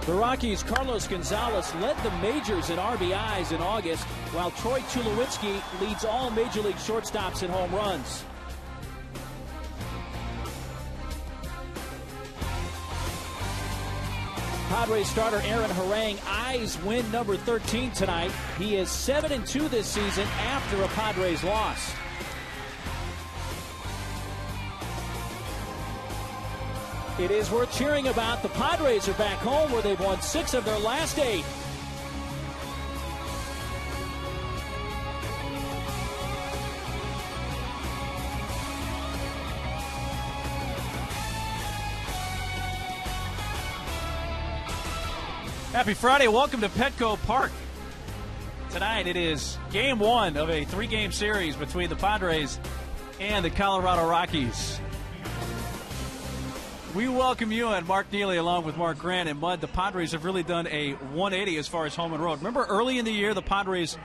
The Rockies' Carlos Gonzalez led the majors in RBIs in August, while Troy Tulowitzki leads all Major League shortstops in home runs. Padres starter Aaron Harang eyes win number 13 tonight. He is 7-2 this season after a Padres loss. It is worth cheering about. The Padres are back home where they've won 6 of their last 8. Happy Friday. Welcome to Petco Park. Tonight it is game 1 of a 3-game series between the Padres and the Colorado Rockies. We welcome you and Mark Neely along with Mark Grant. And Bud, the Padres have really done a 180 as far as home and road. Remember early in the year the Padres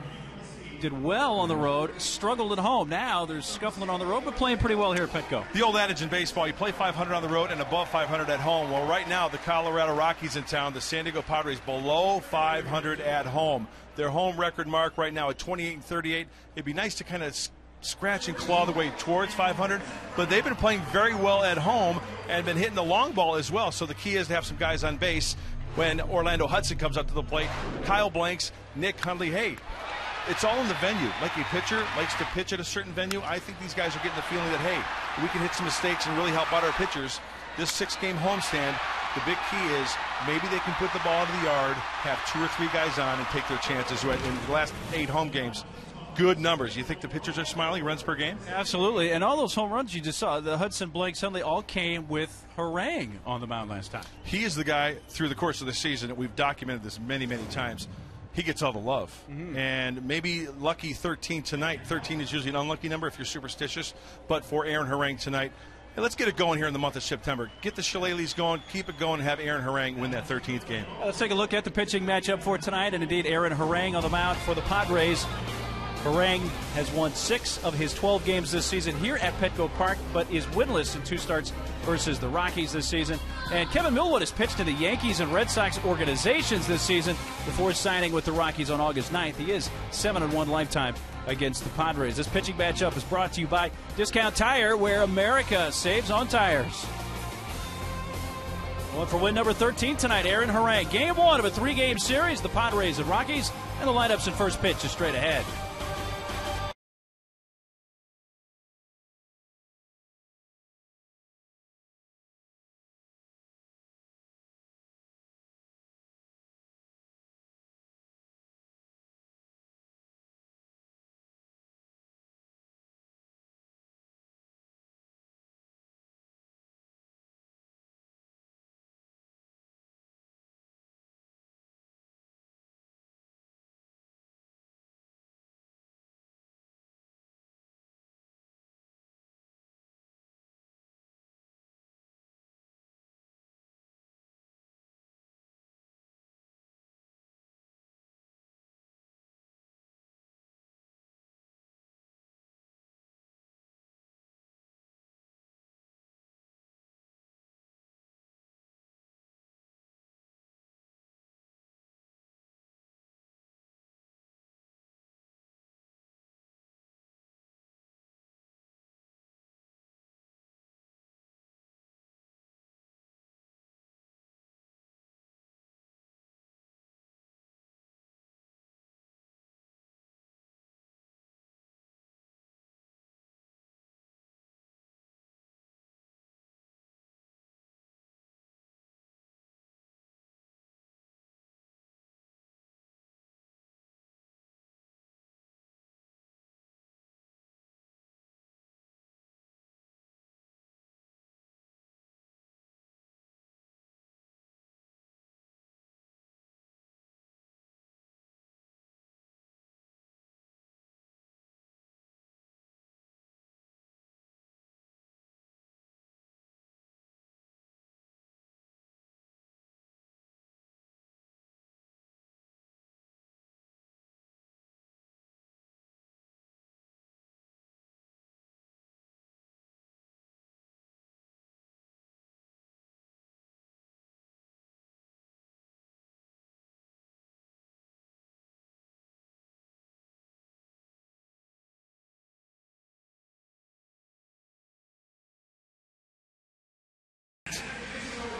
did well on the road, struggled at home. Now they're scuffling on the road, but playing pretty well here at Petco. The old adage in baseball, you play 500 on the road and above 500 at home. Well, right now the Colorado Rockies in town, the San Diego Padres below 500 at home. Their home record mark right now at 28-38. It'd be nice to kind of scratch and claw the way towards 500, but they've been playing very well at home and been hitting the long ball as well. So the key is to have some guys on base when Orlando Hudson comes up to the plate. Kyle Blanks, Nick Hundley, hey, it's all in the venue. Like a pitcher likes to pitch at a certain venue, I think these guys are getting the feeling that, hey, we can hit some mistakes and really help out our pitchers. This 6-game homestand, the big key is maybe they can put the ball into the yard, have 2 or 3 guys on, and take their chances. In the last 8 home games, good numbers. You think the pitchers are smiling, runs per game? Absolutely. And all those home runs you just saw, the Hudson, Blank, suddenly all came with Harang on the mound last time. He is the guy through the course of the season, that we've documented this many, many times. He gets all the love. And maybe lucky 13 tonight. 13 is usually an unlucky number if you're superstitious. But for Aaron Harang tonight, hey, let's get it going here in the month of September. Get the shillelaghs going, keep it going, and have Aaron Harang win that 13th game. Let's take a look at the pitching matchup for tonight. And indeed, Aaron Harang on the mound for the Padres. Harang has won 6 of his 12 games this season here at Petco Park, but is winless in 2 starts versus the Rockies this season. And Kevin Millwood has pitched in the Yankees and Red Sox organizations this season before signing with the Rockies on August 9th. He is 7-1 lifetime against the Padres. This pitching matchup is brought to you by Discount Tire, where America saves on tires. One for win number 13 tonight, Aaron Harang. Game 1 of a 3-game series, the Padres and Rockies, and the lineups and first pitch is straight ahead.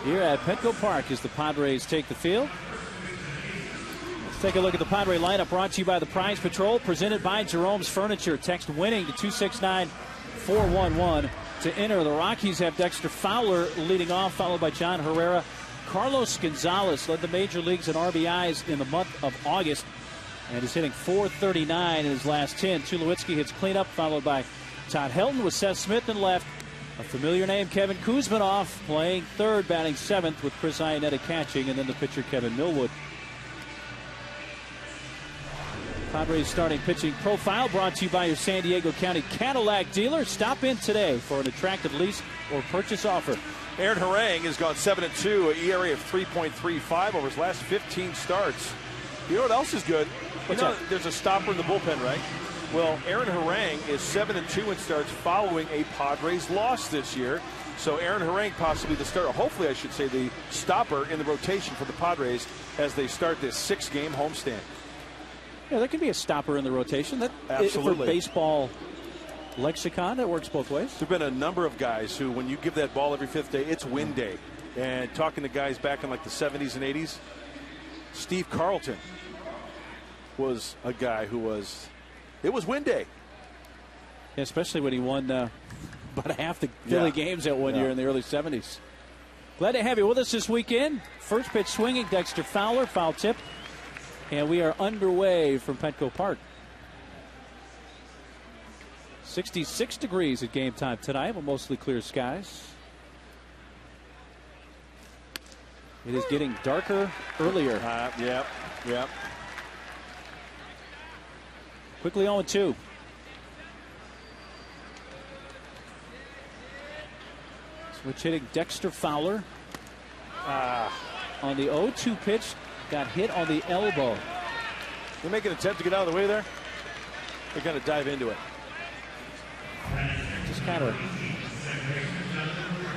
here at Petco Park as the Padres take the field. Let's take a look at the Padre lineup, brought to you by the Prize Patrol, presented by Jerome's Furniture. Text winning to 269-411 to enter. The Rockies have Dexter Fowler leading off, followed by John Herrera. Carlos Gonzalez led the major leagues in RBIs in the month of August and is hitting .439 in his last 10. Tulowitzki hits cleanup, followed by Todd Helton with Seth Smith in left. A familiar name, Kevin Kuzminoff, playing third, batting seventh with Chris Iannetta catching, and then the pitcher Kevin Millwood. Padres starting pitching profile brought to you by your San Diego County Cadillac dealer. Stop in today for an attractive lease or purchase offer. Aaron Harang has gone 7-2, an ERA of 3.35 over his last 15 starts. You know what else is good? There's a stopper in the bullpen, right? Well, Aaron Harang is 7-2 in starts following a Padres loss this year. So Aaron Harang possibly the starter, hopefully I should say the stopper in the rotation for the Padres as they start this 6-game homestand. Yeah, there can be a stopper in the rotation. That absolutely. For baseball lexicon, it works both ways. There have been a number of guys who, when you give that ball every 5th day, it's win day. And talking to guys back in like the 70s and 80s, Steve Carlton was a guy who was, it was win day. Yeah, especially when he won about half the Philly games that one year in the early 70s. Glad to have you with us this weekend. First pitch swinging, Dexter Fowler, foul tip. And we are underway from Petco Park. 66 degrees at game time tonight with mostly clear skies. It is getting darker earlier. Yep. Quickly 0-2. Switch hitting Dexter Fowler. On the 0-2 pitch, got hit on the elbow. They make an attempt to get out of the way there. They're going to dive into it. Just kind of.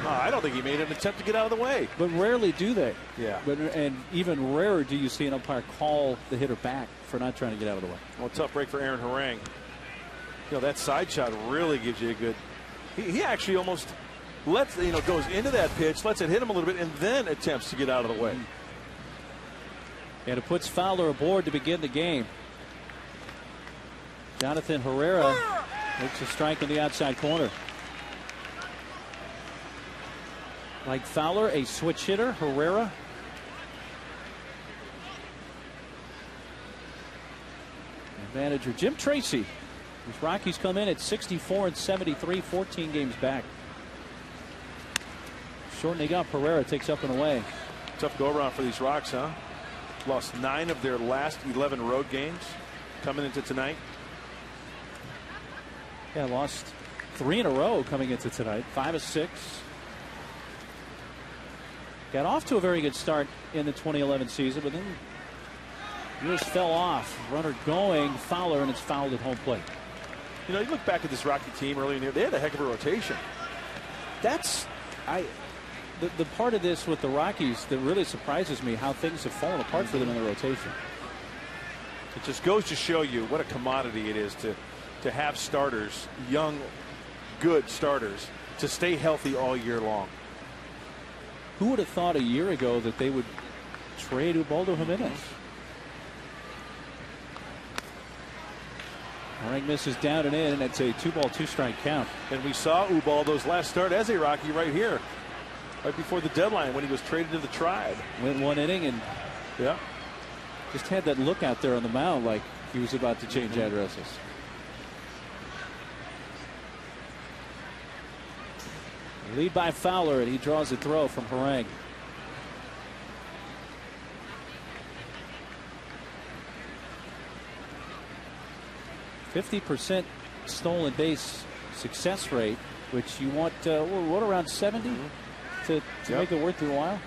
I don't think he made an attempt to get out of the way. But rarely do they. Yeah. And even rarer do you see an umpire call the hitter back for not trying to get out of the way. Well, tough break for Aaron Harang. You know, that side shot really gives you a good. He actually almost goes into that pitch, lets it hit him a little bit, and then attempts to get out of the way. And it puts Fowler aboard to begin the game. Jonathan Herrera makes a strike in the outside corner. Like Fowler, a switch hitter. Herrera. And manager Jim Tracy. His Rockies come in at 64-73, 14 games back. Shortening up, Herrera takes up and away. Tough go around for these Rocks, huh? Lost 9 of their last 11 road games coming into tonight. Yeah, lost 3 in a row coming into tonight. 5 of 6. Got off to a very good start in the 2011 season, but then just fell off. Runner going, Fowler, and it's fouled at home plate. You know, you look back at this Rocky team early in the year, they had a heck of a rotation. The part of this with the Rockies that really surprises me, how things have fallen apart for them in the rotation. It just goes to show you what a commodity it is to have starters, young, good starters, to stay healthy all year long. Who would have thought a year ago that they would trade Ubaldo Jimenez? Harang misses down and in, and it's a 2-ball, 2-strike count. And we saw Ubaldo's last start as a Rocky right here, right before the deadline when he was traded to the Tribe. Went 1 inning and just had that look out there on the mound like he was about to change addresses. Lead by Fowler, and he draws a throw from Harang. .50% stolen base success rate, which you want, what, around 70 to make it worth your while?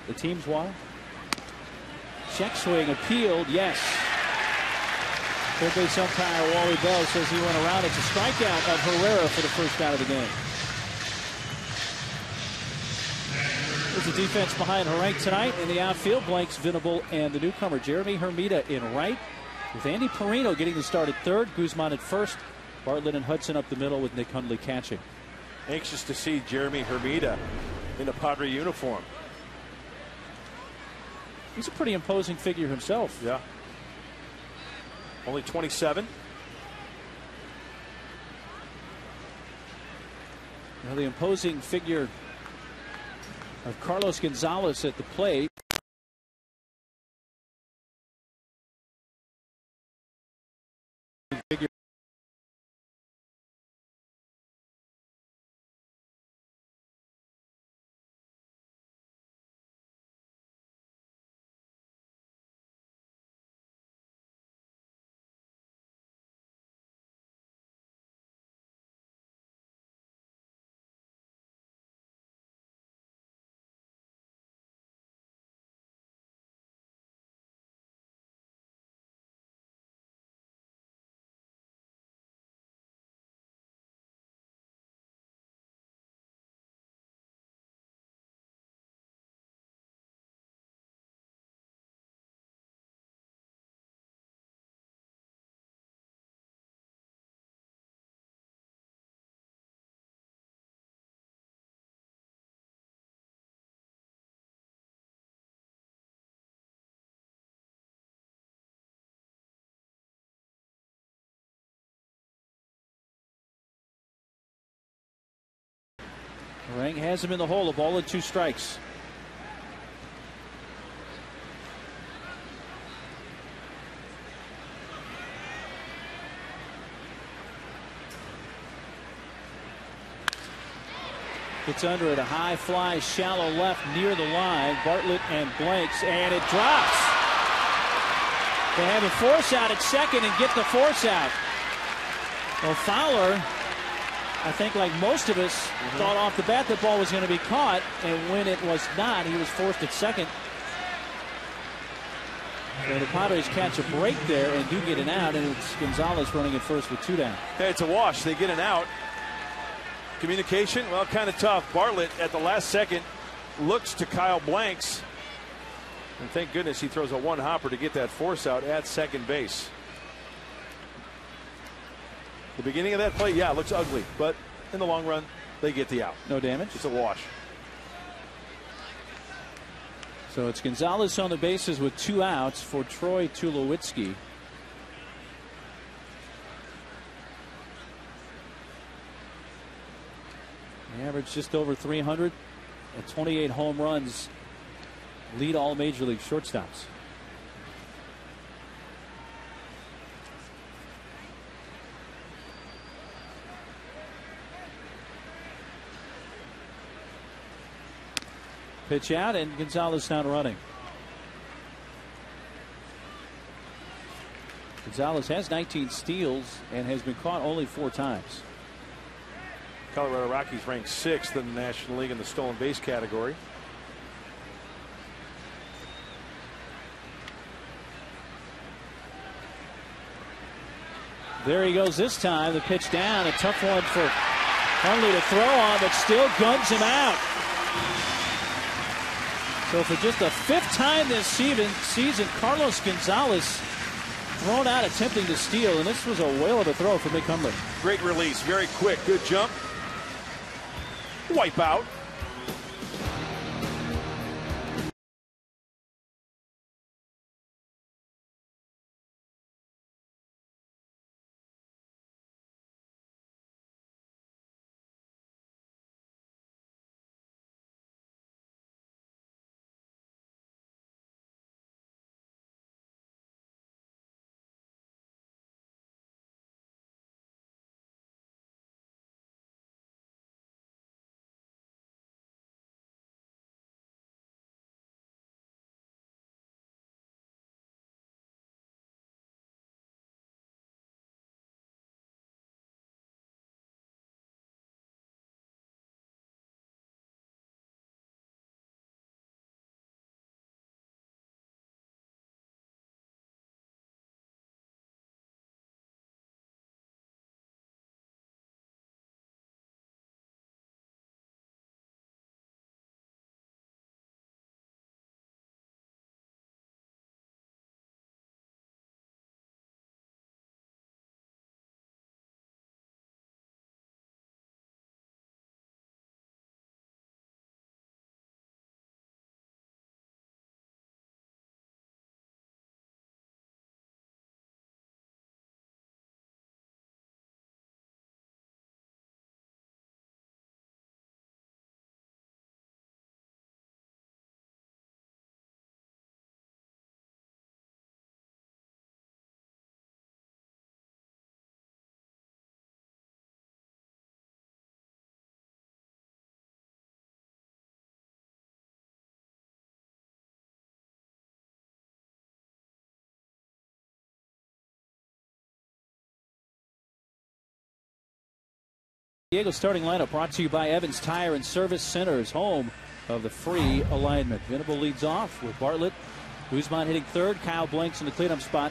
The team's while? Check swing appealed, yes. Third base umpire Wally Bell says he went around. It's a strikeout of Herrera for the first out of the game. There's the defense behind Harang tonight in the outfield. Blanks, Venable, and the newcomer Jeremy Hermida in right, with Andy Perino getting the start at third, Guzman at first, Bartlett and Hudson up the middle with Nick Hundley catching. Anxious to see Jeremy Hermida in a Padre uniform. He's a pretty imposing figure himself. Yeah. Only 27. Well, the imposing figure of Carlos Gonzalez at the plate. Figure. Rang has him in the hole. A ball and 2 strikes. Gets under it. A high fly, shallow left near the line. Bartlett and Blanks, and it drops. They have a force out at second and get the force out. Well, Fowler, I think like most of us, thought off the bat the ball was going to be caught, and when it was not, he was forced at second. So the Padres catch a break there and do get an out, and it's Gonzalez running at first with 2 down. Hey, it's a wash. They get an out. Communication, well, kind of tough. Bartlett at the last second looks to Kyle Blanks, and thank goodness he throws a one-hopper to get that force out at second base. The beginning of that play, yeah, looks ugly, but in the long run, they get the out. No damage. It's a wash. So it's Gonzalez on the bases with 2 outs for Troy Tulowitzki. He averaged just over 300 and 28 home runs. Lead all major league shortstops. Pitch out, and Gonzalez not running. Gonzalez has 19 steals and has been caught only 4 times. Colorado Rockies ranked 6th in the National League in the stolen base category. There he goes this time. The pitch down. A tough one for Hundley to throw on, but still guns him out. So for just the 5th time this season, Carlos Gonzalez thrown out attempting to steal, and this was a whale of a throw for Mick Hundley. Great release, very quick, good jump. Wipe out. Diego starting lineup brought to you by Evans Tire and Service Centers, home of the free alignment. Venable leads off with Bartlett. Guzman hitting third. Kyle Blanks in the cleanup spot.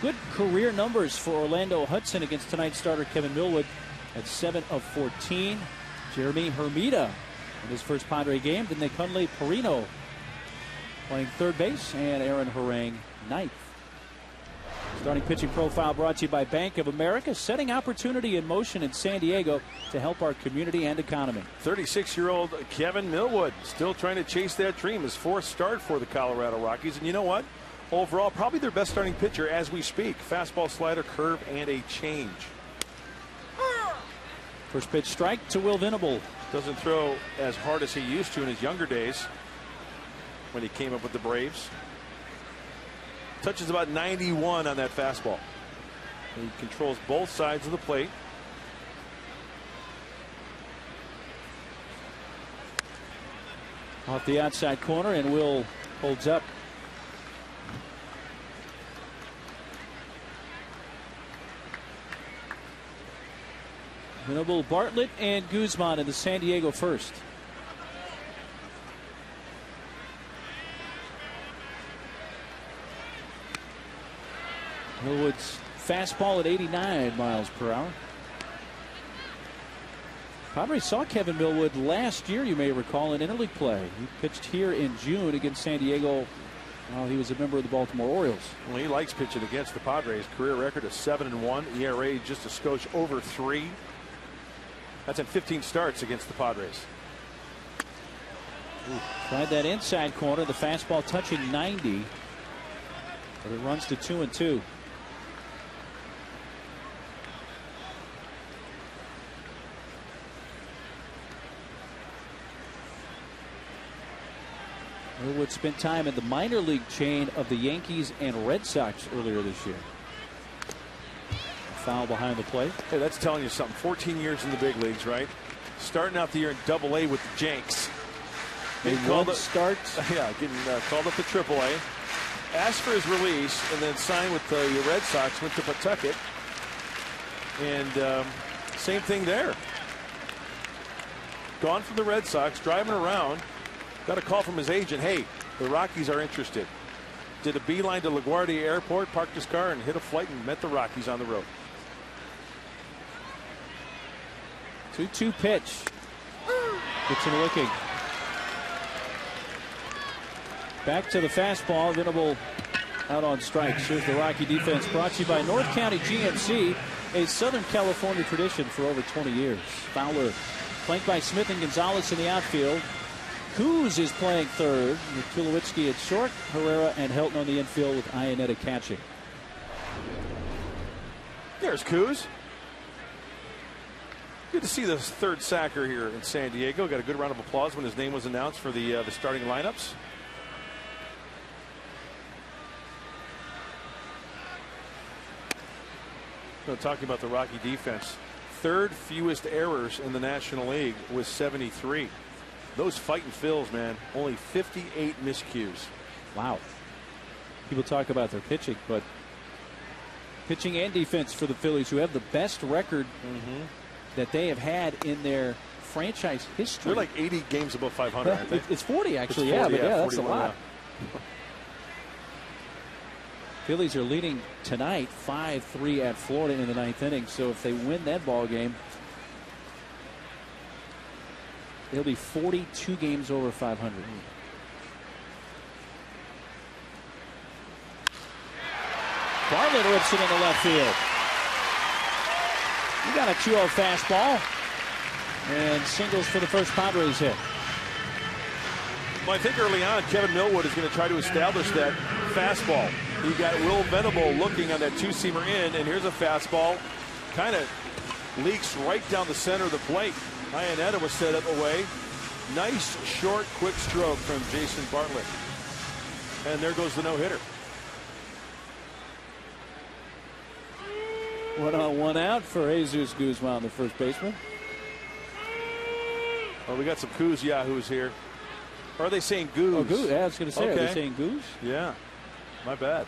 Good career numbers for Orlando Hudson against tonight's starter Kevin Millwood at 7 of 14. Jeremy Hermida in his first Padre game. Then Kunle Perino playing third base, and Aaron Harang ninth. Starting pitching profile brought to you by Bank of America, setting opportunity in motion in San Diego to help our community and economy. 36-year-old Kevin Millwood still trying to chase that dream. His fourth start for the Colorado Rockies. And you know what? Overall, probably their best starting pitcher as we speak. Fastball, slider, curve, and a change. First pitch strike to Will Venable. Doesn't throw as hard as he used to in his younger days when he came up with the Braves. Touches about 91 on that fastball. He controls both sides of the plate. Off the outside corner, and Will holds up. Venable, Bartlett, and Guzman in the San Diego first. Millwood's fastball at 89 miles per hour. Padres saw Kevin Millwood last year, you may recall, in interleague play. He pitched here in June against San Diego while he was a member of the Baltimore Orioles. Well, he likes pitching against the Padres. Career record of 7-1, ERA just a skosh over 3. That's in 15 starts against the Padres. Tried that inside corner, the fastball touching 90, but it runs to 2-2. Millwood spent time in the minor league chain of the Yankees and Red Sox earlier this year. A foul behind the plate. Hey, that's telling you something. 14 years in the big leagues, right? Starting out the year in Double-A with the Janks. Starts. Yeah, getting called up to Triple-A. Asked for his release and then signed with the Red Sox. Went to Pawtucket. And same thing there. Gone from the Red Sox, driving around. Got a call from his agent. Hey, the Rockies are interested. Did a beeline to LaGuardia Airport, parked his car, and hit a flight and met the Rockies on the road. 2-2 pitch. Gets him looking. Back to the fastball. Venable out on strikes. Here's the Rocky defense brought to you by North County GMC, a Southern California tradition for over 20 years. Fowler flanked by Smith and Gonzalez in the outfield. Kuz is playing third with Tulowitzki at short. Herrera and Helton on the infield with Iannetta catching. There's Kuz. Good to see the third sacker here in San Diego. Got a good round of applause when his name was announced for the starting lineups. So talking about the Rocky defense, third fewest errors in the National League with 73. Those fighting Phils, man, only 58 miscues. Wow. People talk about their pitching, but pitching and defense for the Phillies, who have the best record that they have had in their franchise history. They're like 80 games above 500, aren't they? It's 40, actually. It's 40, yeah, that's a 41, lot. yeah. Phillies are leading tonight 5-3 at Florida in the ninth inning. So if they win that ball game, it'll be 42 games over 500. Bartlett rips it into left field. You got a 2-0 fastball. And singles for the first Padres hit. Well, I think early on, Kevin Millwood is going to try to establish that fastball. You got Will Venable looking on that two-seamer in, and here's a fastball. Kind of leaks right down the center of the plate. Iannetta was set up away. Nice, short, quick stroke from Jason Bartlett. And there goes the no-hitter. 1 on, 1 out for Jesus Guzman, the first baseman. Well, we got some Kuz yahoos here. Or are they saying Goose? Oh, Goose. Yeah, I was going to say, okay. Are they saying Goose? Yeah, my bad.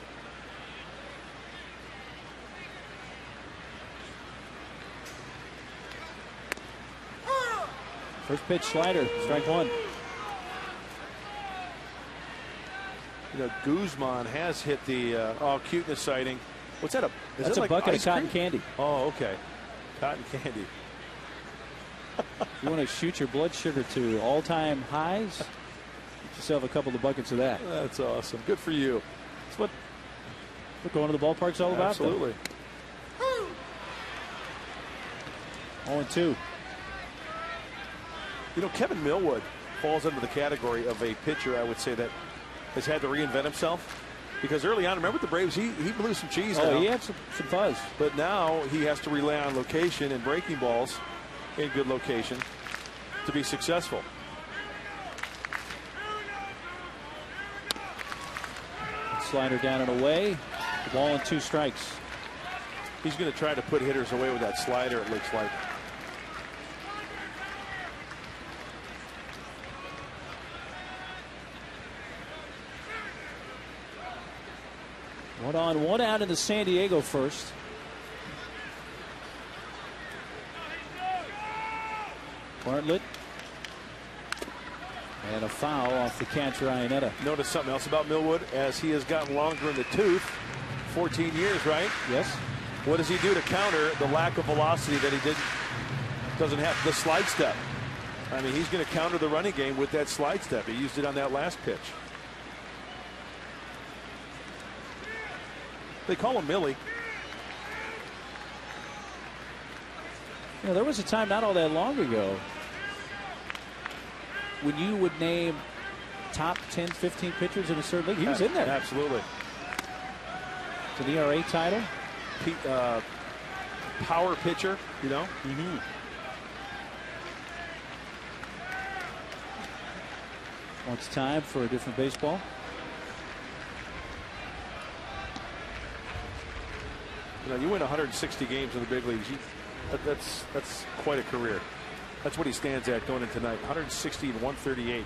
First pitch slider, strike one. You know, Guzman has hit the cuteness sighting. What's that? That's a like bucket of cotton cream? candy. Oh, okay. Cotton candy. You want to shoot your blood sugar to all-time highs? Get yourself a couple of buckets of that. That's awesome. Good for you. That's what going to the ballpark's all about. Absolutely. 0-2. You know, Kevin Millwood falls under the category of a pitcher, I would say, that has had to reinvent himself. Because early on, remember the Braves, he blew some cheese now. Oh, he had some fuzz. But now he has to rely on location and breaking balls in good location to be successful. Slider down and away. The ball and 2 strikes. He's going to try to put hitters away with that slider, it looks like. One on, one out in the San Diego first. Bartlett. And a foul off the catcher, Iannetta. Notice something else about Millwood as he has gotten longer in the tooth. 14 years, right? Yes. What does he do to counter the lack of velocity that he doesn't have? The slide step. I mean, he's going to counter the running game with that slide step. He used it on that last pitch. They call him Millie. You know, there was a time not all that long ago when you would name top 10, 15 pitchers in a certain league. He was in there. Absolutely. It's an ERA title. Power pitcher, you know. Mm-hmm. Well, it's time for a different baseball. You know, you win 160 games in the big leagues. That's quite a career. That's what he stands at going in tonight. 160 and 138.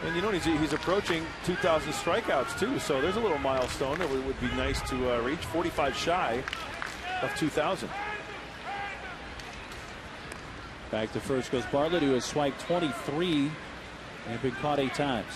And you know, he's approaching 2,000 strikeouts too. So there's a little milestone that would be nice to reach. 45 shy of 2,000. Back to first goes Bartlett, who has swiped 23 and been caught 8 times.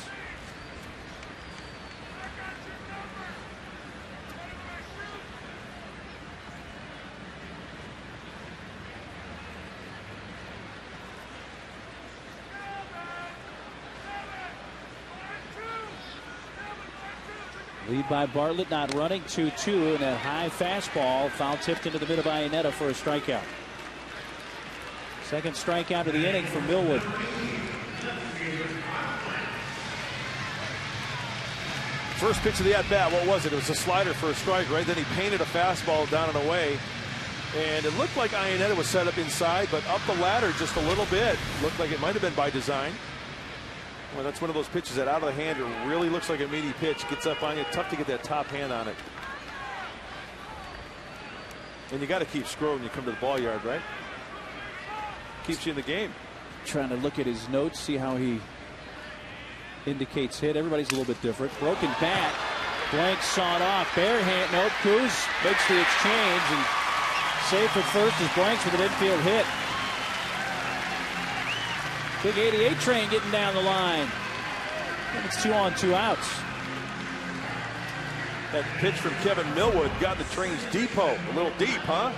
Lead by Bartlett, not running. 2-2, and a high fastball foul tipped into the mid of Iannetta for a strikeout. Second strikeout of the inning for Millwood. First pitch of the at-bat, what was it? It was a slider for a strike, right? Then he painted a fastball down and away. And it looked like Iannetta was set up inside, but up the ladder just a little bit. Looked like it might have been by design. Well, that's one of those pitches that out of the hand, it really looks like a meaty pitch. Gets up on you. Tough to get that top hand on it. And you got to keep scrolling when you come to the ball yard, right? Keeps you in the game. Trying to look at his notes, see how he indicates hit. Everybody's a little bit different. Broken bat. Blank sawed off. Bare hand. Nope. Cruz makes the exchange and safe at first as Blanks with an infield hit. Big 88 train getting down the line. And it's 2 on, 2 outs. That pitch from Kevin Millwood got the train's depot. A little deep, huh?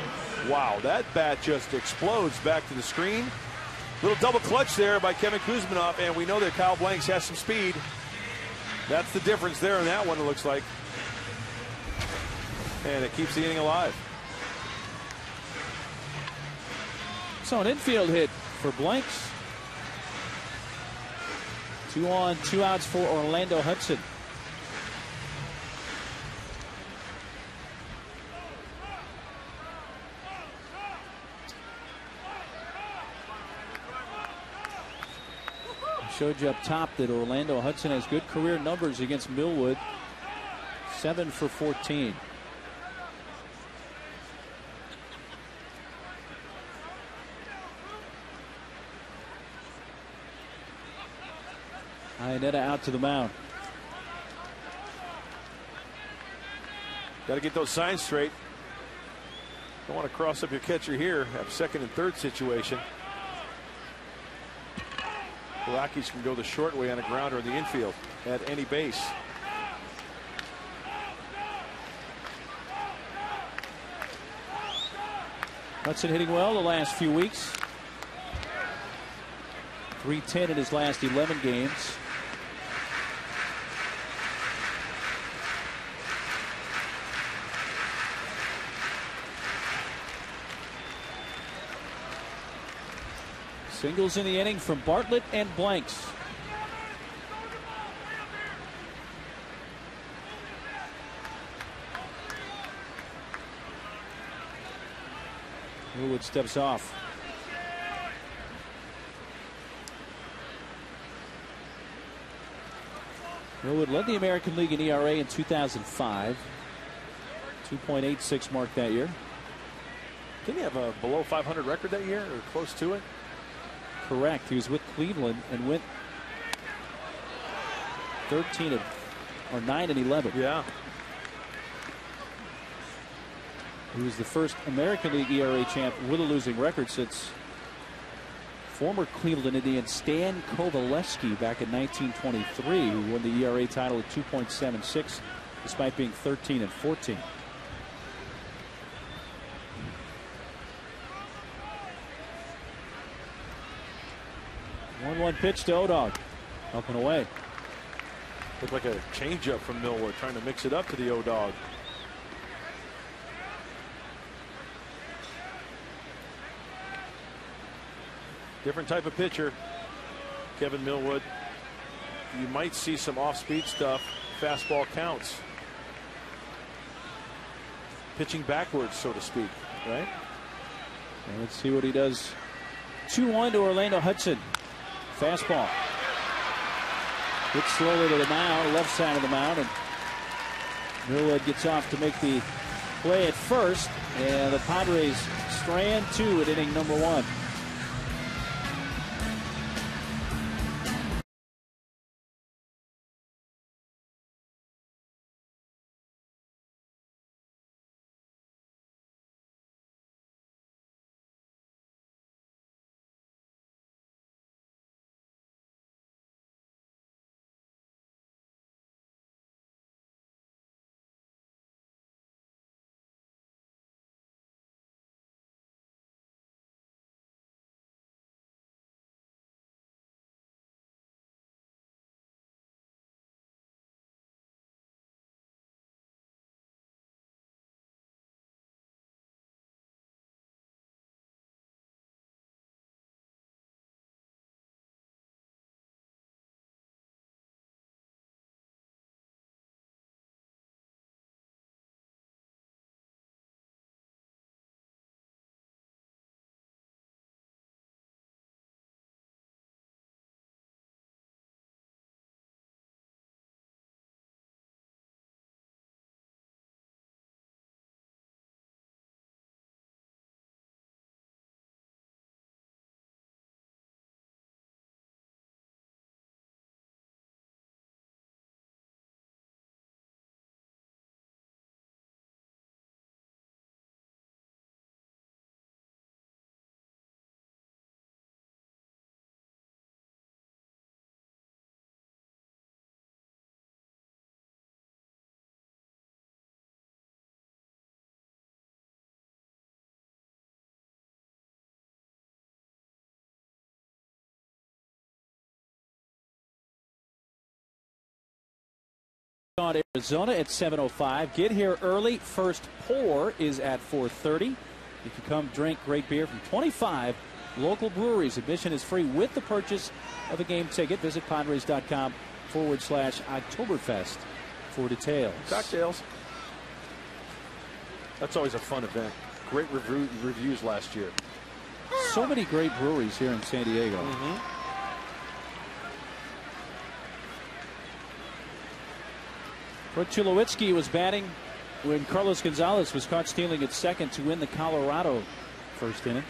Wow, that bat just explodes back to the screen. Little double clutch there by Kevin Kuzminoff, and we know that Kyle Blanks has some speed. That's the difference there in that one, it looks like. And it keeps the inning alive. So an infield hit for Blanks. 2 on, 2 outs for Orlando Hudson. I showed you up top that Orlando Hudson has good career numbers against Millwood. 7 for 14. Iannetta out to the mound. Got to get those signs straight. Don't want to cross up your catcher here. Have second and third situation. The Rockies can go the short way on a grounder in the infield at any base. Hudson hitting well the last few weeks. .310 in his last 11 games. Singles in the inning from Bartlett and Blanks. Millwood steps off. Millwood led the American League in ERA in 2005. 2.86 mark that year. Didn't he have a below 500 record that year or close to it? Correct. He was with Cleveland and went 9-11. Yeah. He was the first American League ERA champ with a losing record since former Cleveland Indian Stan Kovalevsky back in 1923, who won the ERA title at 2.76 despite being 13-14. 1-1 pitch to O'Dog. Up and away. Looked like a changeup from Millwood, trying to mix it up to the O-Dog. Different type of pitcher, Kevin Millwood. You might see some off-speed stuff. Fastball counts. Pitching backwards, so to speak, right? And let's see what he does. 2-1 to Orlando Hudson. Fastball. Hit slowly to the mound, left side of the mound, and Millwood gets off to make the play at first, and the Padres strand two at inning number 1. On Arizona at 7:05. Get here early. First pour is at 4:30. You can come drink great beer from 25 local breweries. Admission is free with the purchase of a game ticket. Visit Padres.com/Oktoberfest for details. Cocktails. That's always a fun event. Great reviews last year. So many great breweries here in San Diego. Brooke Tulowitzki was batting when Carlos Gonzalez was caught stealing at second to win the Colorado first inning.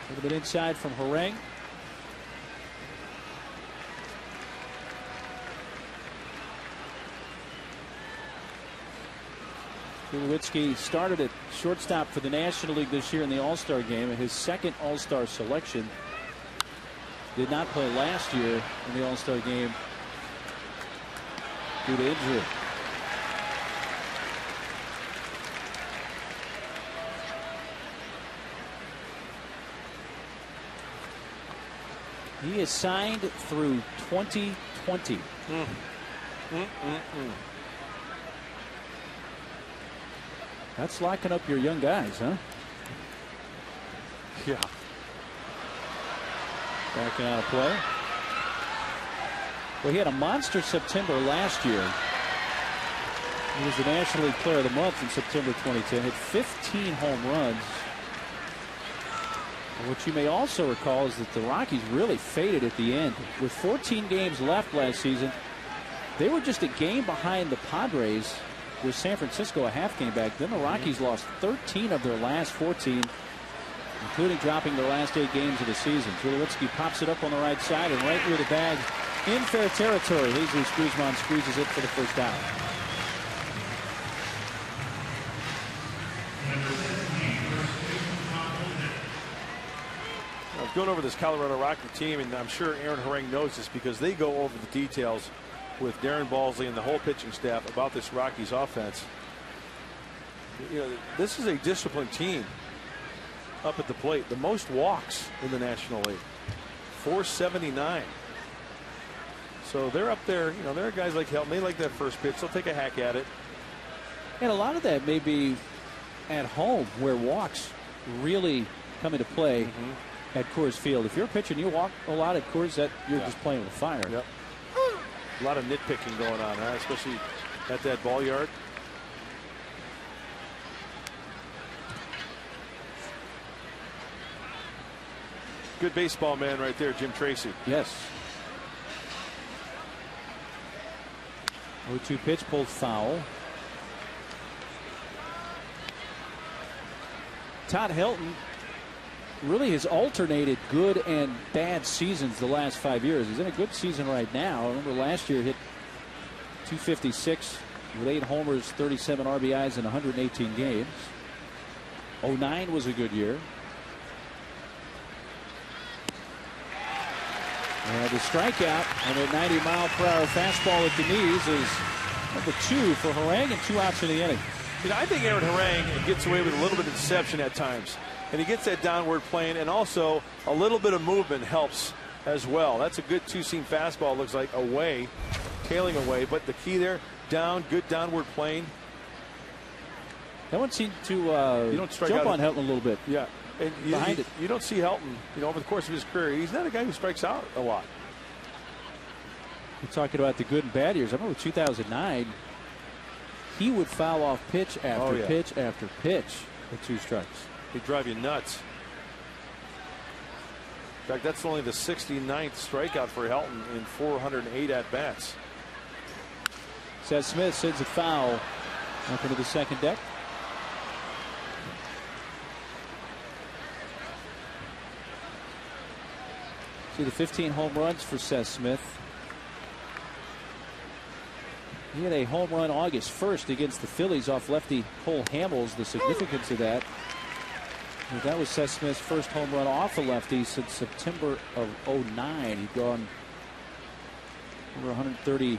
A little bit inside from Harang. Tulowitzki started at shortstop for the National League this year in the All-Star game. His second All-Star selection. Did not play last year in the All-Star game due to injury. He is signed through 2020. That's locking up your young guys, huh? Yeah. Backing out of play. Well, he had a monster September last year. He was the National League Player of the Month in September 2010. Hit 15 home runs. What you may also recall is that the Rockies really faded at the end. With 14 games left last season, they were just a game behind the Padres, with San Francisco a half game back. Then the Rockies lost 13 of their last 14, including dropping their last 8 games of the season. Tulowitzki pops it up on the right side and right near the bag in fair territory. Jesus Guzman squeezes it for the first out. I was going over this Colorado Rocky team, and I'm sure Aaron Harang knows this because they go over the details with Darren Balsley and the whole pitching staff about this Rockies offense. You know, this is a disciplined team up at the plate. The most walks in the National League, 479. So they're up there. You know, there are guys like Helton. They like that first pitch. They'll take a hack at it. And a lot of that may be at home, where walks really come into play at Coors Field. If you're a pitcher and you walk a lot at Coors, that you're just playing with fire. Yep. A lot of nitpicking going on, huh? Especially at that ball yard. Good baseball man right there, Jim Tracy. Yes. 0-2 pitch pulled foul. Todd Helton really has alternated good and bad seasons the last 5 years. He's in a good season right now. I remember last year hit 256 with 8 homers, 37 RBIs in 118 games. 09 was a good year. And the strikeout and a 90-mile-per-hour fastball at the knees is number 2 for Harang, and 2 outs in the inning. You know, I think Aaron Harang gets away with a little bit of deception at times. And he gets that downward plane, and also a little bit of movement helps as well. That's a good two-seam fastball, looks like, away, tailing away. But the key there, down, good downward plane. That one seemed to you don't strike jump out on Helton a little bit. Yeah. And behind it. You don't see Helton, you know, over the course of his career. He's not a guy who strikes out a lot. You're talking about the good and bad years. I remember 2009, he would foul off pitch after pitch after pitch with 2 strikes. He'd drive you nuts. In fact, that's only the 69th strikeout for Helton in 408 at-bats. Seth Smith sends a foul up into the second deck. See the 15 home runs for Seth Smith. He had a home run August 1st against the Phillies off lefty Cole Hamels. The significance of that. That was Seth Smith's first home run off a lefty since September of 09. He'd gone over 130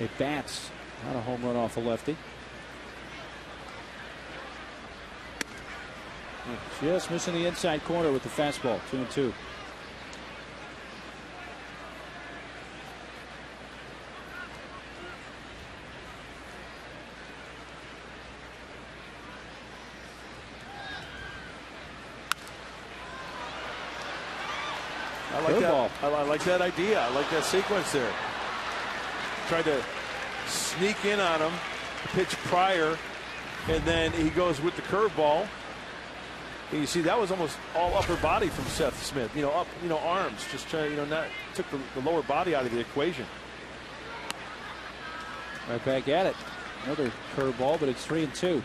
at bats, not a home run off a lefty. Just missing the inside corner with the fastball. 2-2. I like that idea. I like that sequence there. Tried to sneak in on him, pitch prior, and then he goes with the curveball. And you see that was almost all upper body from Seth Smith. You know, up, you know, arms. Just trying, you know, not took the lower body out of the equation. Right back at it. Another curveball, but it's 3-2.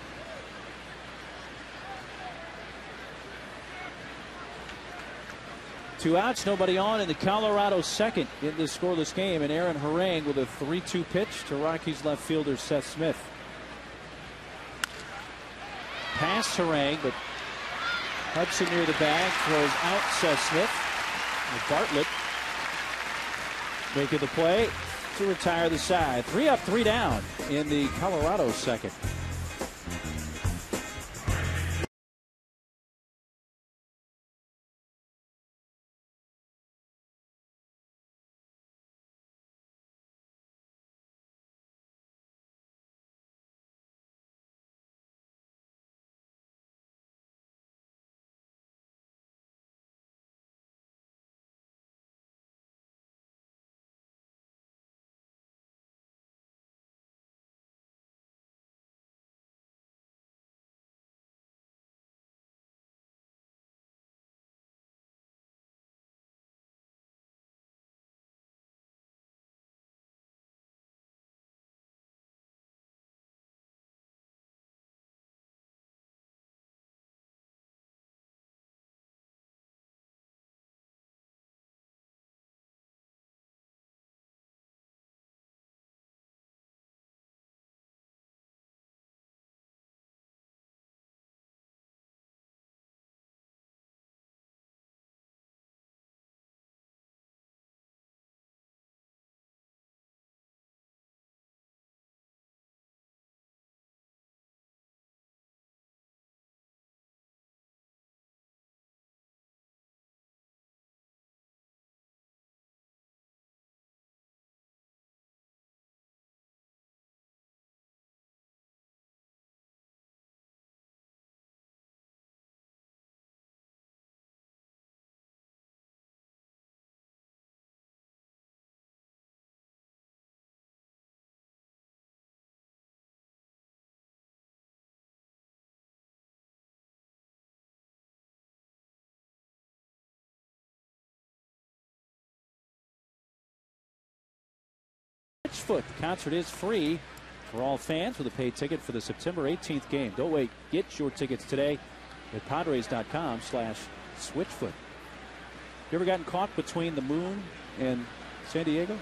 Two outs, nobody on in the Colorado second in this scoreless game, and Aaron Harang with a 3-2 pitch to Rockies left fielder Seth Smith. past Harang, but Hudson near the bag throws out Seth Smith. Bartlett making the play to retire the side. 3 up, 3 down in the Colorado second. Switchfoot. The concert is free for all fans with a paid ticket for the September 18th game. Don't wait. Get your tickets today at Padres.com/Switchfoot. You ever gotten caught between the moon and San Diego?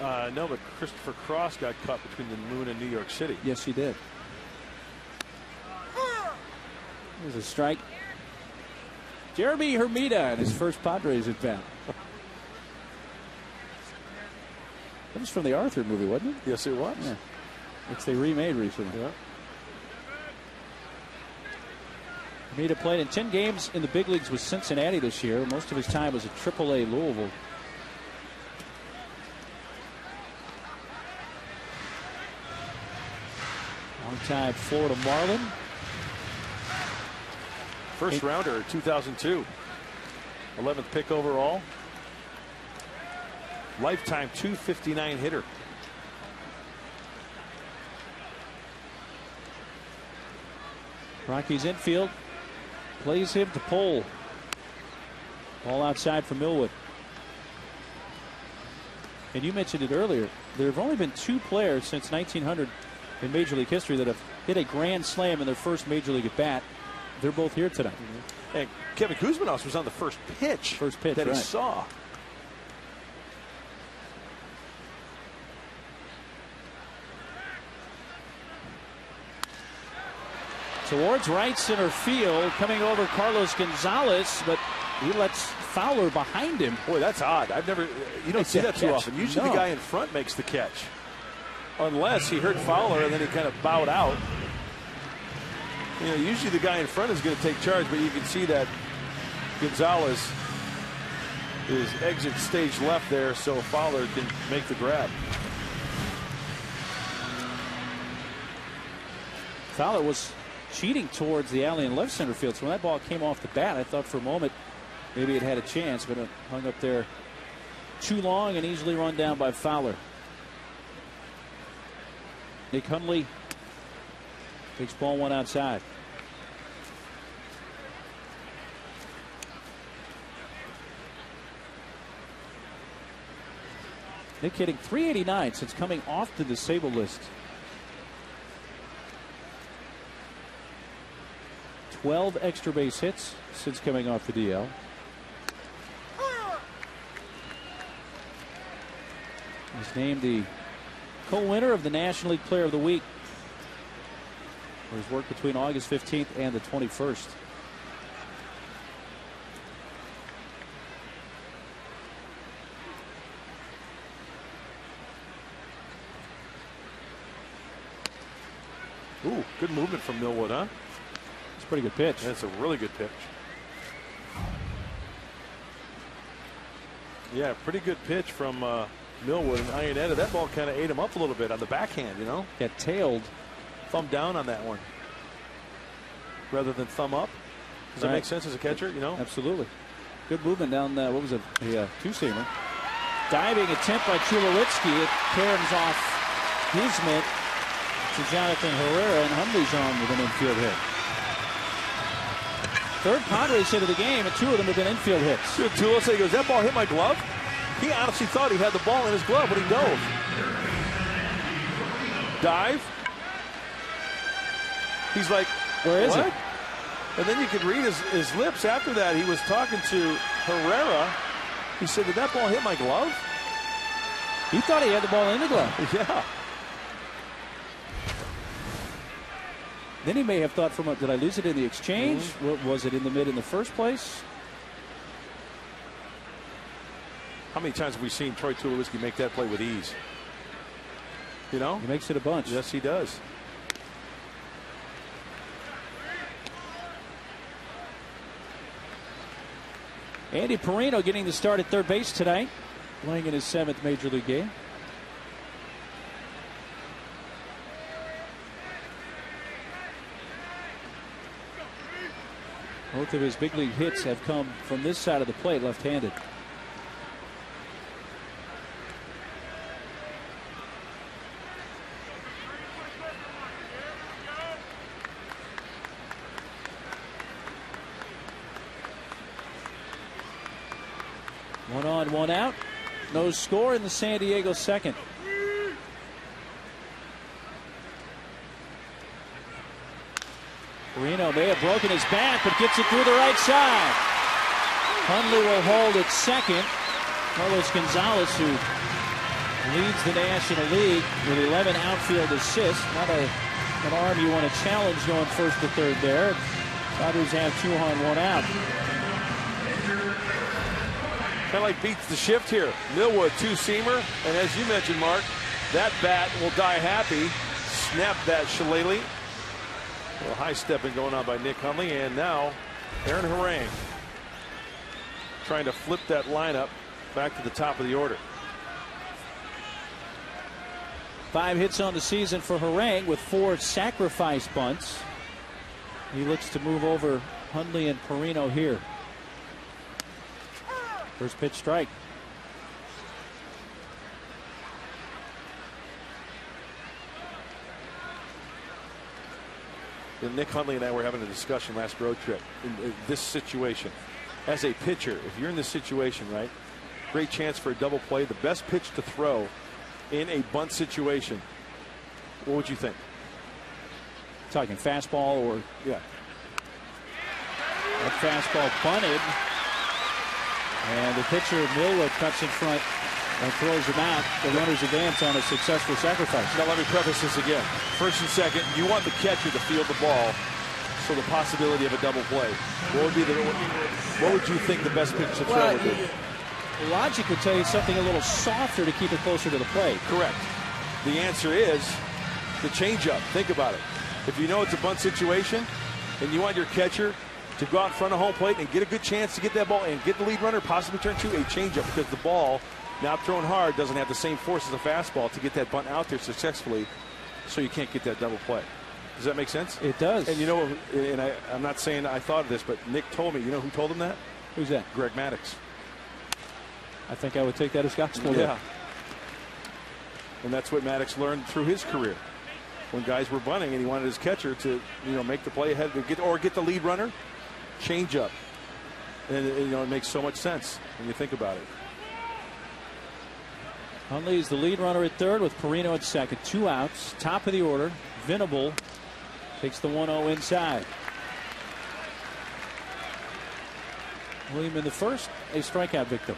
No, but Christopher Cross got caught between the moon and New York City. Yes, he did. There's a strike. Jeremy Hermida in his first Padres at bat. That was from the Arthur movie, wasn't it? Yes, it was. Yeah. Which they remade recently. Yeah. Hermida played in 10 games in the big leagues with Cincinnati this year. Most of his time was at AAA Louisville. Long-time Florida Marlin. First rounder, 2002. 11th pick overall. Lifetime 259 hitter. Rockies infield plays him to pole. Ball outside for Millwood. And you mentioned it earlier. There have only been 2 players since 1900 in Major League history that have hit a grand slam in their first Major League at bat. They're both here tonight. Mm-hmm. And Kevin Kuzmanos was on the first pitch. That right. He saw. Towards right center field, coming over Carlos Gonzalez, but he lets Fowler behind him. Boy, that's odd. You don't see that too often. Usually the guy in front makes the catch. Unless he hurt Fowler and then he kind of bowed out. You know, usually the guy in front is going to take charge, but you can see that Gonzalez is exit stage left there, so Fowler can make the grab. Fowler was cheating towards the alley in left center field, so when that ball came off the bat, I thought for a moment maybe it had a chance, but it hung up there too long and easily run down by Fowler. Nick Hundley takes ball 1 outside. Nick hitting .389 since coming off the disabled list. 12 extra base hits since coming off the DL. He's named the co-winner of the National League Player of the Week for his work between August 15th and the 21st. Ooh, good movement from Millwood, huh? It's a pretty good pitch. That's a really good pitch. Yeah, pretty good pitch from Millwood, and Iannetta. That ball kind of ate him up a little bit on the backhand, you know? Got tailed. Thumb down on that one rather than thumb up. Does that make sense as a catcher, you know? Absolutely. Good movement down, what was it, the two-seamer. Diving attempt by Tulowitzki. It caroms off his mitt to Jonathan Herrera, and Hundley's on with an infield hit. Third Padres hit of the game, and two of them have been infield hits. Tulo said, he goes, that ball hit my glove? He honestly thought he had the ball in his glove when he dove. Dive. He's like, where is what? it? And then you could read his lips after that. He was talking to Herrera. He said, did that ball hit my glove? He thought he had the ball in the glove. Yeah. Then he may have thought did I lose it in the exchange? Was it in the mid in the first place? How many times have we seen Troy Tulowitzki make that play with ease? You know? He makes it a bunch. Yes, he does. Andy Perino getting the start at third base tonight, playing in his 7th Major League game. Both of his big league hits have come from this side of the plate, left-handed. One on, one out. No score in the San Diego second. Perino may have broken his bat, but gets it through the right side. Hundley will hold at second. Carlos Gonzalez, who leads the National League with 11 outfield assists. Not an arm you want to challenge going first to third there. Padres have 2 on, 1 out. Kind of like beats the shift here. Millwood, two-seamer. And as you mentioned, Mark, that bat will die happy. Snap that shillelagh. A little high stepping going on by Nick Hundley. And now Aaron Harang trying to flip that lineup back to the top of the order. 5 hits on the season for Harang with 4 sacrifice bunts. He looks to move over Hundley and Perino here. First pitch strike. Nick Hundley and I were having a discussion last road trip in this situation. As a pitcher, if you're in this situation, right, great chance for a double play. The best pitch to throw in a bunt situation. What would you think? Talking fastball or yeah. That fastball bunted. And the pitcher, Millwood, cuts in front and throws him out. The runners advance on a successful sacrifice. Now let me preface this again. First and second, you want the catcher to field the ball, so the possibility of a double play. What would you think the best pitch to throw would be? Logic would tell you something a little softer to keep it closer to the plate. Correct. The answer is the changeup. Think about it. If you know it's a bunt situation and you want your catcher to go out in front of home plate and get a good chance to get that ball and get the lead runner, possibly turn to a changeup, because the ball, not thrown hard, doesn't have the same force as a fastball to get that bunt out there successfully, so you can't get that double play. Does that make sense? It does. And you know, and I'm not saying I thought of this, but Nick told me. You know who told him that? Who's that? Greg Maddux. I think I would take that as gospel. Yeah. And that's what Maddux learned through his career. When guys were bunting and he wanted his catcher to, make the play ahead to get the lead runner, change up. And it makes so much sense when you think about it. Hundley is the lead runner at third with Perino at second. 2 outs. Top of the order. Venable takes the 1-0 inside. William in the first, a strikeout victim.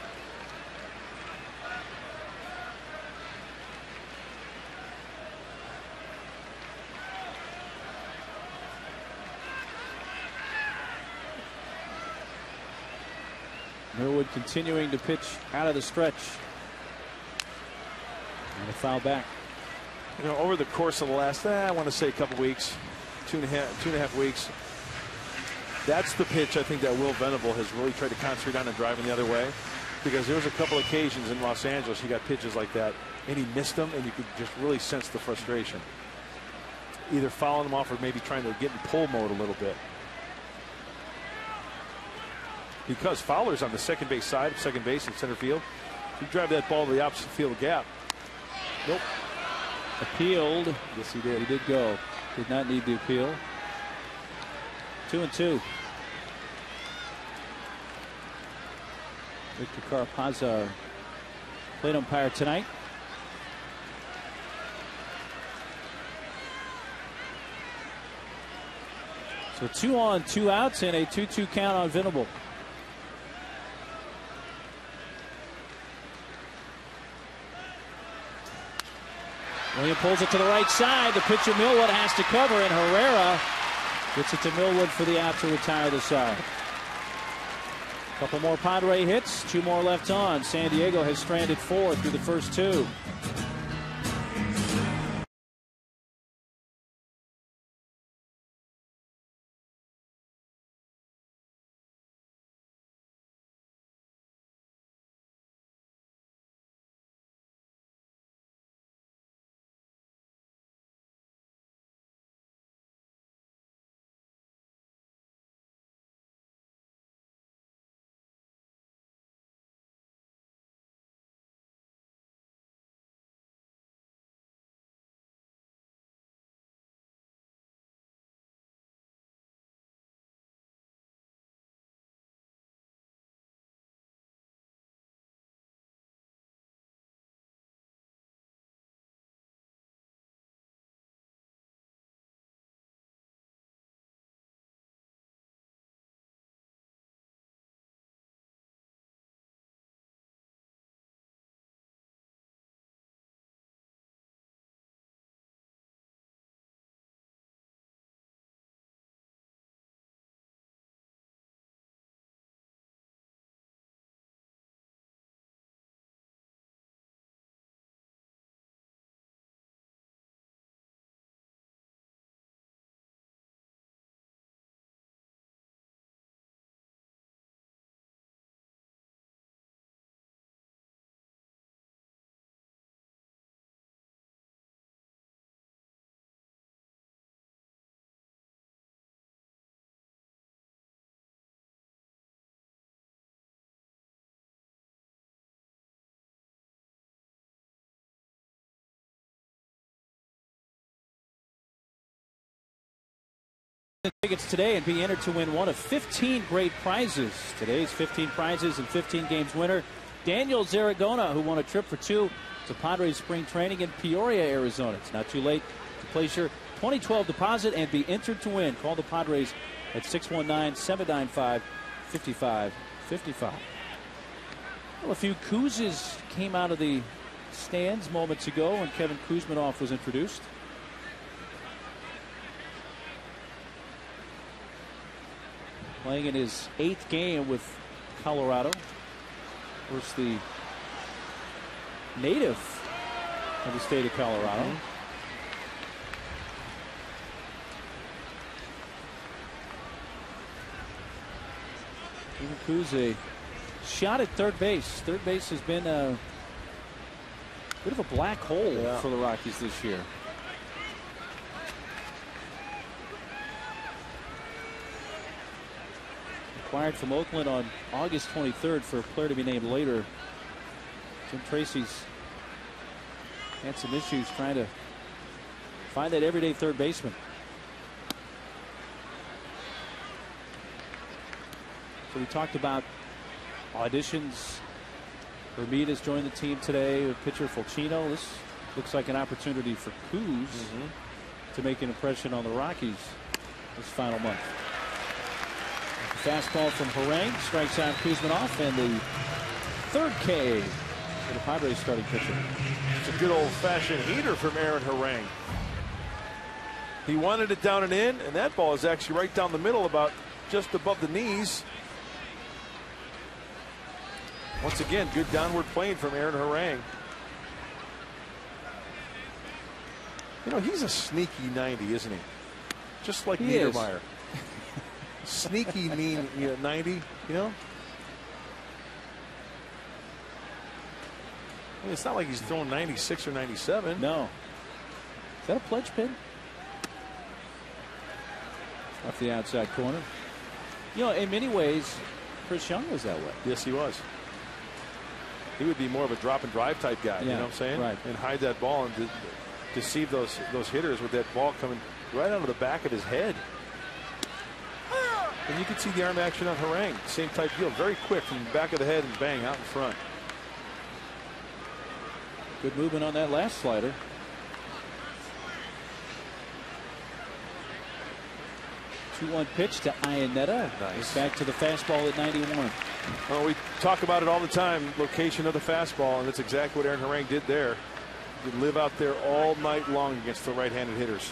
Millwood continuing to pitch out of the stretch. And a foul back. You know, over the course of the last, I want to say a couple weeks, two and a half weeks, that's the pitch I think that Will Venable has really tried to concentrate on and driving the other way. Because there was a couple occasions in Los Angeles he got pitches like that and he missed them, and you could just really sense the frustration. Either fouling them off or maybe trying to get in pull mode a little bit. Because Fowler's on the second base side of second base and center field. You drive that ball to the opposite field gap. Nope. Appealed. Yes, he did. He did go. Did not need the appeal. 2-2. Victor Carapazza, plate umpire tonight. So 2 on, 2 outs, and a 2-2 count on Venable. William pulls it to the right side. The pitcher Millwood has to cover, and Herrera gets it to Millwood for the out to retire the side. Couple more Padre hits, 2 more left on. San Diego has stranded 4 through the first 2. Tickets today and be entered to win one of 15 great prizes. Today's 15 prizes and 15 games winner, Daniel Zaragoza, who won a trip for 2 to Padres spring training in Peoria, Arizona. It's not too late to place your 2012 deposit and be entered to win. Call the Padres at 619-795-5555. Well, a few Kuzes came out of the stands moments ago when Kevin Kuzmanoff was introduced. Playing in his 8th game with Colorado. Of course, the native of the state of Colorado. Kuze shot at third base. Third base has been a bit of a black hole for the Rockies this year. Acquired from Oakland on August 23rd for a player to be named later. Jim Tracy's had some issues trying to find that everyday third baseman. So we talked about auditions. Bermudez joined the team today with pitcher Fulcino. This looks like an opportunity for Kuz to make an impression on the Rockies this final month. Fastball from Harang strikes out Kuzmanoff, and the 3rd K for the Padres starting pitcher. It's a good old-fashioned heater from Aaron Harang. He wanted it down and in, and that ball is actually right down the middle, about just above the knees. Once again, good downward plane from Aaron Harang. You know, he's a sneaky 90, isn't he? Just like Niedermeyer. Sneaky mean 90, you know? I mean, it's not like he's throwing 96 or 97. No. Is that a pledge pin? Off the outside corner. You know, in many ways, Chris Young was that way. Yes, he was. He would be more of a drop and drive type guy, you know what I'm saying? Right. And hide that ball and deceive those hitters with that ball coming right out of the back of his head. And you can see the arm action on Harang. Same type deal. Very quick from the back of the head and bang out in front. Good movement on that last slider. Two-one pitch to Iannetta. Nice. Back to the fastball at 91. Well, we talk about it all the time, location of the fastball, and that's exactly what Aaron Harang did there. He could live out there all night long against the right-handed hitters.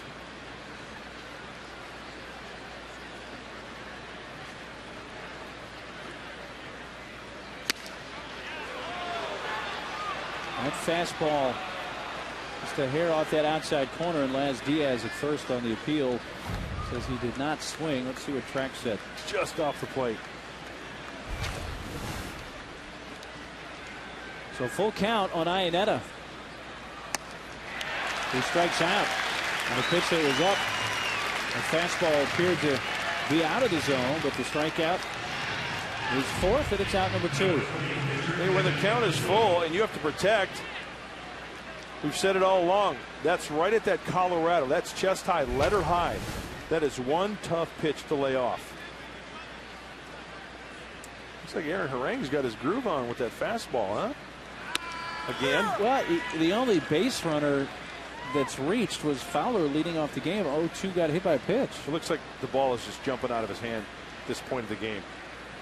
That fastball just a hair off that outside corner, and Laz Diaz at first on the appeal says he did not swing. Let's see what track said. Just off the plate. So full count on Iannetta. He strikes out on a pitch that was up. The fastball appeared to be out of the zone, but the strikeout is fourth, and it's out number 2. Hey, when the count is full and you have to protect, we've said it all along, that's right at that Colorado. That's chest high, letter high. That is one tough pitch to lay off. Looks like Aaron Harang's got his groove on with that fastball, huh? Again? Well, the only base runner that's reached was Fowler leading off the game. 0-2 got hit by a pitch. It looks like the ball is just jumping out of his hand at this point of the game,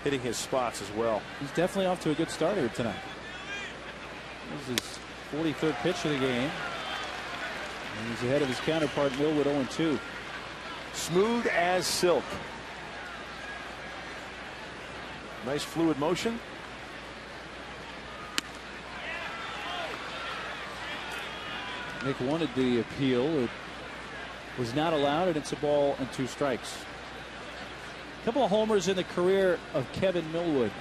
hitting his spots as well. He's definitely off to a good start here tonight. This is his 43rd pitch of the game. And he's ahead of his counterpart Millwood 0-2. Smooth as silk. Nice fluid motion. Nick wanted the appeal. It was not allowed, and it's a ball and 2 strikes. A couple of homers in the career of Kevin Millwood.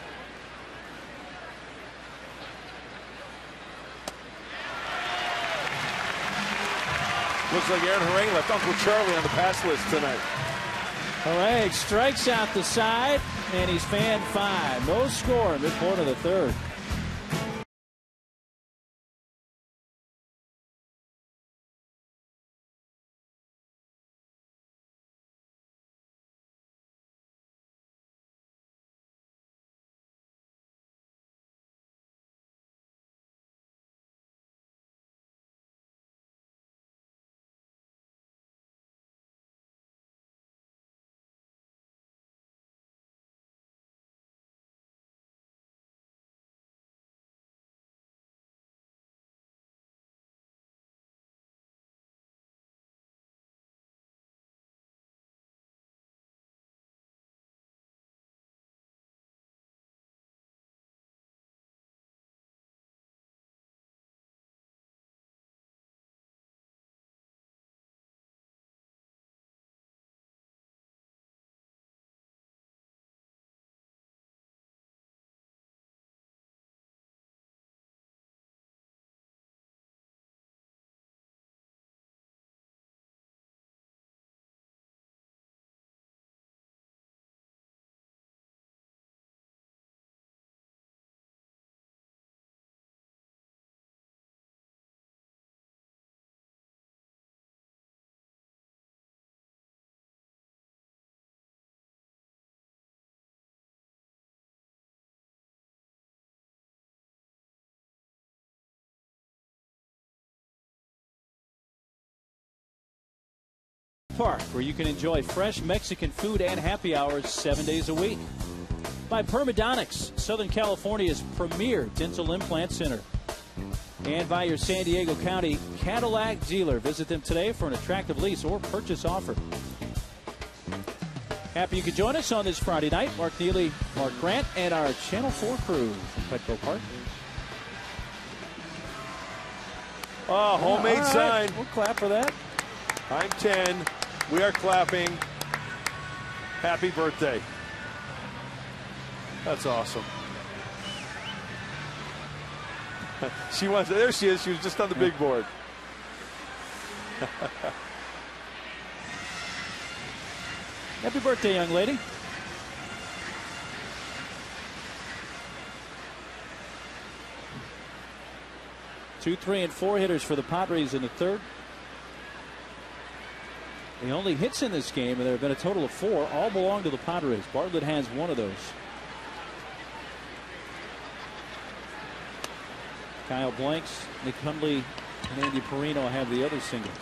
Looks like Aaron Harang left Uncle Charlie on the pass list tonight. Harang strikes out the side, and he's fanned 5. No score in midpoint of the 3rd. Park, where you can enjoy fresh Mexican food and happy hours 7 days a week. By Permadontics, Southern California's premier dental implant center. And by your San Diego County Cadillac dealer. Visit them today for an attractive lease or purchase offer. Happy you could join us on this Friday night. Mark Neely, Mark Grant, and our Channel 4 crew from Petco Park. Oh, homemade All right. sign. We'll clap for that. I'm 10. We are clapping. Happy birthday. That's awesome. She wants. There she is. She was just on the big board. Happy birthday, young lady. Two, 3, and 4 hitters for the Padres in the third. The only hits in this game, and there have been a total of 4, all belong to the Padres. Bartlett has one of those. Kyle Blanks, Nick Hundley, and Andy Perino have the other singles.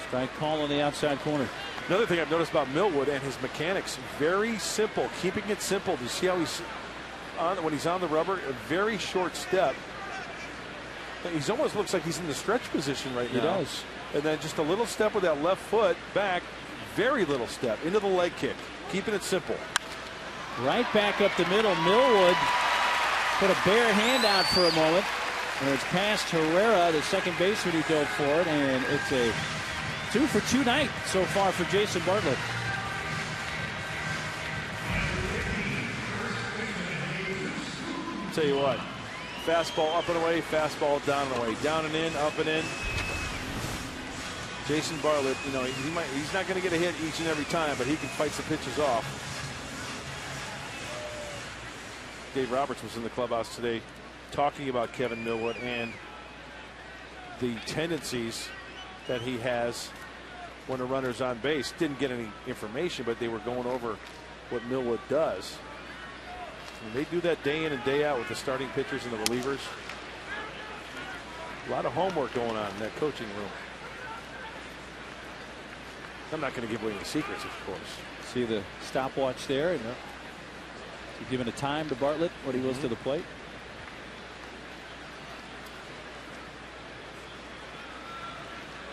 Strike call on the outside corner. Another thing I've noticed about Millwood and his mechanics, very simple, keeping it simple. Do you see how he's on when he's on the rubber? A very short step. He almost looks like he's in the stretch position right now. He does. And then just a little step with that left foot back, very little step into the leg kick, keeping it simple. Right back up the middle. Millwood put a bare hand out for a moment. And it's past Herrera, the second baseman who dove for it, and it's a 2-for-2 night so far for Jason Bartlett. Tell you what, fastball up and away, fastball down and away, down and in, up and in. Jason Bartlett, you know, he's not going to get a hit each and every time, but he can fight some pitches off. Dave Roberts was in the clubhouse today talking about Kevin Millwood and the tendencies that he has when a runner's on base. Didn't get any information, but they were going over what Millwood does. And they do that day in and day out with the starting pitchers and the relievers. A lot of homework going on in that coaching room. I'm not going to give away any secrets, of course. See the stopwatch there. And giving a time to Bartlett when he goes to the plate.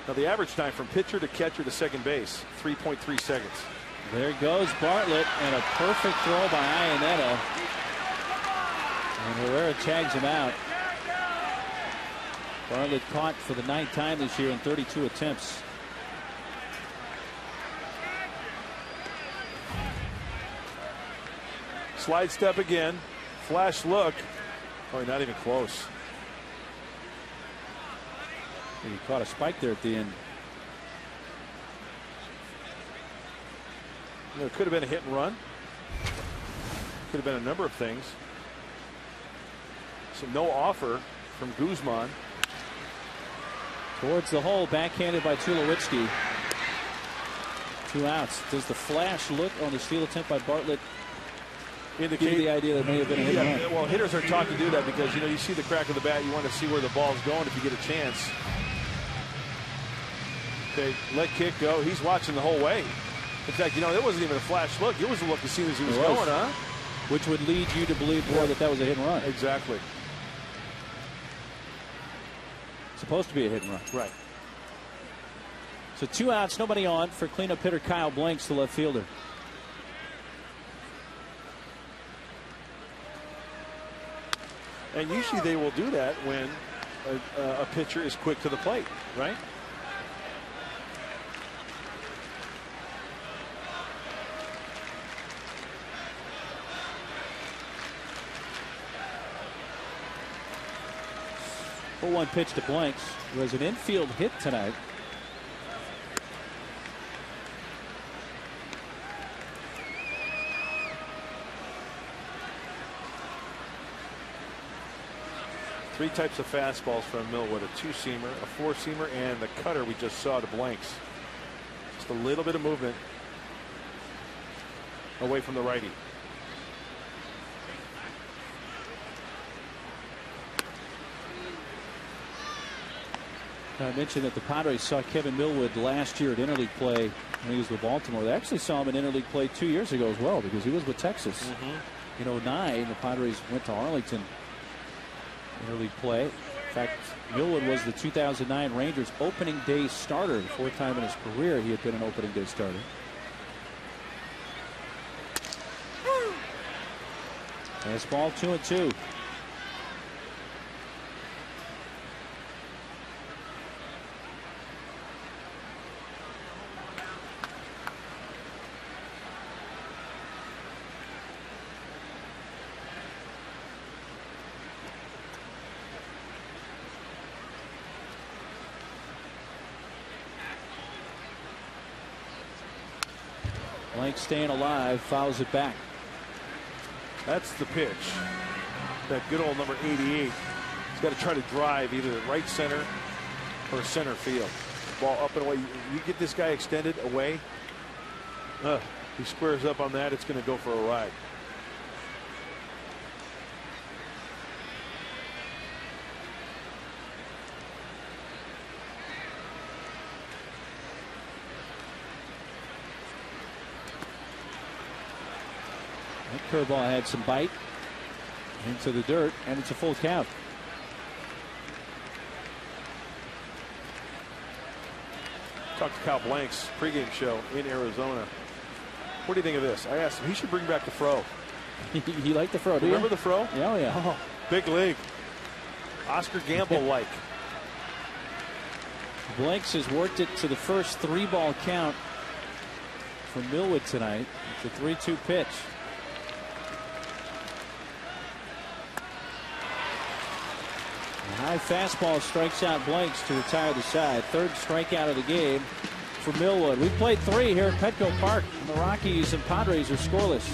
Now the average time from pitcher to catcher to second base, 3.3 seconds. There goes Bartlett, and a perfect throw by Iannetta. And Herrera tags him out. Bartlett caught for the 9th time this year in 32 attempts. Slide step again. Flash look. Oh, not even close. He caught a spike there at the end. You know, it could have been a hit and run. Could have been a number of things. So no offer from Guzman. Towards the hole, backhanded by Tulowitzki. 2 outs. Does the flash look on the steal attempt by Bartlett indicate the idea that may have been a hit and run? Well, hitters are taught to do that because, you know, you see the crack of the bat, you want to see where the ball's going if you get a chance. Okay, let kick go. He's watching the whole way. In fact, you know, it wasn't even a flash look. It was a look as soon as he was going, huh? Which would lead you to believe more that was a hit and run. Exactly. Supposed to be a hit and run. Right. So 2 outs, nobody on for cleanup hitter Kyle Blanks, the left fielder. And usually they will do that when a pitcher is quick to the plate, right? For 1 pitch to Blanks, who has an infield hit tonight. Three types of fastballs from Millwood: a 2-seamer, a 4-seamer, and the cutter we just saw to Blanks. Just a little bit of movement away from the righty. I mentioned that the Padres saw Kevin Millwood last year at interleague play when he was with Baltimore. They actually saw him in interleague play 2 years ago as well, because he was with Texas. In 2009, the Padres went to Arlington interleague play. In fact, Millwood was the 2009 Rangers opening day starter. The fourth time in his career he had been an opening day starter. Fastball 2-2. Blank staying alive, fouls it back. That's the pitch. That good old number 88. He's got to try to drive either right center or center field. Ball up and away. You get this guy extended away. He squares up on that. It's going to go for a ride. That curveball had some bite into the dirt, and it's a full count. Talked to Kyle Blank's pregame show in Arizona. What do you think of this? I asked him. He should bring back the fro. He liked the fro, do you? Remember the fro? Yeah, oh yeah. Oh, big league. Oscar Gamble-like. Blanks has worked it to the first 3-ball count for Millwood tonight. It's a 3-2 pitch. A high fastball strikes out Blanks to retire the side. Third strikeout of the game for Millwood. We've played 3 here at Petco Park. The Rockies and Padres are scoreless.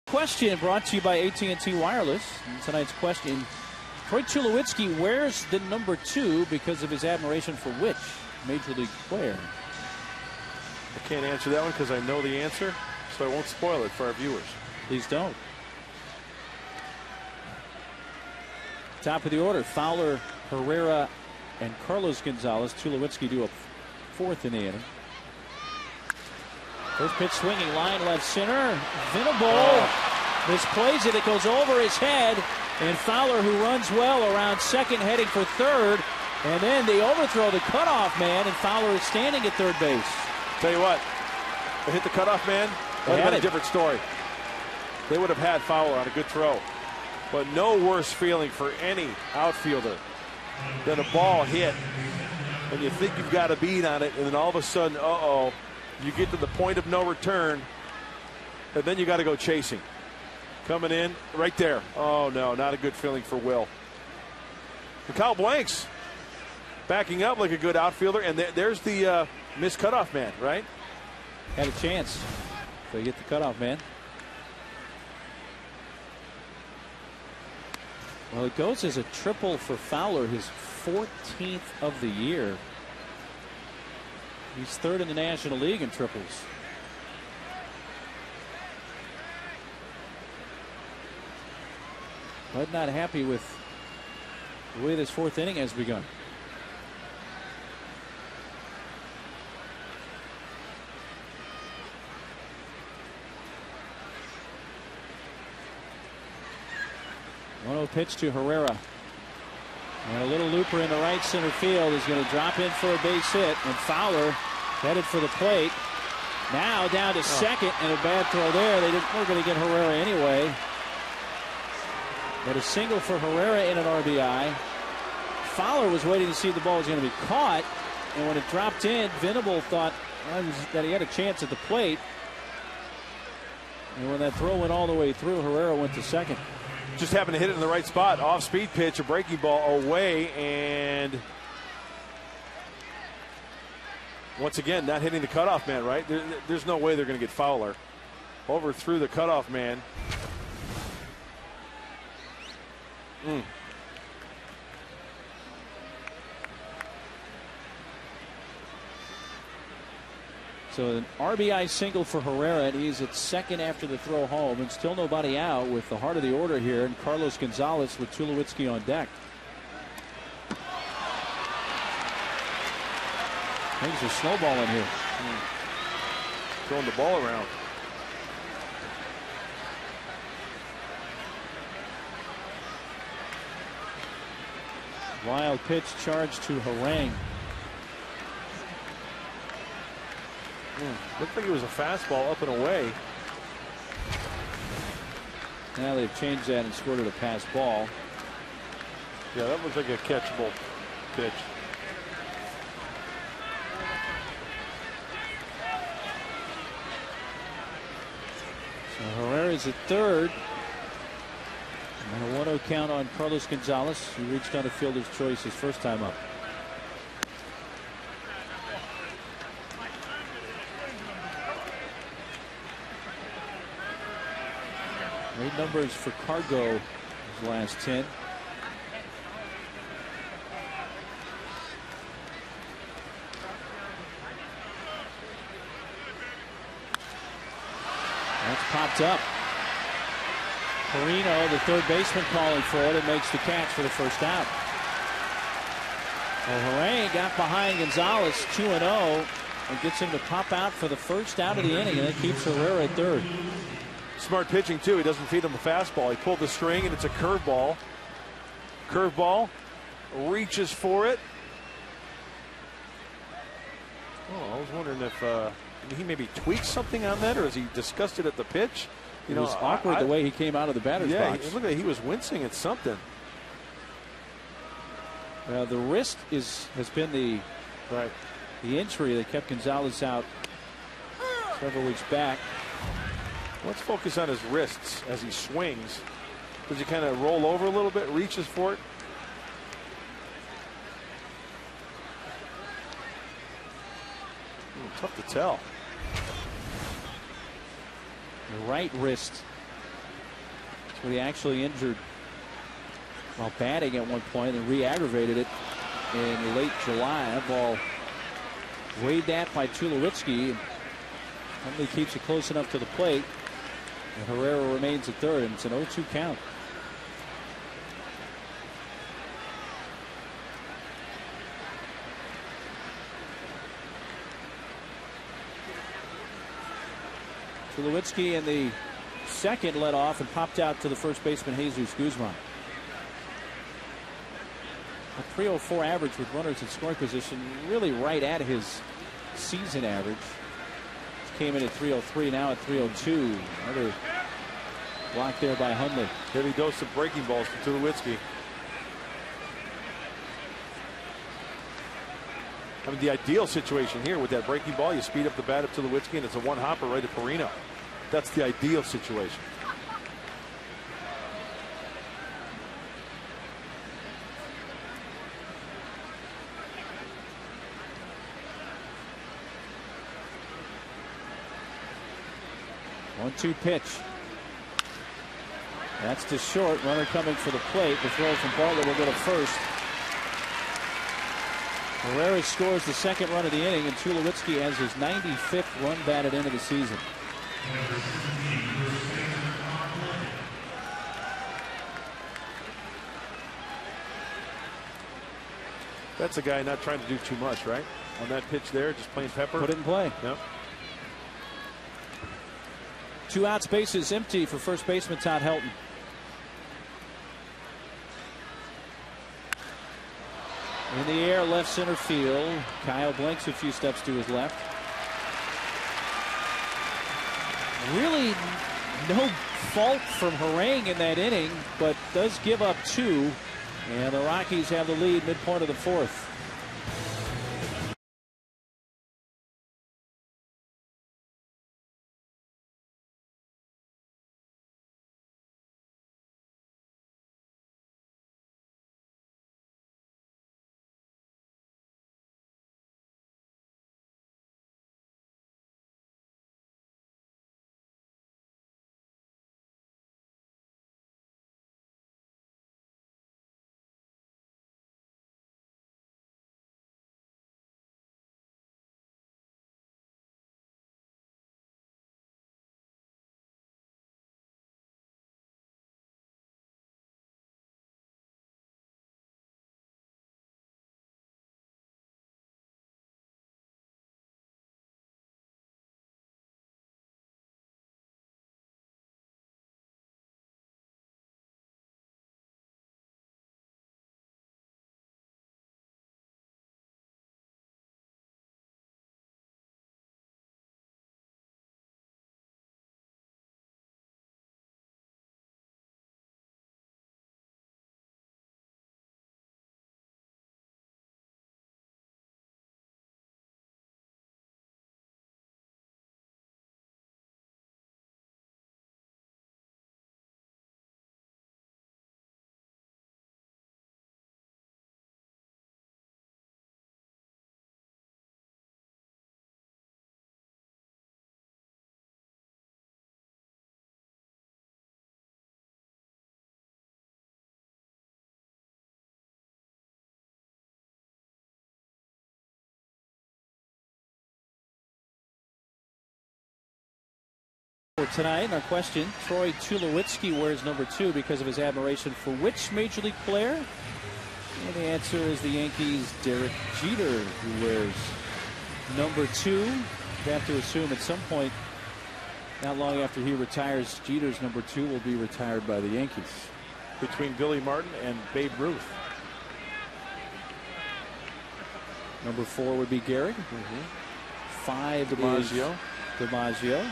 Question brought to you by AT&T Wireless. And tonight's question: Troy Tulowitzki wears the number 2 because of his admiration for which Major League player? I can't answer that one because I know the answer, so I won't spoil it for our viewers. Please don't. Top of the order: Fowler, Herrera, and Carlos Gonzalez. Tulowitzki do a 4th in the inning. First pitch swinging, line left center. Venable misplays it. It goes over his head. And Fowler, who runs well around second, heading for third. And then they overthrow the cutoff man, and Fowler is standing at third base. Tell you what, they hit the cutoff man, that would have been a different story. They would have had Fowler on a good throw. But no worse feeling for any outfielder than a ball hit, and you think you've got a beat on it, and then all of a sudden, you get to the point of no return, and then you got to go chasing. coming in right there. Oh, no, not a good feeling for Will. Kyle Blanks backing up like a good outfielder, and there's the missed cutoff man, right? Had a chance. So you get the cutoff man. Well, it goes as a triple for Fowler, his 14th of the year. He's third in the National League in triples. Bud not happy with the way this fourth inning has begun. Pitch to Herrera. And a little looper in the right center field is going to drop in for a base hit. And Fowler headed for the plate. Now down to second, and a bad throw there. They weren't going to get Herrera anyway. But a single for Herrera in an RBI. Fowler was waiting to see if the ball was going to be caught. And when it dropped in, Venable thought that he had a chance at the plate. And when that throw went all the way through, Herrera went to second. Just happened to hit it in the right spot. Off-speed pitch, a breaking ball away, and once again, not hitting the cutoff man, right? There's no way they're going to get Fowler. Over through the cutoff man. So an RBI single for Herrera, and he's at second after the throw home, and still nobody out with the heart of the order here, and Carlos Gonzalez with Tulowitzki on deck. Things are snowballing here. Throwing the ball around. Wild pitch charge to Harang. Looked like it was a fastball up and away. Now they've changed that and scored it a pass ball. Yeah, that looks like a catchable pitch. So Herrera's at third. And a 1-0 count on Carlos Gonzalez, who reached on a fielder's choice his first time up. Great numbers for Cargo his last 10. That's popped up. Perino, the third baseman, calling for it, and makes the catch for the first out. Well, Harang got behind Gonzalez 2-0 and gets him to pop out for the first out of the inning, and that keeps Herrera at third. Smart pitching, too. He doesn't feed him a fastball. He pulled the string, and it's a curveball. Curveball. Reaches for it. Oh, I was wondering if he maybe tweaked something on that, or is he disgusted at the pitch? It was awkward the way he came out of the batter's box. Yeah, it looked like he was wincing at something. The wrist has been the injury that kept Gonzalez out several weeks back. Let's focus on his wrists as he swings. Does he kind of roll over a little bit, reaches for it? Tough to tell. The right wrist. That's what he actually injured while batting at one point and re-aggravated it in late July. That ball weighed that by Tulowitzki. Only keeps it close enough to the plate. And Herrera remains at third, and it's an 0-2 count. Tulowitzki in the second led off and popped out to the first baseman, Jesus Guzman. A 304 average with runners in scoring position, really right at his season average. Came in at 303, now at 302. Another block there by Hundley. Heavy dose of breaking balls to Tulowitzki. I mean, the ideal situation here with that breaking ball, you speed up the bat of Tulowitzki, and it's a one-hopper right at Perino. That's the ideal situation. 1-2 pitch. That's to short. Runner coming for the plate. The throw from Bartlett will go to first. Herrera scores the second run of the inning, and Tulowitzki has his 95th run batted into the season. That's a guy not trying to do too much, right? On that pitch there, just playing pepper. Put it in play. Yep. 2 outs, bases empty for first baseman Todd Helton. In the air, left center field. Kyle blinks a few steps to his left. Really no fault from Harang in that inning, but does give up 2. And the Rockies have the lead midpoint of the 4th. Tonight, our question: Troy Tulowitzki wears number 2 because of his admiration for which major league player? And the answer is the Yankees' Derek Jeter, who wears number 2. You have to assume at some point, not long after he retires, Jeter's number 2 will be retired by the Yankees. Between Billy Martin and Babe Ruth. Number 4 would be Gehrig. 5 DiMaggio. is DiMaggio.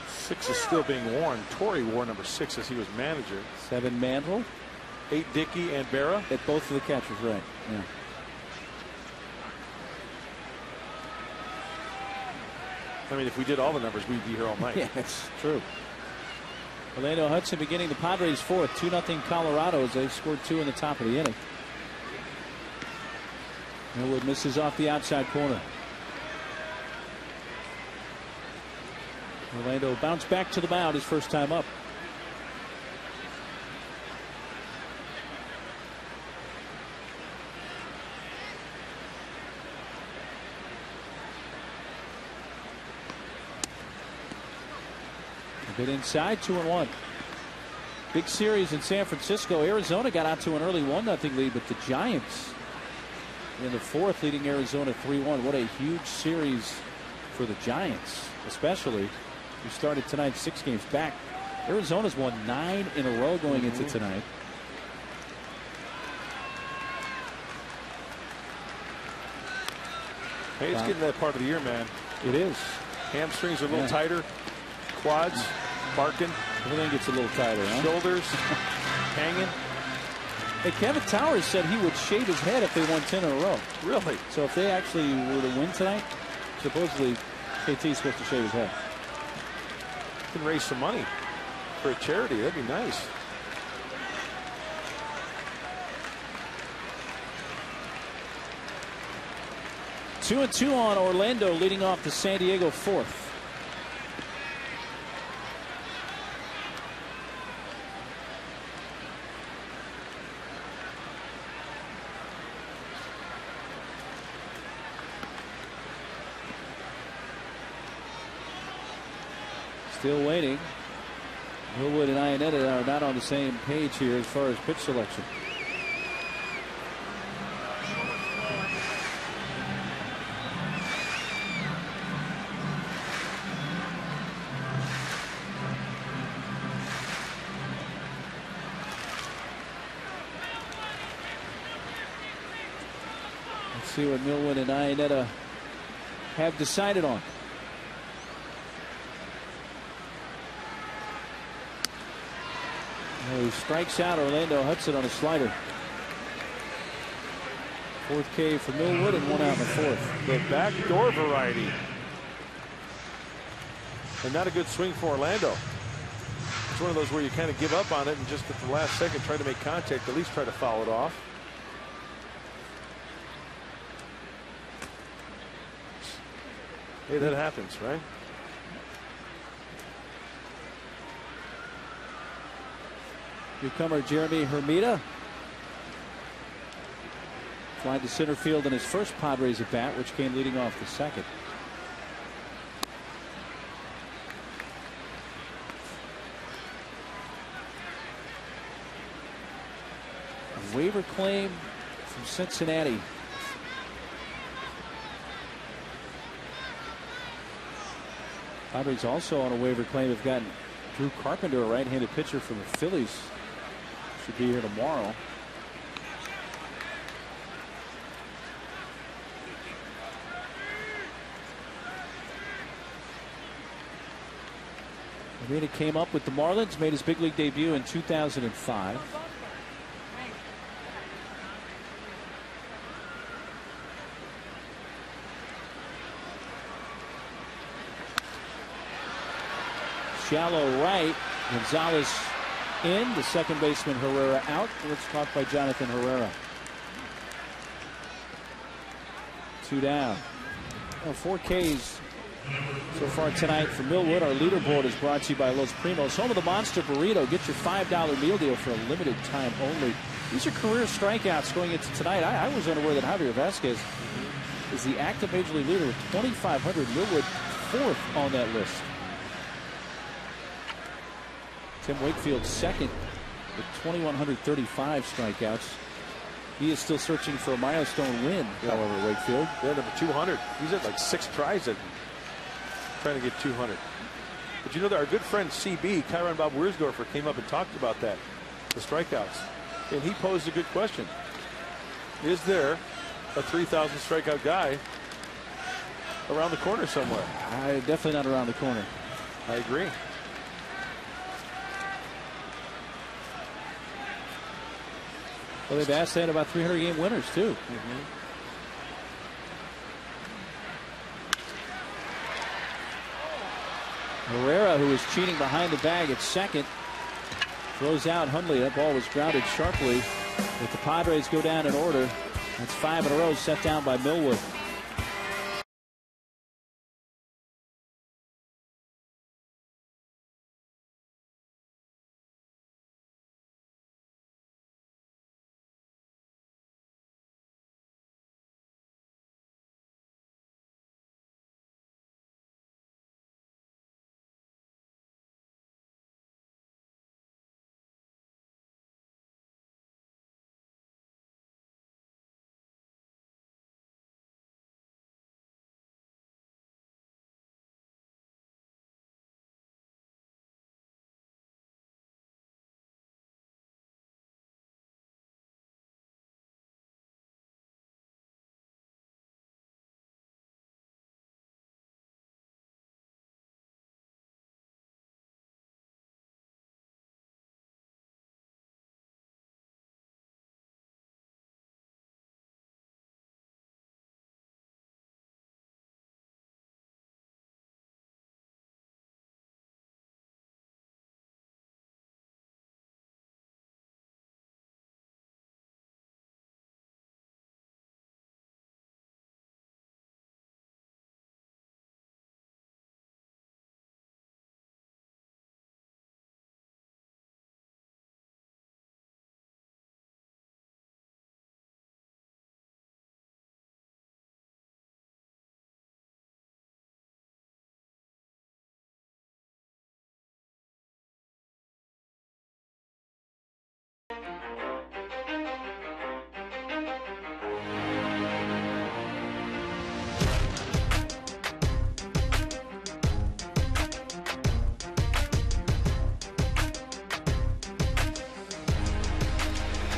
6 is still being worn. Torrey wore number 6 as he was manager. 7 Mantle. 8 Dickey and Berra. At both of the catchers, right? Yeah. I mean, if we did all the numbers, we'd be here all night. Yeah, it's true. Orlando Hudson beginning the Padres 4th. 2-0 Colorado as they've scored 2 in the top of the inning. Millwood misses off the outside corner. Orlando bounced back to the mound his first time up. A bit inside, 2-1. Big series in San Francisco. Arizona got out to an early 1-0 lead, but the Giants in the 4th leading Arizona 3-1. What a huge series for the Giants, especially. We started tonight 6 games back. Arizona's won 9 in a row going into tonight. Hey, it's getting that part of the year, man. It is. Hamstrings are a little tighter. Quads barking. Everything gets a little tighter, huh? Shoulders hanging. Hey, Kevin Towers said he would shave his head if they won 10 in a row. Really? So if they actually were to win tonight, supposedly KT's supposed to shave his head. Can raise some money for a charity. That'd be nice. Two and two on Orlando, leading off the San Diego 4th. Still waiting. Millwood and Ionetta are not on the same page here as far as pitch selection. Let's see what Millwood and Ionetta have decided on. He strikes out Orlando Hudson on a slider. Fourth K for Millwood and 1 out in the fourth. The backdoor variety. And not a good swing for Orlando. It's one of those where you kind of give up on it and just at the last second try to make contact, at least try to foul it off. Hey, that happens, right? Newcomer Jeremy Hermida flying to center field in his first Padres at bat, which came leading off the second. A waiver claim from Cincinnati. Padres also on a waiver claim have gotten Drew Carpenter, a right-handed pitcher from the Phillies. Should be here tomorrow. Arena came up with the Marlins, made his big league debut in 2005. Shallow right. Gonzalez in. The second baseman Herrera out. It's caught by Jonathan Herrera. 2 down. Well, 4 Ks so far tonight for Millwood. Our leaderboard is brought to you by Los Primos, home of the Monster Burrito. Get your $5 meal deal for a limited time only. These are career strikeouts going into tonight. I was unaware that Javier Vasquez is the active major league leader with 2,500. Millwood fourth on that list. Tim Wakefield second with 2,135 strikeouts. He is still searching for a milestone win, however, Wakefield. Yeah, number 200. He's at like 6 tries at trying to get 200. But you know that our good friend CB, Kyron Bob Wiersdorfer, came up and talked about that, the strikeouts. And he posed a good question. Is there a 3,000 strikeout guy around the corner somewhere? Definitely not around the corner. I agree. Well, they've asked that about 300-game winners, too. Herrera, who was cheating behind the bag at second, throws out Hundley. That ball was grounded sharply. But the Padres go down in order. That's 5 in a row set down by Millwood.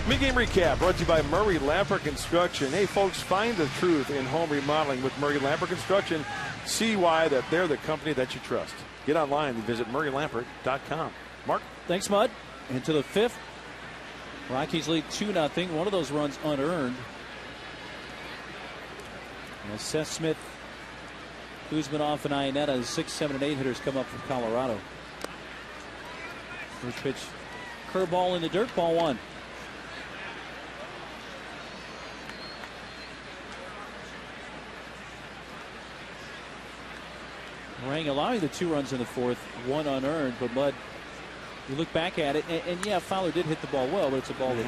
Mid-game recap brought to you by Murray Lamper Construction. Hey, folks, find the truth in home remodeling with Murray Lamper Construction. See why that they're the company that you trust. Get online and visit murraylamper.com. Mark? Thanks, Mud. Into the fifth. Rockies lead 2-0. One of those runs unearned. And Seth Smith, Kuzminoff, and Iannetta, 6, 7, and 8 hitters come up from Colorado. First pitch, curveball in the dirt, ball one. Rang allowing the 2 runs in the fourth, 1 unearned, but Mud, you look back at it, and yeah, Fowler did hit the ball well, but it's a ball that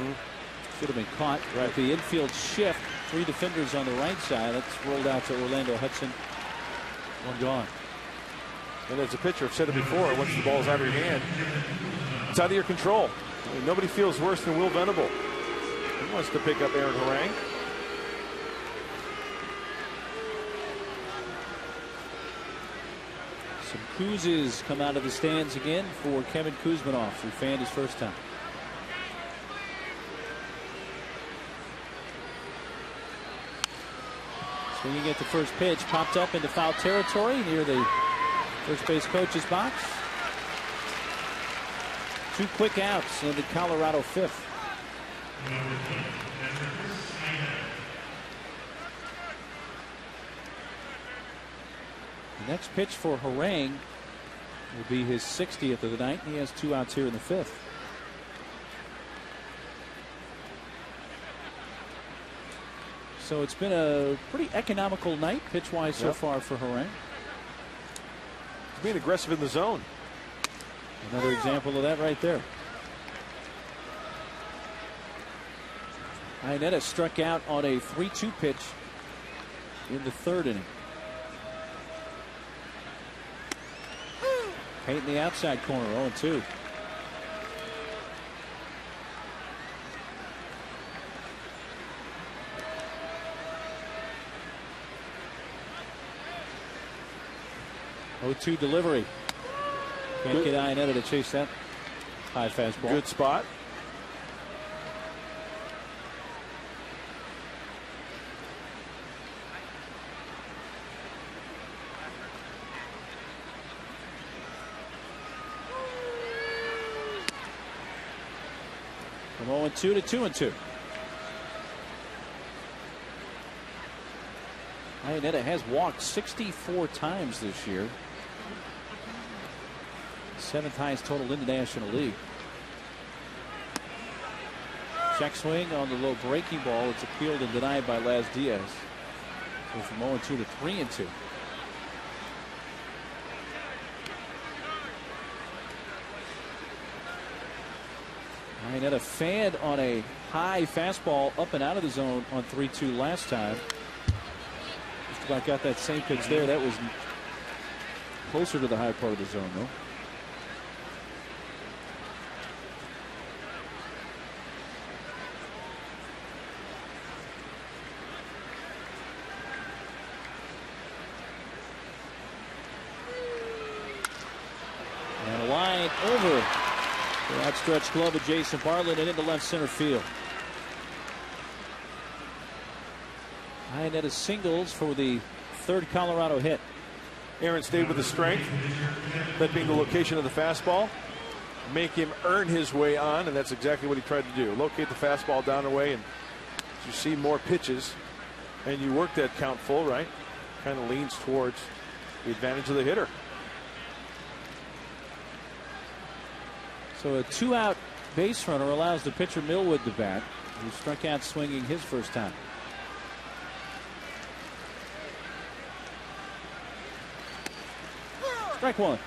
should have been caught. Right. With the infield shift, 3 defenders on the right side. That's rolled out to Orlando Hudson. 1 gone. And as a pitcher, I've said it before, once the ball's out of your hand, it's out of your control. I mean, nobody feels worse than Will Venable. He wants to pick up Aaron Harang. Some Kuzes come out of the stands again for Kevin Kuzminoff, who fanned his first time. Swinging at the first pitch, popped up into foul territory near the first base coach's box. 2 quick outs in the Colorado fifth. The next pitch for Harang will be his 60th of the night. He has 2 outs here in the fifth. So it's been a pretty economical night pitch-wise so far for Harang. He's being aggressive in the zone. Another example of that right there. Iannetta struck out on a 3-2 pitch in the third inning. Painting the outside corner, 0-2. Oh, 2 delivery. Can't get Iannetta to chase that high fastball. Good spot. From 0-2 to 2-2. Iannetta has walked 64 times this year. 7th highest total in the National League. Check swing on the low breaking ball. It's appealed and denied by Laz Diaz. So from 0-2 to 3-2. Iannetta fanned on a high fastball up and out of the zone on 3-2 last time. Just about got that same pitch there. That was closer to the high part of the zone, though. And a line over the outstretched glove of Jason Bartlett and into left center field. Iannetta singles for the 3rd Colorado hit. Aaron stayed with the strength, that being the location of the fastball. Make him earn his way on, and that's exactly what he tried to do. Locate the fastball down and away, and you see more pitches, and you work that count full, right? Kind of leans towards the advantage of the hitter. So a 2-out base runner allows the pitcher Millwood to bat, who struck out swinging his first time. Strike 1.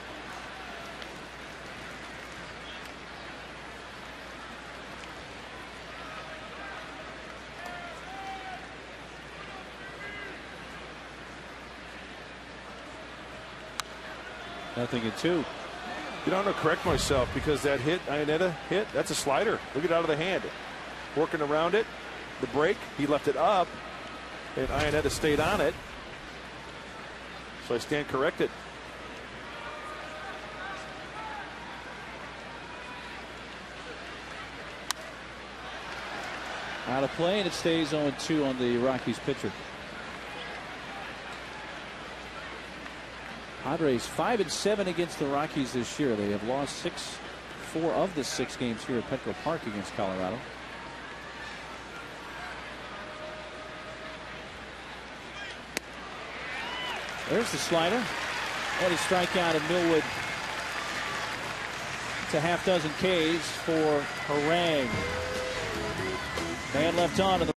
Nothing at 2. You know, I'm going to correct myself because that hit, Iannetta hit, that's a slider. Look at it out of the hand. Working around it. The break, he left it up, and Iannetta stayed on it. So I stand corrected. Out of play, and it stays 0-2 on the Rockies pitcher. Padres 5-7 against the Rockies this year. They have lost 4 of the 6 games here at Petco Park against Colorado. There's the slider. And a strikeout of Millwood. It's a half dozen Ks for Harang. Man left on to the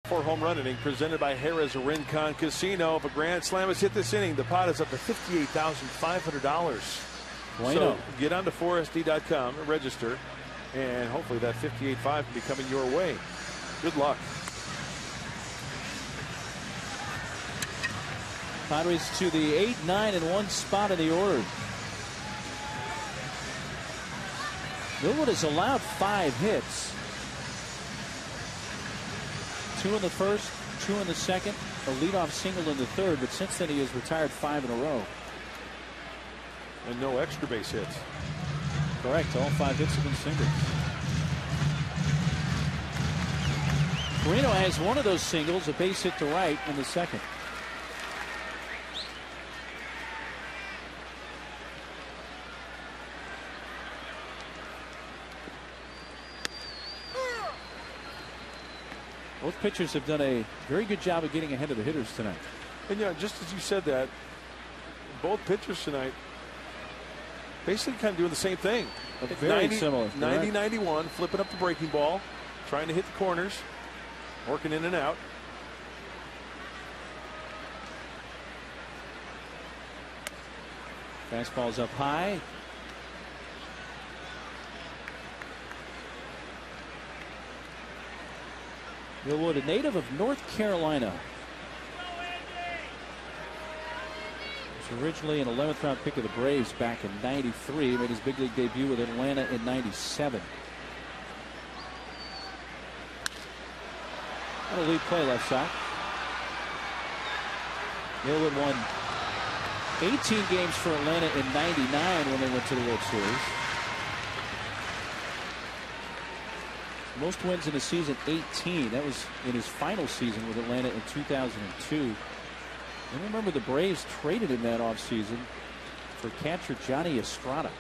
For home run inning presented by Harrah's Rincon Casino. If a grand slam is hit this inning, the pot is up to $58,500. So get on to 4SD.com, register, and hopefully that $58,500 can be coming your way. Good luck. Padres to the 8, 9, and 1 spot in the order. Millwood has allowed 5 hits. 2 in the first, 2 in the second, a leadoff single in the third, but since then he has retired 5 in a row. And no extra base hits. Correct. All 5 hits have been singles. Carino has one of those singles, a base hit to right in the second. Both pitchers have done a very good job of getting ahead of the hitters tonight. And yeah, just as you said that, both pitchers tonight basically kind of doing the same thing. Very similar. 90-91, flipping up the breaking ball, trying to hit the corners, working in and out. Fastball's up high. Millwood, a native of North Carolina. Was originally an 11th round pick of the Braves back in '93. Made his big league debut with Atlanta in '97. And a lead play left side. Millwood won 18 games for Atlanta in '99 when they went to the World Series. Most wins in a season, 18. That was in his final season with Atlanta in 2002. And remember, the Braves traded him that offseason for catcher Johnny Estrada.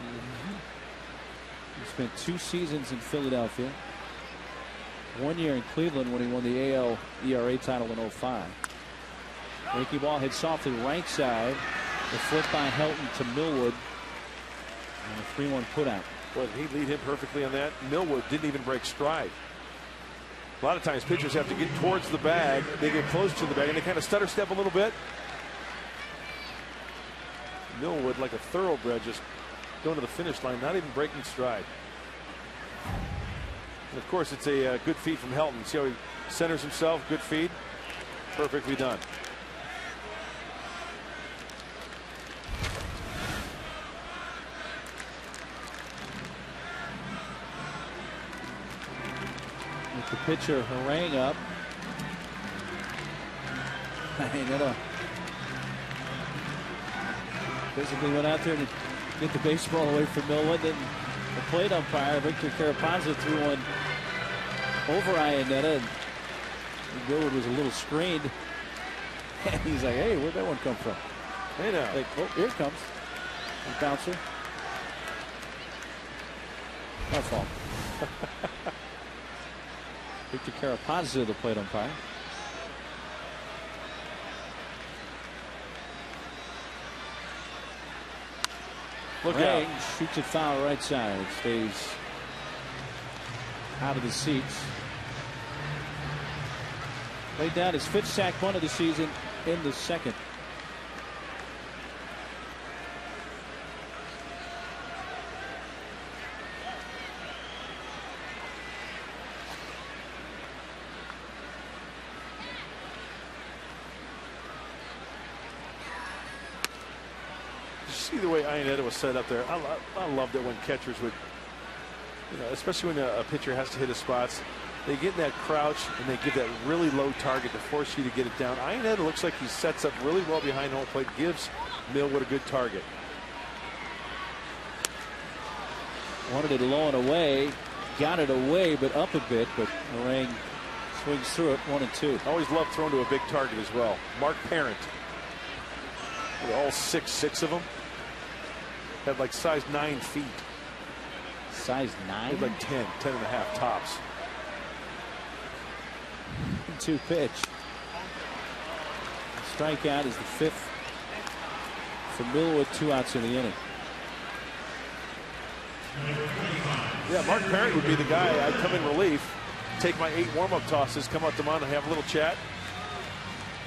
He spent 2 seasons in Philadelphia. 1 year in Cleveland when he won the AL ERA title in 05. Breaking ball hit softly right side. The flip by Helton to Millwood. And a 3-1 putout. Well, he'd lead him perfectly on that. Millwood didn't even break stride. A lot of times pitchers have to get towards the bag. They get close to the bag and they kind of stutter step a little bit. Millwood, like a thoroughbred, just going to the finish line, not even breaking stride. And of course, it's a good feed from Helton. See how he centers himself? Good feed. Perfectly done. With the pitcher Harang up. Iannetta physically went out there to get the baseball away from Millwood. Then the plate umpire, Victor Carapazza, threw one over Iannetta. And Millwood was a little screened. And he's like, hey, where'd that one come from? Hey now. Like, oh, here it comes. The bouncer. No fault. Victor Carapazza, the plate umpire. Look out. Shoots it foul right side. Stays out of the seats. Laid down his 5th sack bunt of the season in the 2nd. See the way Iannetta was set up there. I loved it when catchers would, especially when a pitcher has to hit his spots, they get in that crouch and they give that really low target to force you to get it down. Iannetta looks like he sets up really well behind home plate, gives Millwood a good target. Wanted it low and away, got it away, but up a bit. But Harang swings through it. 1-2. Always loved throwing to a big target as well. Mark Parent, all 6'6" of them. Had like size 9 feet. Size 9? Had like 10 and a half tops. 2 pitch. Strikeout is the 5th for Millwood. 2 outs in the inning. Yeah, Mark Parent would be the guy. I'd come in relief, take my 8 warm-up tosses, come out to mound and have a little chat.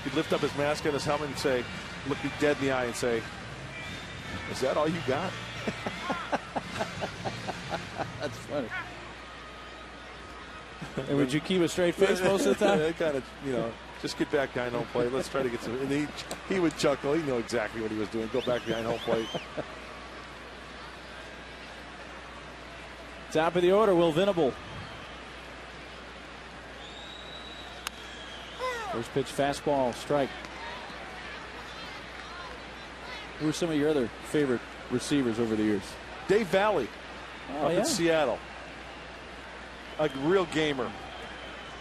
He'd lift up his mask and his helmet and say, look me dead in the eye and say, is that all you got? That's funny. And would you keep a straight face most of the time? Kind of, just get back behind home plate. Let's try to get some. And he would chuckle. He knew exactly what he was doing. Go back behind home plate. Top of the order, Will Venable. First pitch, fastball, strike. Who are some of your other favorite receivers over the years? Dave Valley, up yeah? in Seattle. A real gamer.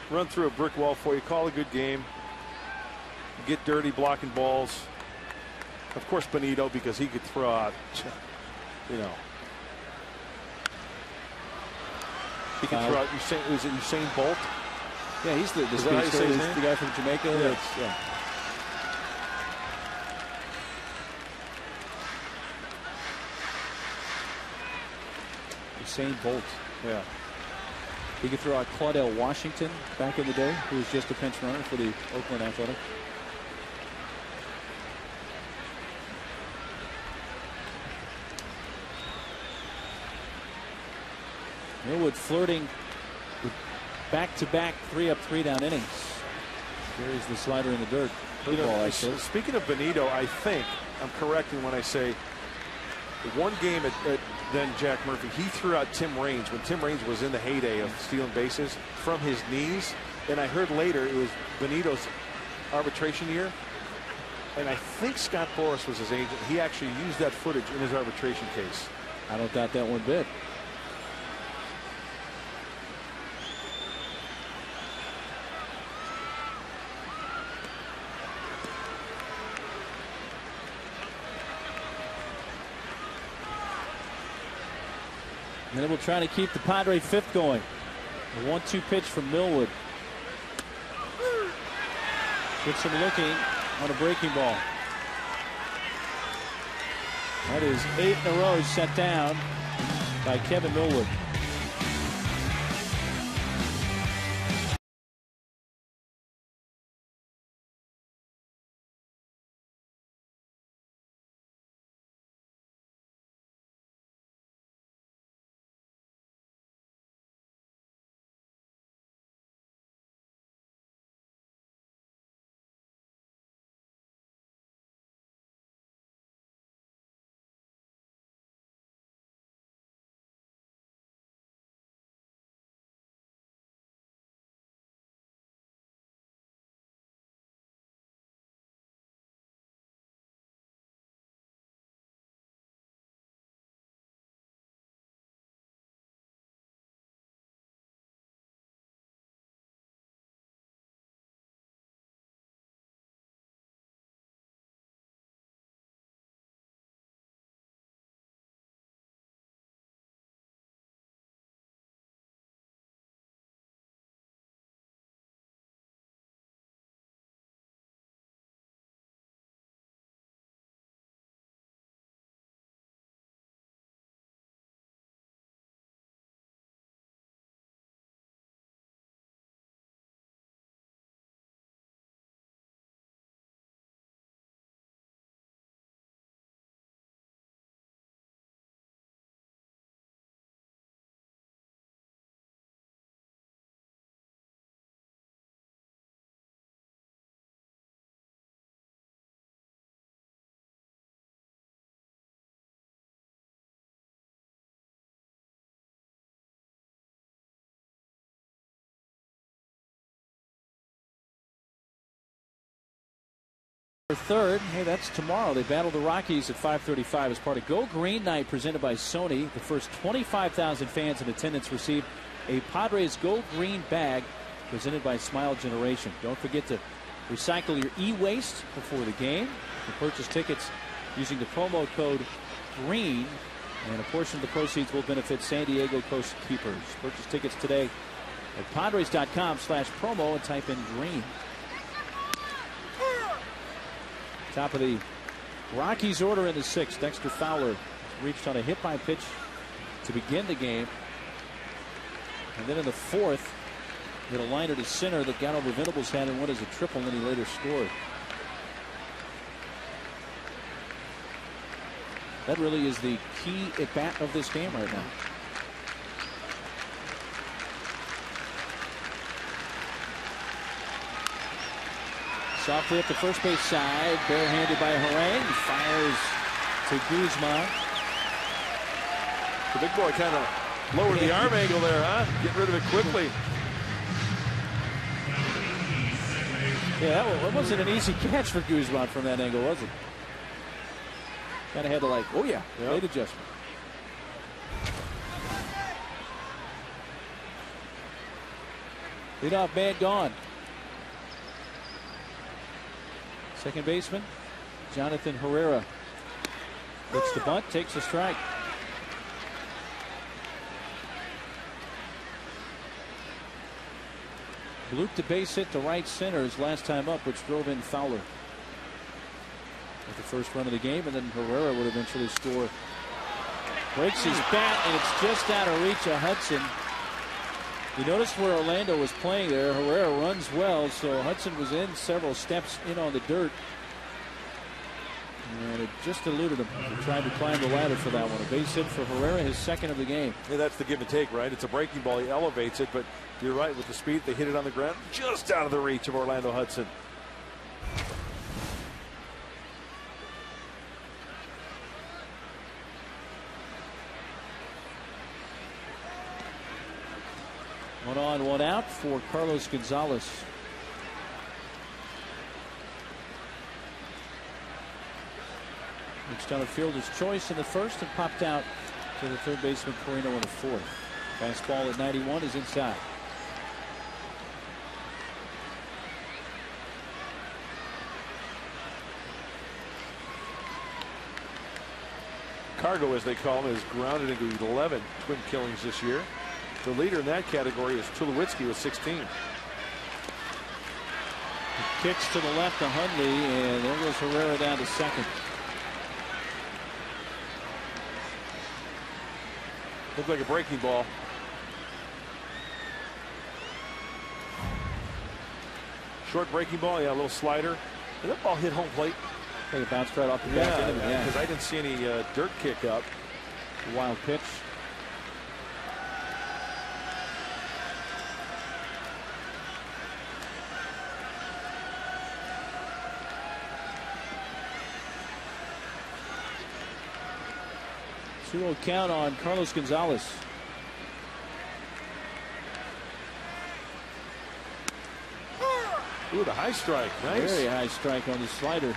Run through a brick wall for you. Call a good game. Get dirty blocking balls. Of course, Benito, because he could throw out, He can throw out. Is it Usain Bolt? Yeah, he's the guy from Jamaica. Yeah. Usain Bolt. Yeah. He could throw out Claudell Washington back in the day, who was just a pinch runner for the Oakland Athletics. Millwood flirting with back-to-back 3-up, 3-down innings. Buries the slider in the dirt. Speaking of Benito, I think I'm correcting when I say one game at then Jack Murphy, he threw out Tim Raines when Tim Raines was in the heyday of stealing bases from his knees. And I heard later it was Benito's arbitration year. And I think Scott Boras was his agent. He actually used that footage in his arbitration case. I don't doubt that one bit. And then we'll try to keep the Padre 5th going. The 1-2 pitch from Millwood. Gets him looking on a breaking ball. That is 8 in a row set down by Kevin Millwood. Third, hey, that's tomorrow. They battle the Rockies at 5:35 as part of Go Green Night presented by Sony. The first 25,000 fans in attendance receive a Padres Go Green bag presented by Smile Generation. Don't forget to recycle your e-waste before the game. You can purchase tickets using the promo code GREEN, and a portion of the proceeds will benefit San Diego Coast Keepers. Purchase tickets today at Padres.com/promo and type in GREEN. Top of the Rockies order in the 6th. Dexter Fowler reached on a hit by pitch to begin the game. And then in the 4th, hit a liner to center that got over Venable's head and went as a triple, and then he later scored. That really is the key at bat of this game right now. Softly up the first base side, barehanded by Harang, fires to Guzman. The big boy kind of lowered the arm angle there, huh? Getting rid of it quickly. Yeah, that wasn't an easy catch for Guzman from that angle, was it? Kind of had to oh yeah, late adjustment. Leadoff man gone. Second baseman, Jonathan Herrera. Looks the bunt, takes a strike. Blooped the base hit to right center his last time up, which drove in Fowler at the first run of the game, and then Herrera would eventually score. Breaks his bat, and it's just out of reach of Hudson. You noticed where Orlando was playing there. Herrera runs well, so Hudson was in several steps in on the dirt. And it just eluded him. He tried to climb the ladder for that one. A base hit for Herrera, his second of the game. Yeah, that's the give and take, right? It's a breaking ball. He elevates it, but you're right. With the speed, they hit it on the ground just out of the reach of Orlando Hudson. One on, one out for Carlos Gonzalez. Reached on a fielder's choice in the first and popped out to the third baseman Corino in the 4th. Fastball at 91 is inside. Cargo, as they call him, is grounded into 11 twin killings this year. The leader in that category is Tulowitzki with 16. Kicks to the left to Hundley, and there goes Herrera down to second. Looked like a breaking ball. Short breaking ball, yeah, a little slider. And that ball hit home plate. I think it bounced right off the back end of it. Yeah, because I didn't see any dirt kick up. A wild pitch. Two-0 count on Carlos Gonzalez. Ooh, the high strike. Nice. Very high strike on the slider.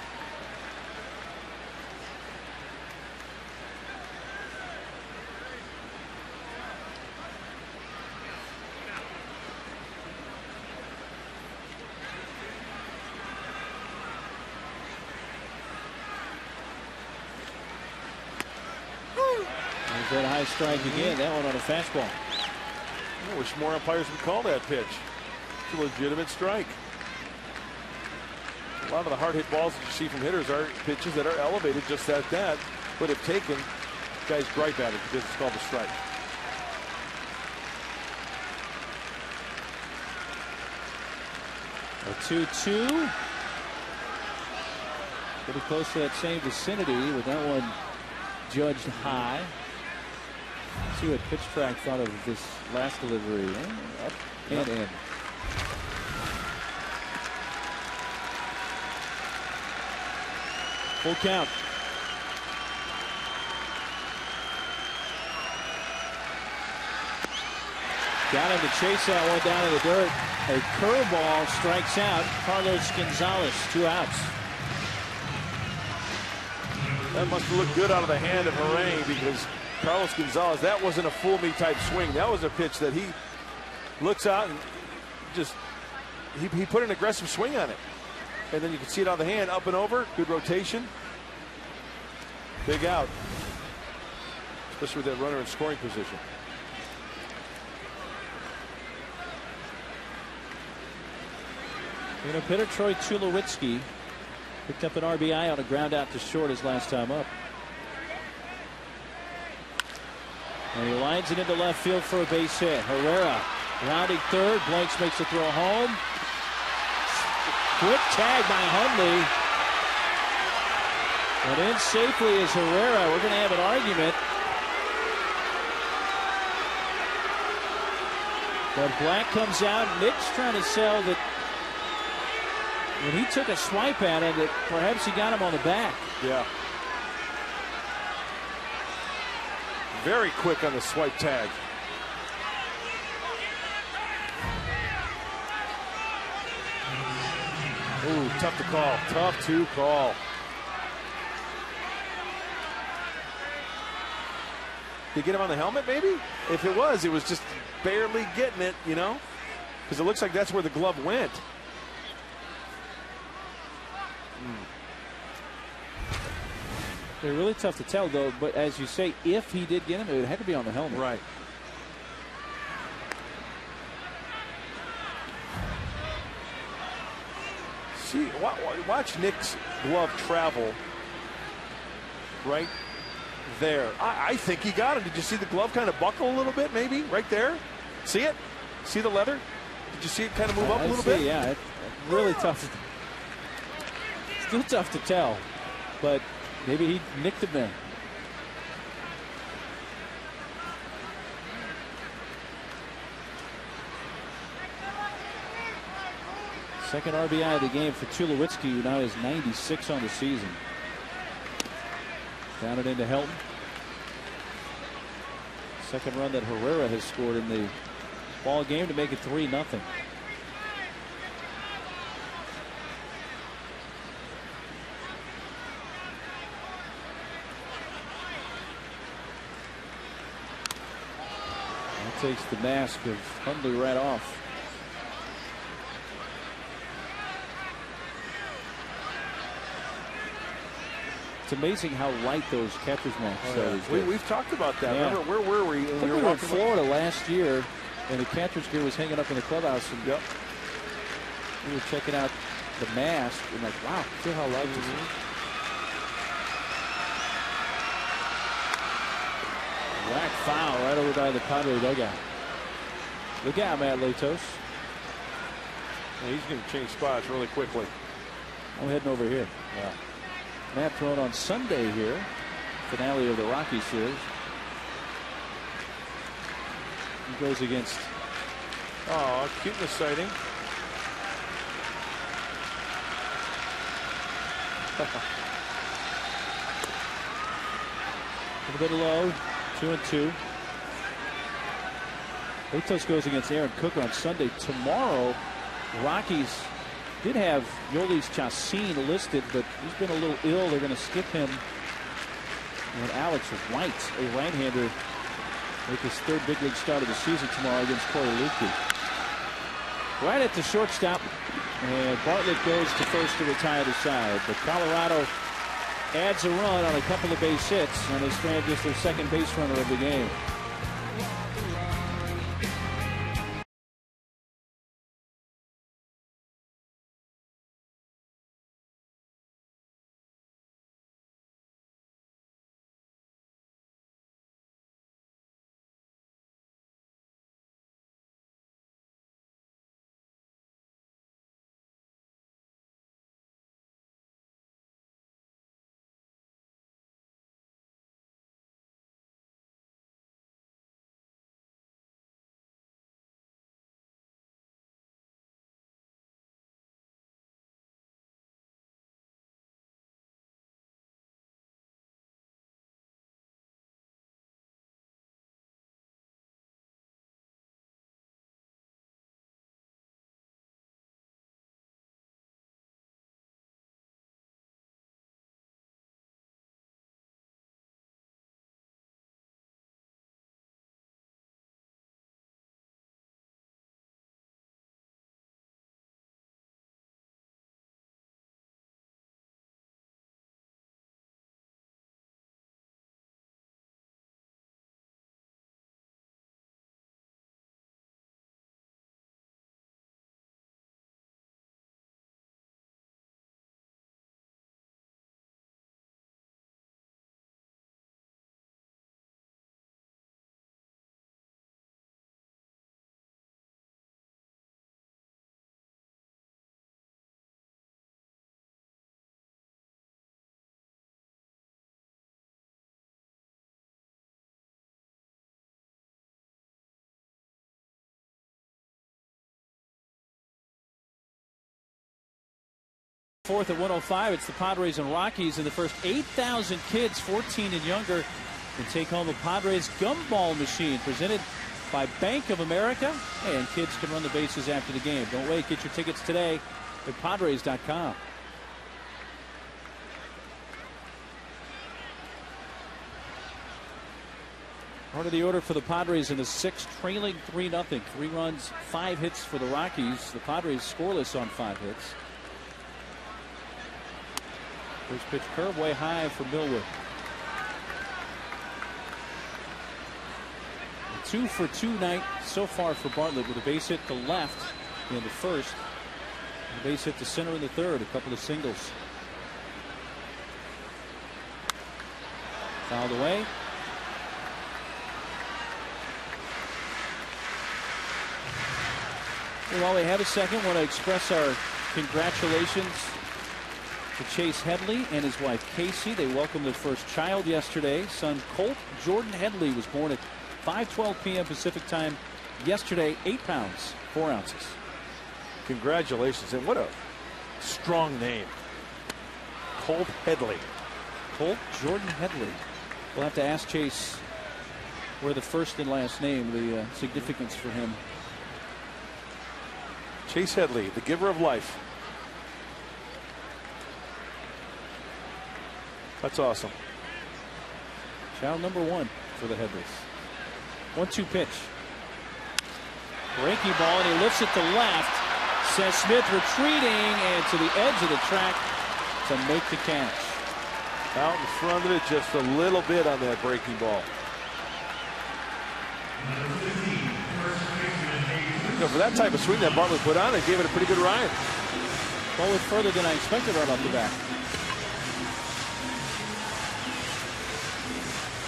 There's that high strike again. That one on a fastball. I wish more umpires would call that pitch. It's a legitimate strike. A lot of the hard hit balls that you see from hitters are pitches that are elevated just at that, but if taken, guys gripe at it because it's called a strike. A 2-2. Pretty close to that same vicinity with that one judged high. Let's see what Pitch Track thought of this last delivery. Up and in. Full count. Got him to chase that one down in the dirt. A curveball strikes out Carlos Gonzalez. 2 outs. That must have looked good out of the hand of Herrera because Carlos Gonzalez, that wasn't a fool me type swing. That was a pitch that he looks out and just he put an aggressive swing on it. And then you can see it on the hand, up and over, good rotation. Big out. Especially with that runner in scoring position. You know, hitter Troy Tulowitzki picked up an RBI on a ground out to short his last time up. And he lines it into left field for a base hit. Herrera rounding third. Blanks makes the throw home. Quick tag by Hundley. And in safely is Herrera. We're going to have an argument. But Black comes out. Nick's trying to sell that when he took a swipe at it, that perhaps he got him on the back. Yeah. Very quick on the swipe tag. Ooh, tough to call. Tough to call. Did you get him on the helmet, maybe? If it was just barely getting it, you know? Because it looks like that's where the glove went. They're really tough to tell, though. But as you say, if he did get him, it would have to be on the helmet. Right. See, watch Nick's glove travel right there. I think he got it. Did you see the glove kind of buckle a little bit, maybe? Right there? See it? See the leather? Did you see it kind of move up a little bit? Yeah, it's really tough. Still tough to tell, but maybe he nicked him there. Second RBI of the game for Tulowitzki, who now has 96 on the season. Down it into Helton. Second run that Herrera has scored in the ball game to make it 3-0. That takes the mask of Hundley right off. It's amazing how light those catcher's matches are. We've talked about that. Yeah. Remember, where were we? I think we were in Florida last year, and the catcher's gear was hanging up in the clubhouse. And we were checking out the mask, and like, wow, feel how light this is. Whack foul right over by the Padre dugout. Look out, Matt Latos. He's going to change spots really quickly. I'm heading over here. Yeah. Matt thrown on Sunday here. Finale of the Rockies series. He goes against. Oh, cuteness sighting. A little bit low. 2-2. Latos goes against Aaron Cook on Sunday. Tomorrow, Rockies did have Yolis Chacin listed, but he's been a little ill. They're going to skip him. And Alex White, a right-hander, make his third big league start of the season tomorrow against Corey Luque. Right at the shortstop, and Bartlett goes to first to retire the side. But Colorado adds a run on a couple of base hits, and they strand just their second base runner of the game. Fourth at 105. It's the Padres and Rockies, and the first 8,000 kids 14 and younger can take home a Padres gumball machine presented by Bank of America, and kids can run the bases after the game. Don't wait. Get your tickets today at Padres.com. Part of the order for the Padres in the sixth, trailing 3-0. 3 runs, 5 hits for the Rockies. The Padres scoreless on 5 hits. First pitch curve way high for Millwood. 2 for 2 night so far for Bartlett with a base hit to left in the first. A base hit to center in the third. A couple of singles. Fouled away. And while we have a second, want to express our congratulations to Chase Headley and his wife Casey. They welcomed their first child yesterday. Son Colt Jordan Headley was born at 5:12 p.m. Pacific time yesterday. 8 pounds 4 ounces. Congratulations, and what a strong name. Colt Headley. Colt Jordan Headley. We'll have to ask Chase where the first and last name, the significance for him. Chase Headley, the giver of life. That's awesome. Child number 1 for the Headleys. 1-2 pitch. Breaking ball, and he lifts it to left. Seth Smith retreating and to the edge of the track to make the catch. Out in front of it just a little bit on that breaking ball. For that type of swing that Bartlett put on, it gave it a pretty good ride. Forward further than I expected right off the bat.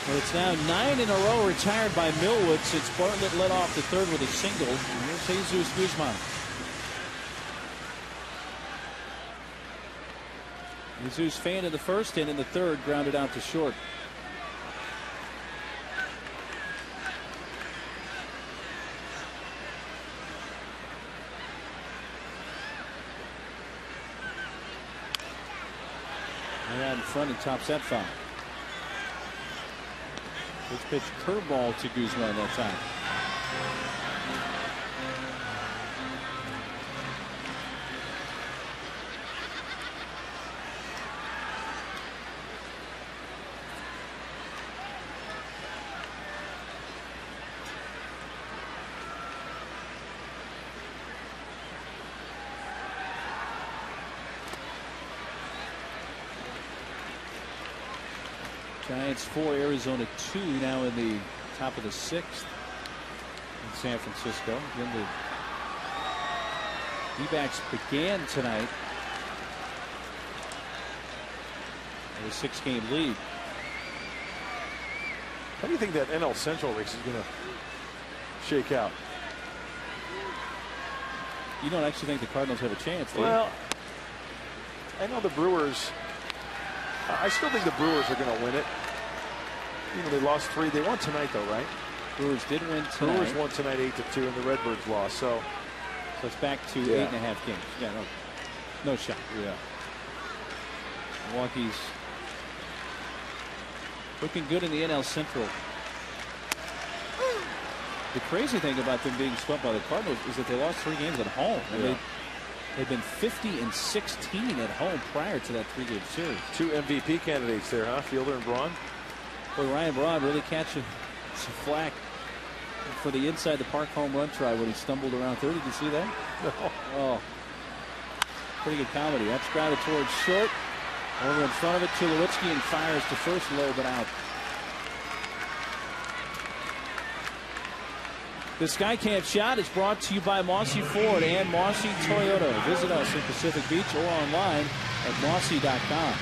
Well, it's now 9 in a row retired by Millwood since Bartlett led off the third with a single. Here's Jesus Guzman. Jesus fanned in the first and in the third grounded out to short. And out in front and tops that foul. This pitch curveball to Guzman that time. Giants 4, Arizona 2 now in the top of the 6th in San Francisco. Then the D-backs began tonight with a 6-game lead. How do you think that NL Central race is going to shake out? You don't actually think the Cardinals have a chance, do you? Well, I know the Brewers. I still think the Brewers are going to win it. Even though they lost 3. They won tonight, though, right? Brewers did win tonight. Brewers won tonight 8-2, and the Redbirds lost. So it's back to 8.5 games. Yeah, no shot. Yeah. Milwaukee's looking good in the NL Central. The crazy thing about them being swept by the Cardinals is that they lost 3 games at home. And they've been 50-16 at home prior to that 3-game series. 2 MVP candidates there, huh? Fielder and Braun. Boy, Ryan Braun really catching some flack for the inside the park home run try when he stumbled around third. Did you see that? No. Oh, pretty good comedy. That's grounded towards short. Over in front of it, Tulowitzki, and fires to first, low but out. The Skycamp shot is brought to you by Mossy Ford and Mossy Toyota. Visit us in Pacific Beach or online at mossy.com.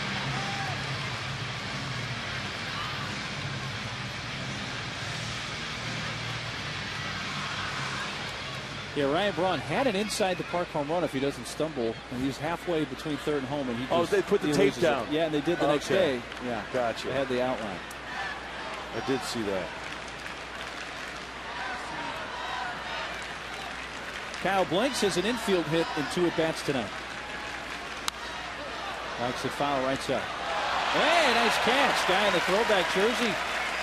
Yeah, Ryan Braun had an inside the park home run if he doesn't stumble, and he was halfway between third and home, and he just, they put the tape down. Yeah, and they did the next day. Yeah, gotcha. They had the outline. I did see that. Kyle Blanks has an infield hit in 2 at-bats tonight. Likes the foul right side. Hey, nice catch. Guy in the throwback jersey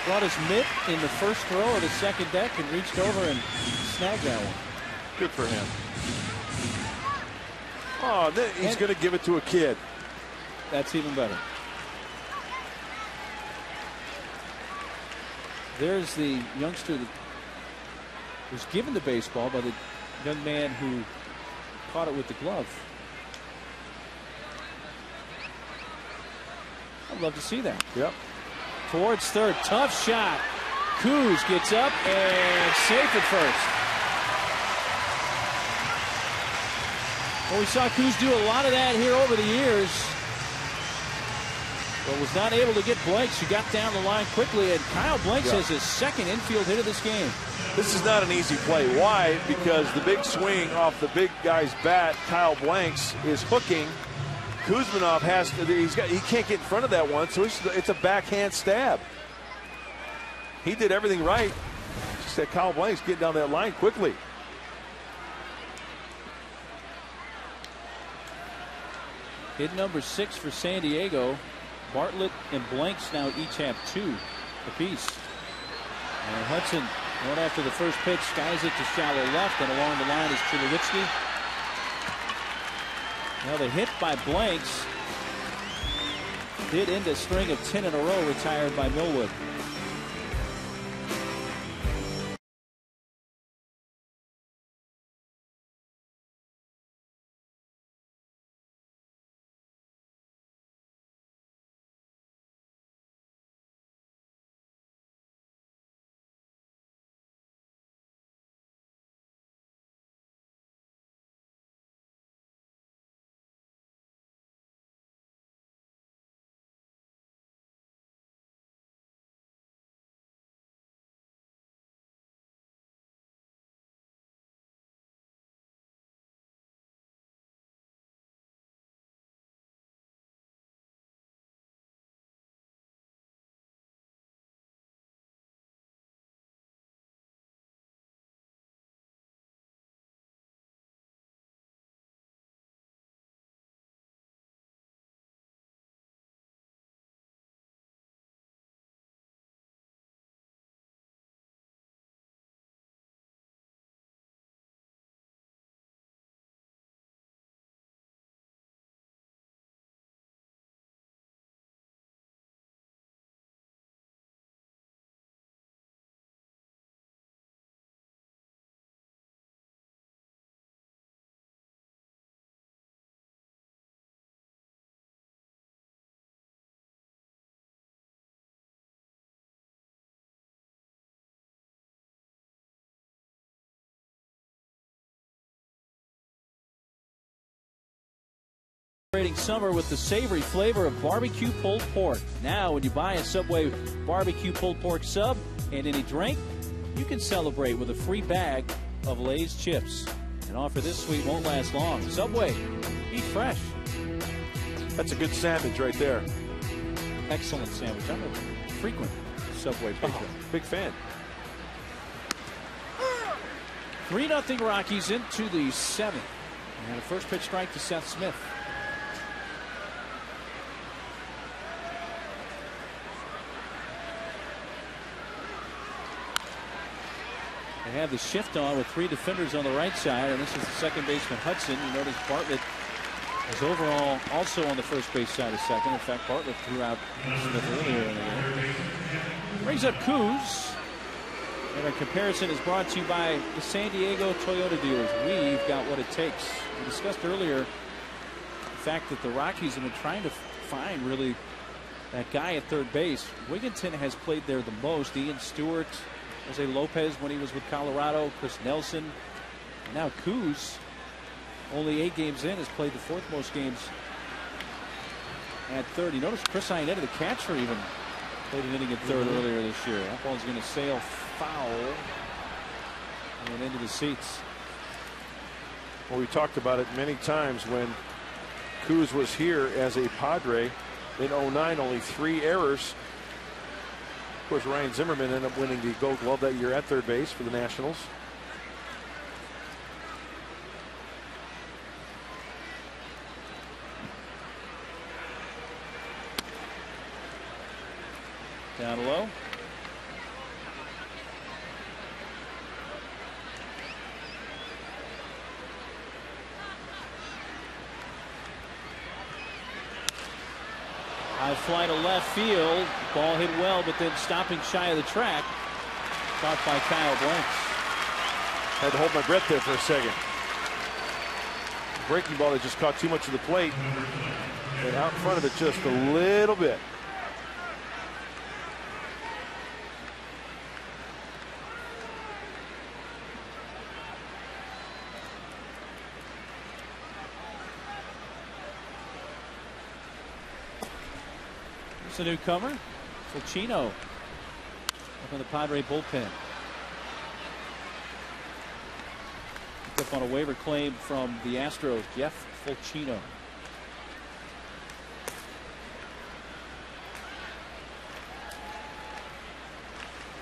brought his mitt in the first throw of the second deck and reached over and snagged that one. Good for him. Oh, he's going to give it to a kid. That's even better. There's the youngster that was given the baseball by the young man who caught it with the glove. I'd love to see that. Yep. Towards third. Tough shot. Kuz gets up and safe at first. Well, we saw Kuz do a lot of that here over the years, but was not able to get Blanks. He got down the line quickly, and Kyle Blanks has his 2nd infield hit of this game. This is not an easy play. Why? Because the big swing off the big guy's bat, Kyle Blanks, is hooking. Kuzmanov he can't get in front of that one, so it's a backhand stab. He did everything right. Just that Kyle Blanks getting down that line quickly. Hit number 6 for San Diego. Bartlett and Blanks now each have 2 apiece. And Hudson, one after the first pitch, skies it to shallow left, and along the line is Tulowitzki. Now the hit by Blanks did end a string of 10 in a row retired by Millwood. celebrating summer with the savory flavor of barbecue pulled pork. Now, when you buy a Subway barbecue pulled pork sub and any drink, you can celebrate with a free bag of Lay's chips. An offer this sweet won't last long. Subway, eat fresh. That's a good sandwich right there. Excellent sandwich. I'm a frequent Subway patron. Big fan. 3-0 Rockies into the seventh. And a first pitch strike to Seth Smith. They have the shift on with 3 defenders on the right side, and this is the second baseman Hudson. You notice Bartlett is overall also on the first base side of second. In fact, Bartlett threw out Smith earlier in the game. Brings up Kuz. And our comparison is brought to you by the San Diego Toyota dealers. We've got what it takes. We discussed earlier the fact that the Rockies have been trying to find really that guy at third base. Wigginton has played there the most. Ian Stewart, Jose Lopez when he was with Colorado, Chris Nelson. And now Kuz, only 8 games in, has played the 4th most games at third. You notice Chris Iannetta, the catcher, even played an inning at third earlier this year. That ball's going to sail foul and into the seats. Well, we talked about it many times when Kuz was here as a Padre in 09, only 3 errors. Of course, Ryan Zimmerman ended up winning the Gold Glove that year at third base for the Nationals. Down low. High fly to left field. Ball hit well, but then stopping shy of the track. Caught by Kyle Blanks. Had to hold my breath there for a second. Breaking ball that just caught too much of the plate. And out in front of it just a little bit. A newcomer, Fulcino, up in the Padre bullpen. Picked up on a waiver claim from the Astros, Jeff Fulcino.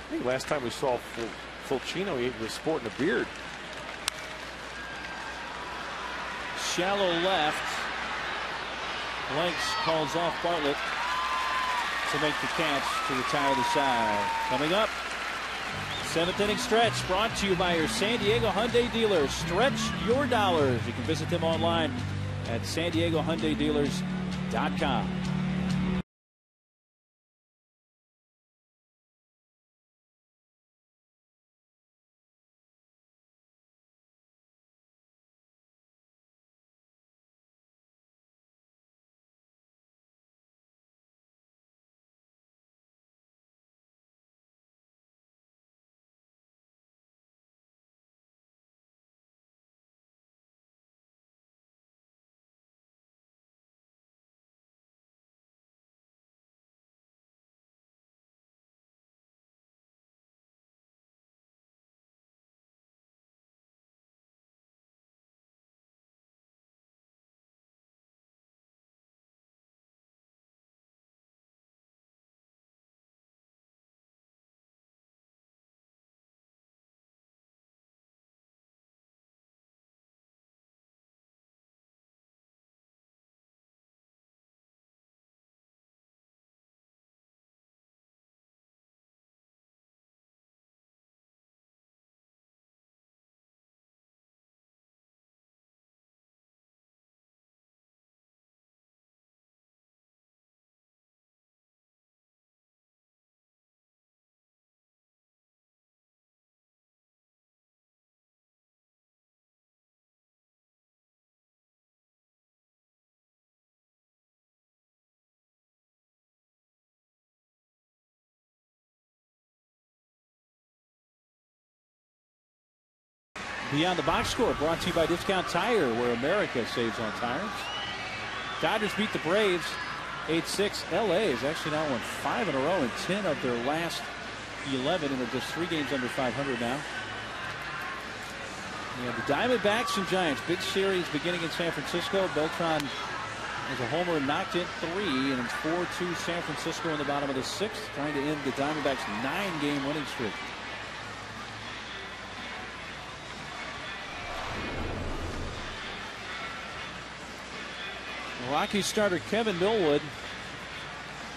I think last time we saw Fulcino, he was sporting a beard. Shallow left. Blanks calls off Bartlett to make the catch to retire the side. Coming up, 7th inning stretch brought to you by your San Diego Hyundai dealers. Stretch your dollars. You can visit them online at SanDiegoHyundaiDealers.com. Beyond the Box Score brought to you by Discount Tire, where America saves on tires. Dodgers beat the Braves 8-6. LA has actually now won 5 in a row and 10 of their last 11, and they're just 3 games under 500 now. Yeah, the Diamondbacks and Giants. Big series beginning in San Francisco. Beltran has a homer and knocked in 3, and it's 4-2 San Francisco in the bottom of the 6th, trying to end the Diamondbacks' 9-game winning streak. Rockies starter Kevin Millwood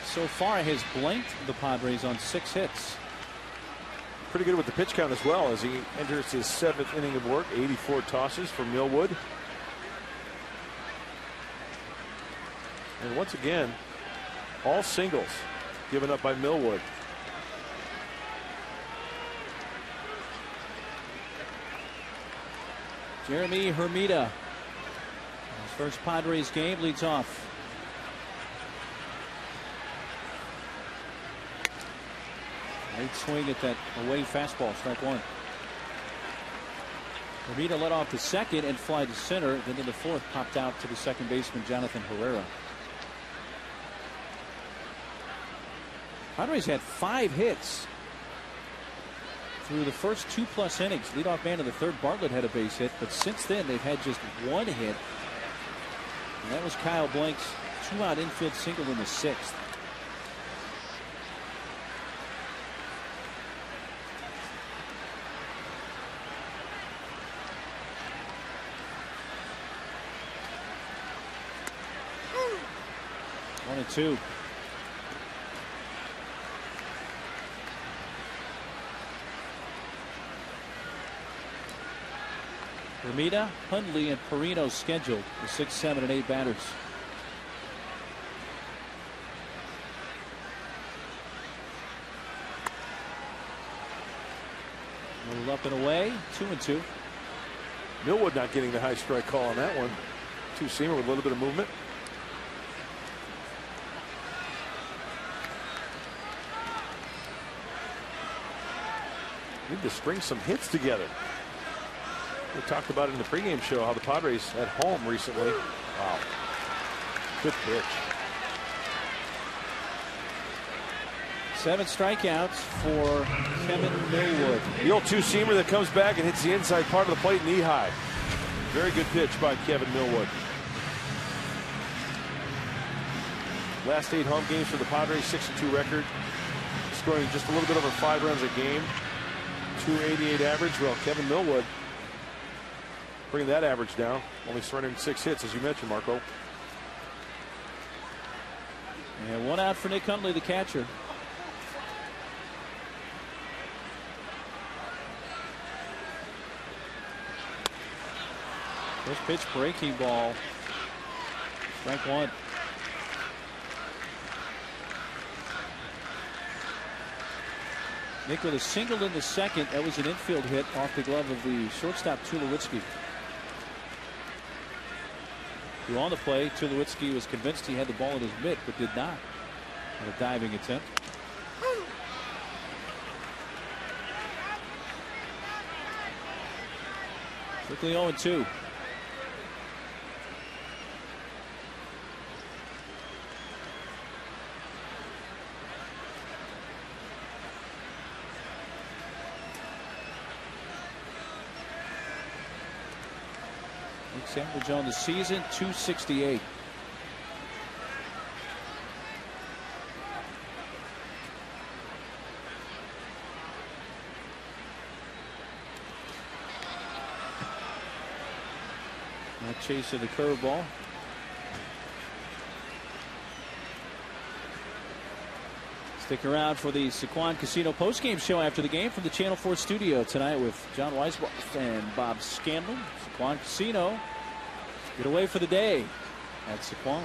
so far has blanked the Padres on 6 hits. Pretty good with the pitch count as well as he enters his 7th inning of work. 84 tosses for Millwood. And once again, all singles given up by Millwood. Jeremy Hermida, his first Padres game, leads off. Late swing at that away fastball, strike 1. Hermida led off the 2nd and fly to center. Then in the 4th, popped out to the second baseman Jonathan Herrera. Padres had 5 hits through the first 2+ innings. Leadoff man in the 3rd, Bartlett, had a base hit, but since then they've had just 1 hit, and that was Kyle Blank's 2-out infield single in the 6th. One and 2. Hermida, Hundley, and Perino scheduled, the 6, 7, and 8 batters. A little up and away, 2 and 2. Millwood not getting the high strike call on that one. 2-seamer with a little bit of movement. Need to string some hits together. We talked about it in the pregame show how the Padres at home recently. Wow. Good pitch. 7 strikeouts for Kevin Millwood. The old 2-seamer that comes back and hits the inside part of the plate knee high. Very good pitch by Kevin Millwood. Last 8 home games for the Padres, 6-2 record. Scoring just a little bit over 5 runs a game. 288 average. Well, Kevin Millwood bringing that average down. Only surrendering 6 hits, as you mentioned, Marco. And 1 out for Nick Hundley, the catcher. First pitch, breaking ball. Strike 1. Nick with a single in the 2nd. That was an infield hit off the glove of the shortstop Tulowitzki. Who on the play, Tulowitzki was convinced he had the ball in his mitt, but did not on a diving attempt. Quickly 0-2. Average on the season, 268. Not chasing the curveball. Stick around for the Sequan Casino postgame show after the game from the Channel 4 studio tonight with John Weisbach and Bob Scanlon. Sequan Casino. Get away for the day at Sequan.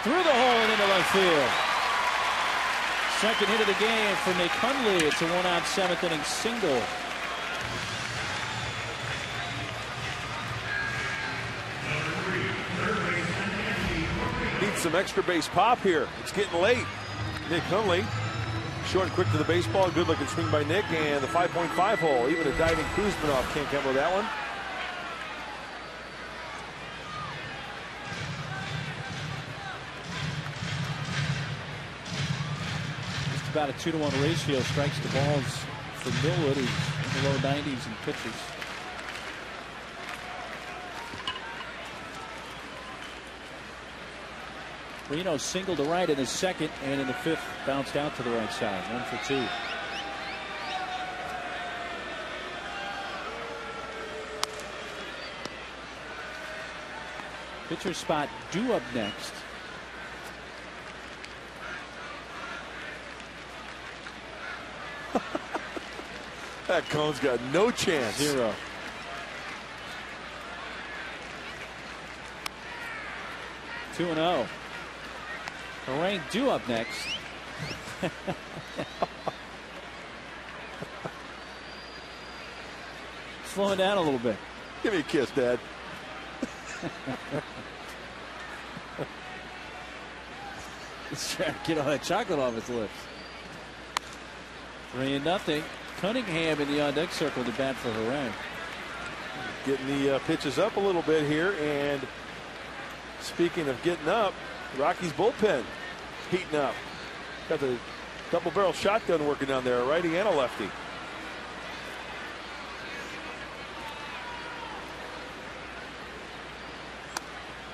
Through the hole and into left field. Second hit of the game for Nick Hundley. It's a 1-out 7th inning single. Needs some extra base pop here. It's getting late. Nick Hundley Short and quick to the baseball. Good looking swing by Nick, and the 5.5 hole. Even a diving Kuzmanov can't come with that one. Just about a 2-to-1 ratio. Strikes to balls for Millwood, who's in the low 90s in pitches. Reno singled to right in the second, and in the fifth bounced out to the right side. 1 for 2. Pitcher spot due up next. That cone's got no chance. 0. Two and 0. Harang due up next. Slowing down a little bit. Give me a kiss, Dad. He's trying to get all that chocolate off his lips. 3-0. Cunningham in the on-deck circle to bat for Harang. Getting the pitches up a little bit here, and speaking of getting up, Rocky's bullpen heating up. Got the double barrel shotgun working down there, a righty and a lefty.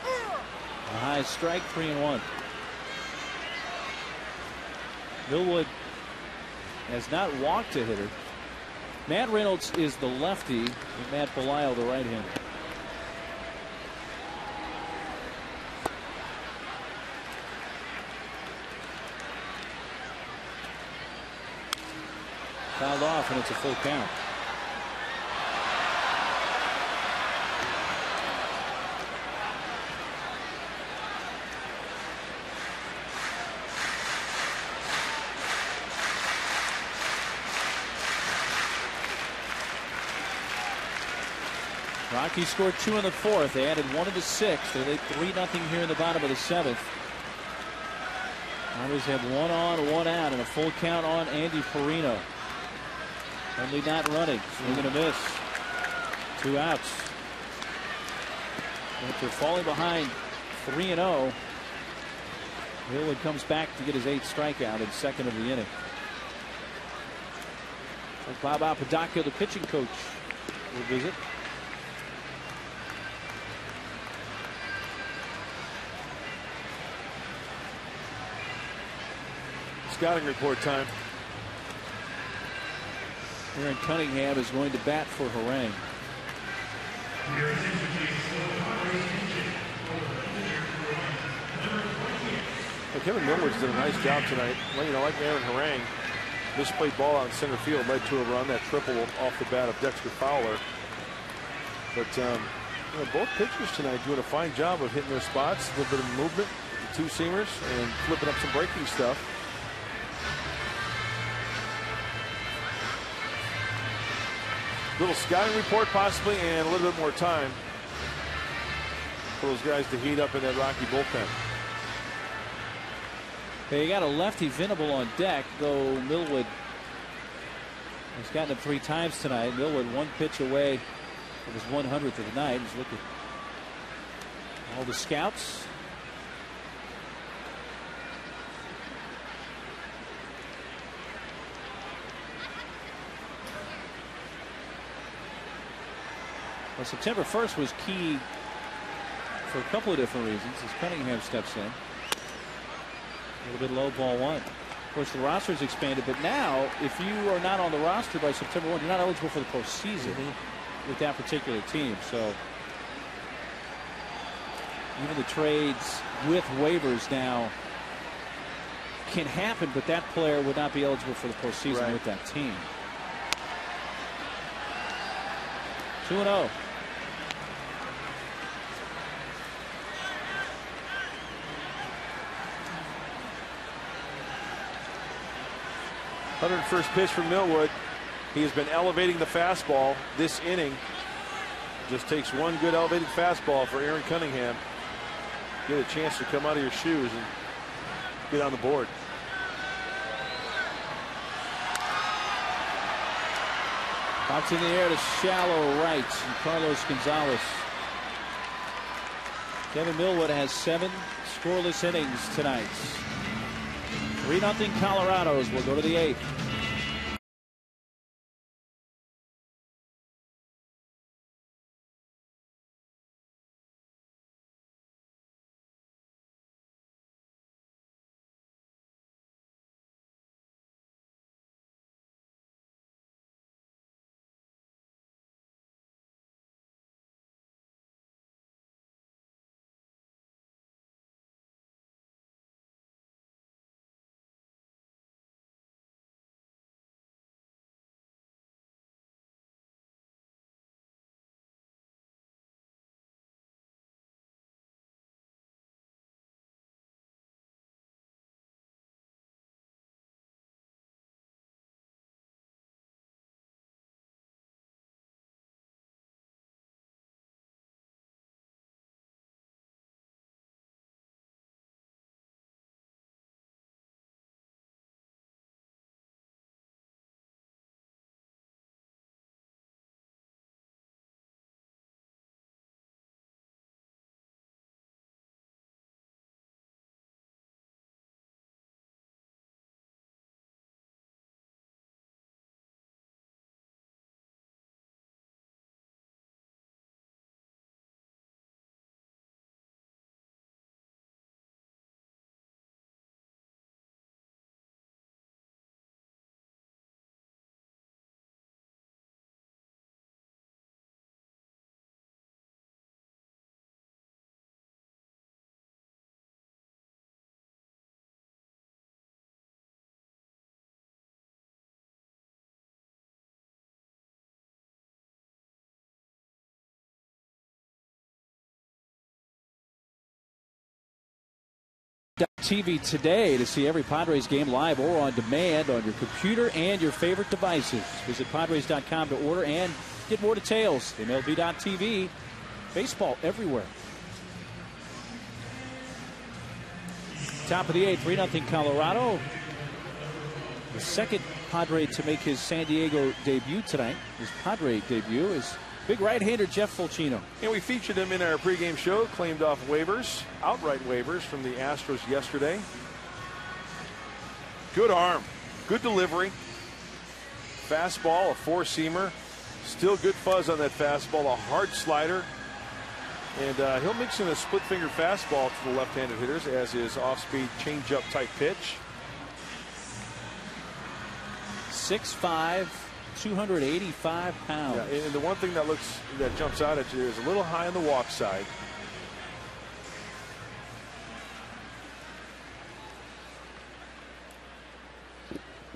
A high strike, 3-1. Millwood has not walked a hitter. Matt Reynolds is the lefty, and Matt Belisle the right-hander. Fouled off, and it's a full count. Rockies scored 2 in the fourth. They added 1 in the sixth. They lead 3-0 here in the bottom of the seventh. Always have 1 on, 1 out, and a full count on Andy Perino. Only not running. Swing and a miss. 2 outs. After falling behind 3-0, Millwood comes back to get his 8th strikeout in second of the inning. Bob Apodaca, the pitching coach, will visit. Scouting report time. Aaron Cunningham is going to bat for Harang. Well, Kevin Millwood's done a nice job tonight. Well, you know, like Aaron Harang, misplayed ball out in center field led to a run. That triple off the bat of Dexter Fowler. But you know, both pitchers tonight doing a fine job of hitting their spots. A little bit of movement, the 2-seamers, and flipping up some breaking stuff. Little scouting report possibly, and a little bit more time for those guys to heat up in that Rocky bullpen. They got a lefty Venable on deck, though Millwood has gotten him 3 times tonight. Millwood 1 pitch away from his 100th of the night. He's looking at all the scouts. Well, September 1st was key for a couple of different reasons as Cunningham steps in. A little bit low, ball 1. Of course, the roster's expanded, but now if you are not on the roster by September 1, you're not eligible for the postseason with that particular team. So even the trades with waivers now can happen, but that player would not be eligible for the postseason with that team. 2-0. 101st pitch from Millwood. He has been elevating the fastball this inning. Just takes 1 good elevated fastball for Aaron Cunningham. Get a chance to come out of your shoes and get on the board. Pops in the air to shallow right. And Carlos Gonzalez. Kevin Millwood has 7 scoreless innings tonight. 3-0 Colorados will go to the 8th. TV today to see every Padres game live or on demand on your computer and your favorite devices. Visit Padres.com to order and get more details. MLB.tv. Baseball everywhere. Top of the 8th, 3-0 Colorado. The second Padre to make his San Diego debut tonight. His Padre debut is big right-hander Jeff Fulcino. And we featured him in our pregame show, claimed off waivers, outright waivers from the Astros yesterday. Good arm, good delivery. Fastball, a 4-seamer. Still good fuzz on that fastball, a hard slider. And he'll mix in a split-finger fastball to the left-handed hitters as his off-speed change-up type pitch. 6'5", 285 pounds. Yeah, and the one thing that jumps out at you is a little high on the walk side.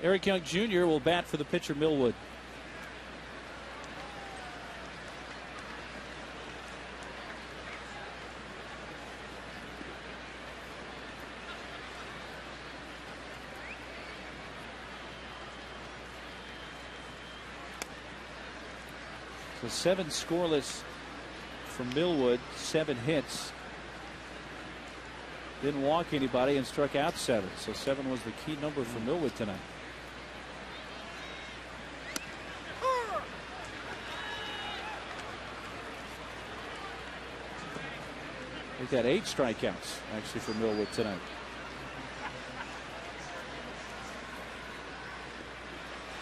Eric Young Jr. will bat for the pitcher Millwood. So 7 scoreless from Millwood, 7 hits. Didn't walk anybody and struck out 7. So 7 was the key number for Millwood tonight. He's got 8 strikeouts actually for Millwood tonight.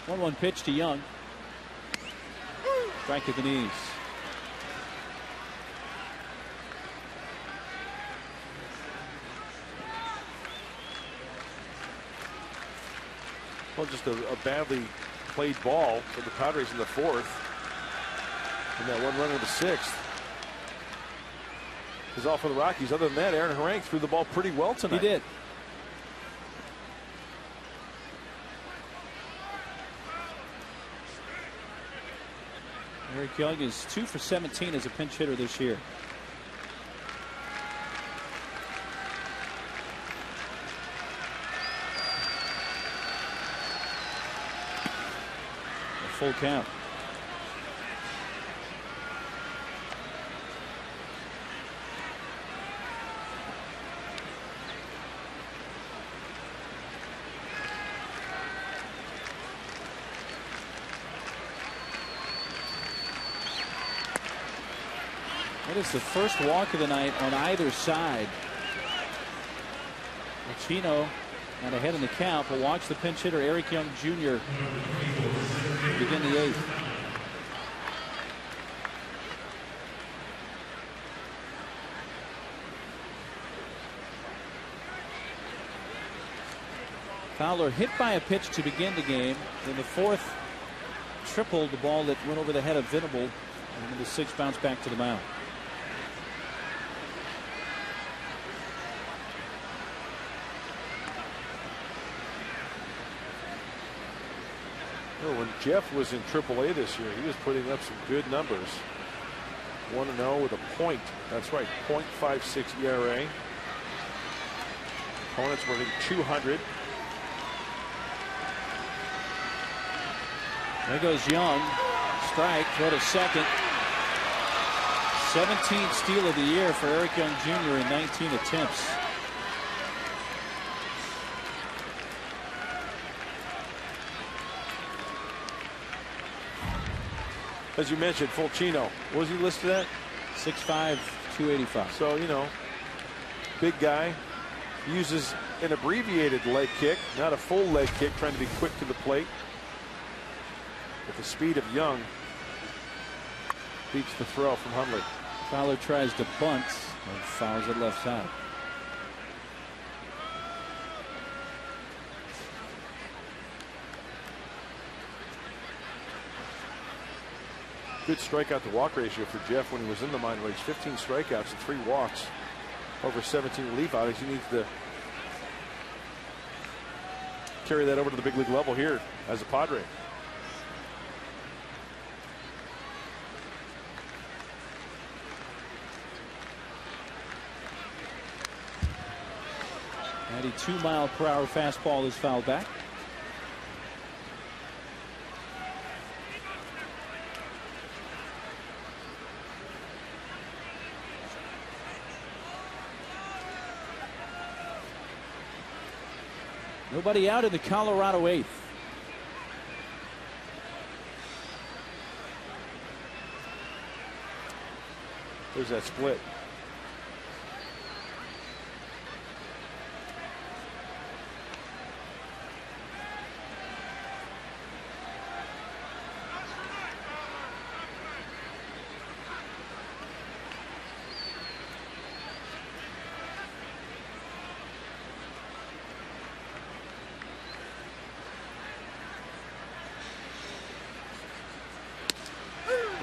1-1 pitch to Young. Strike at the knees. Well, just a badly played ball for the Padres in the 4th. And that 1 runner to 6th is off for the Rockies. Other than that, Aaron Harang threw the ball pretty well tonight. He did. Eric Young is 2 for 17 as a pinch hitter this year. A full count. That is the first walk of the night on either side. Chino not ahead in the count, but watch the pinch hitter Eric Young Jr. begin the 8th. Fowler hit by a pitch to begin the game. In the 4th, tripled the ball that went over the head of Venable. And in the 6th, bounced back to the mound. When Jeff was in AAA this year, he was putting up some good numbers. 1-0 with a point. That's right, .56 ERA. Opponents were hitting 200. There goes Young. Strike. Throw to second. 17th steal of the year for Eric Young Jr. in 19 attempts. As you mentioned, Fulcino. What was he listed at? 6'5", 285. So, you know, big guy. Uses an abbreviated leg kick, not a full leg kick, trying to be quick to the plate. With the speed of Young, beats the throw from Hundley. Fowler tries to bunt and fouls it left side. Good strikeout to walk ratio for Jeff when he was in the minor leagues. 15 strikeouts and 3 walks over 17 relief outings. He needs to carry that over to the big league level here as a Padre. And a 2-mile-per-hour fastball is fouled back. Nobody out in the Colorado 8th. There's that split.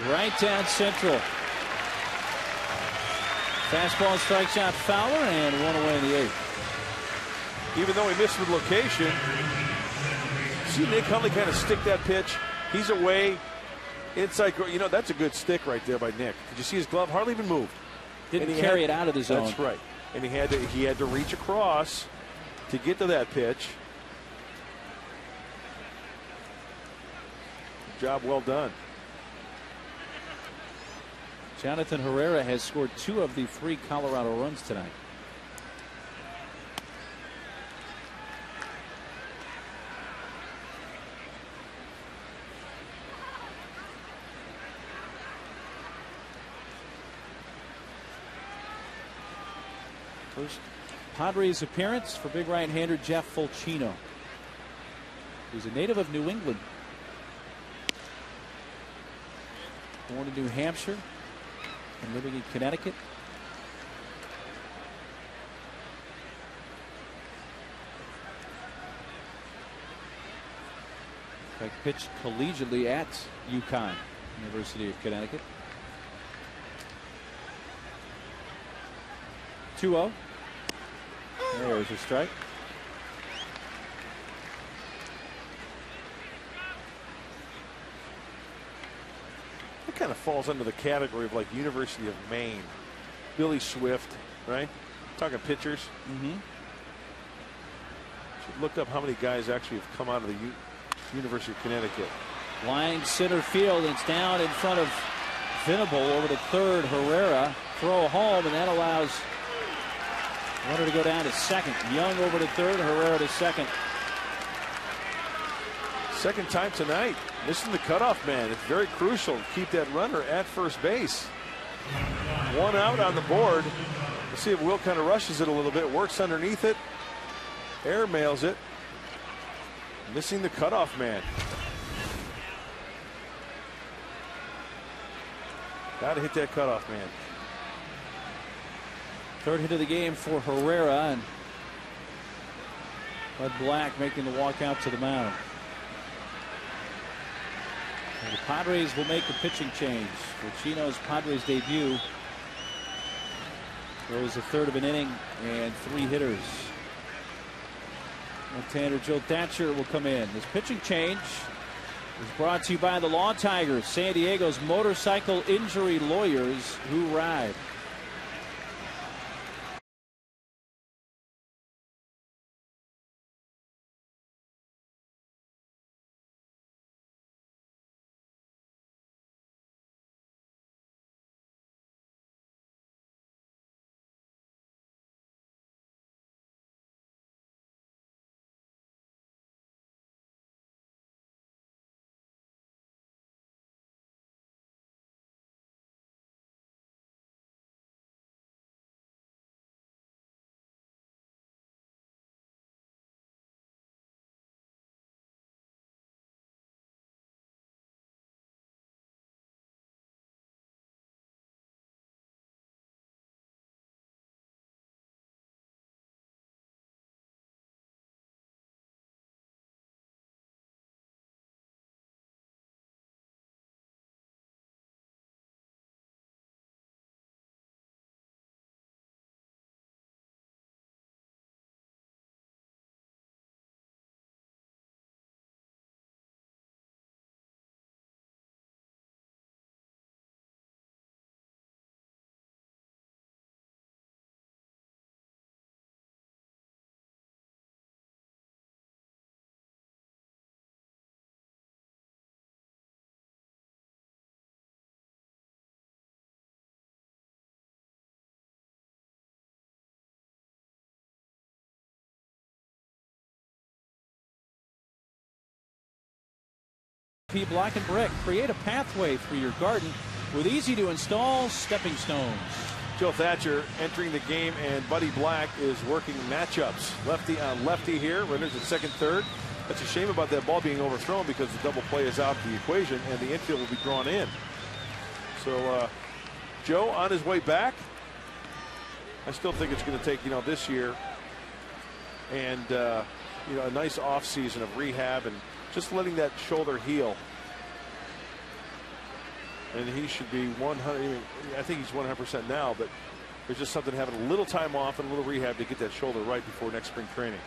Right down central. Fastball strikes out Fowler and 1 away in the 8th. Even though he missed with location, see Nick Hundley kind of stick that pitch. He's away inside. You know, that's a good stick right there by Nick. Did you see his glove? Hardly even moved. Didn't carry it out of the zone. That's right. And he had to reach across to get to that pitch. Job well done. Jonathan Herrera has scored 2 of the 3 Colorado runs tonight. First Padres appearance for big right-hander Jeff Fulcino. He's a native of New England. Born in New Hampshire and living in Connecticut. In fact, pitched collegiately at UConn, University of Connecticut. 2-0. There's a strike. That kind of falls under the category of like University of Maine. Billy Swift, right? Talking pitchers. Mm-hmm. Should look up how many guys actually have come out of the University of Connecticut. Line center field. It's down in front of Venable over to third. Herrera throw home, and that allows runner to go down to second. Young over to third. Herrera to second. Second time tonight. Missing the cutoff man. It's very crucial to keep that runner at first base. One out on the board. Let's see if Will kind of rushes it a little bit, works underneath it, air mails it, missing the cutoff man. Got to hit that cutoff man. Third hit of the game for Herrera, and Bud Black making the walk out to the mound. And the Padres will make a pitching change for Chino's Padres debut. Throws a third of an inning and 3 hitters. Left-hander Joe Thatcher will come in. This pitching change is brought to you by the Law Tigers, San Diego's motorcycle injury lawyers who ride. Block and Brick. Create a pathway through your garden with easy to install stepping stones. Joe Thatcher entering the game, and Buddy Black is working matchups. Lefty on lefty here. Runners at second, third. That's a shame about that ball being overthrown because the double play is out of the equation and the infield will be drawn in. So Joe on his way back. I still think it's going to take, this year and, a nice off season of rehab and just letting that shoulder heal. And he should be 100. I think he's 100% now, but there's just something having a little time off and a little rehab to get that shoulder right before next spring training.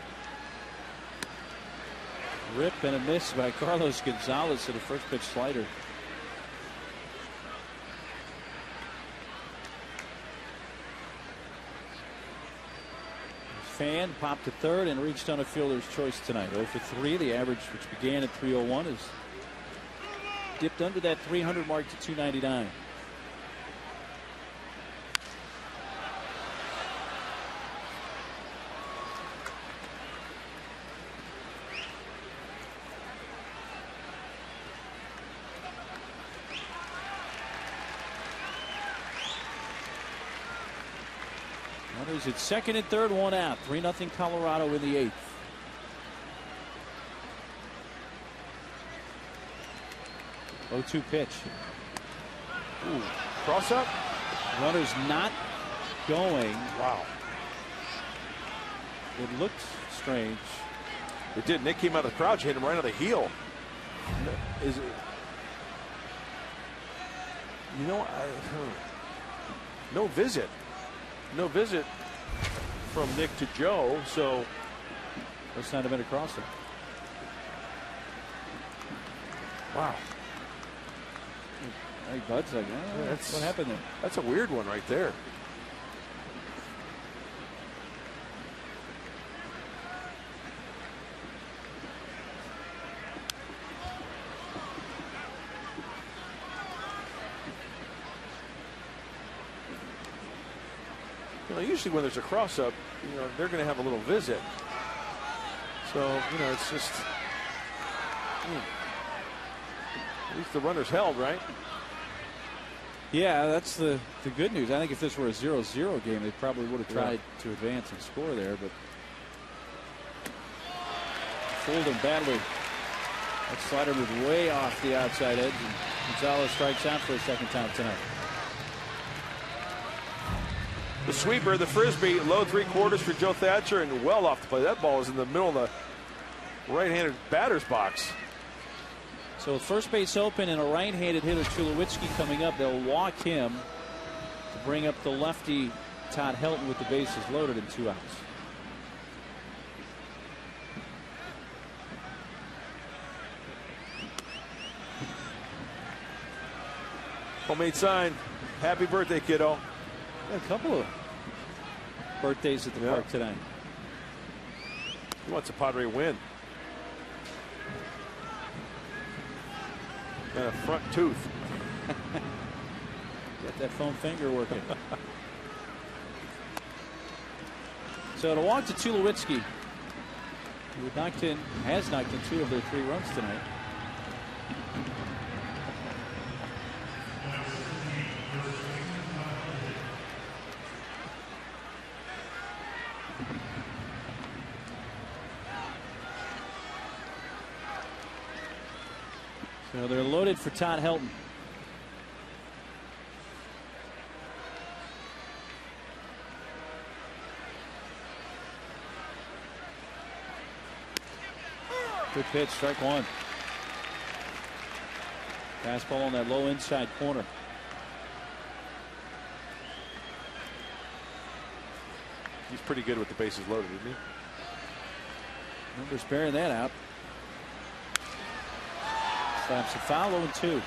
Rip and a miss by Carlos Gonzalez to the first pitch slider. Fan popped to third and reached on a fielder's choice tonight. 0 for 3. The average, which began at 301, is dipped under that 300 mark to 299. Runners at second and third, 1 out. 3-0 Colorado in the 8th. Oh, 2 pitch. Ooh, cross up. Runners not going. Wow. It looked strange. It did. Nick came out of the crouch, hit him right on the heel. Is it? No visit. No visit from Nick to Joe, so Must not have been a crosser. Wow. I think Bud's like, oh, that's what happened there. That's a weird one right there. Usually when there's a cross up, they're going to have a little visit. So, it's just, at least the runner's held, right? Yeah, that's the good news. I think if this were a 0-0 game, they probably would have tried to advance and score there, but fooled him badly. That slider moved way off the outside edge, and Gonzalez strikes out for a second time tonight. The sweeper, the frisbee, low 3/4 for Joe Thatcher, and well off the play. That ball is in the middle of the right-handed batter's box. So with first base open and a right-handed hitter, Tulowitzki, coming up, they'll walk him to bring up the lefty Todd Helton with the bases loaded and 2 outs. Homemade sign. Happy birthday, kiddo. A couple of birthdays at the park tonight. He wants a Padre win. And a front tooth. Get that foam finger working. So to walk to Tulowitzki, who has knocked in 2 of their 3 runs tonight. So they're loaded for Todd Helton. Good pitch, strike 1. Fastball on that low inside corner. He's pretty good with the bases loaded, isn't he? Numbers bearing that out. Slaps a foul, 0-2.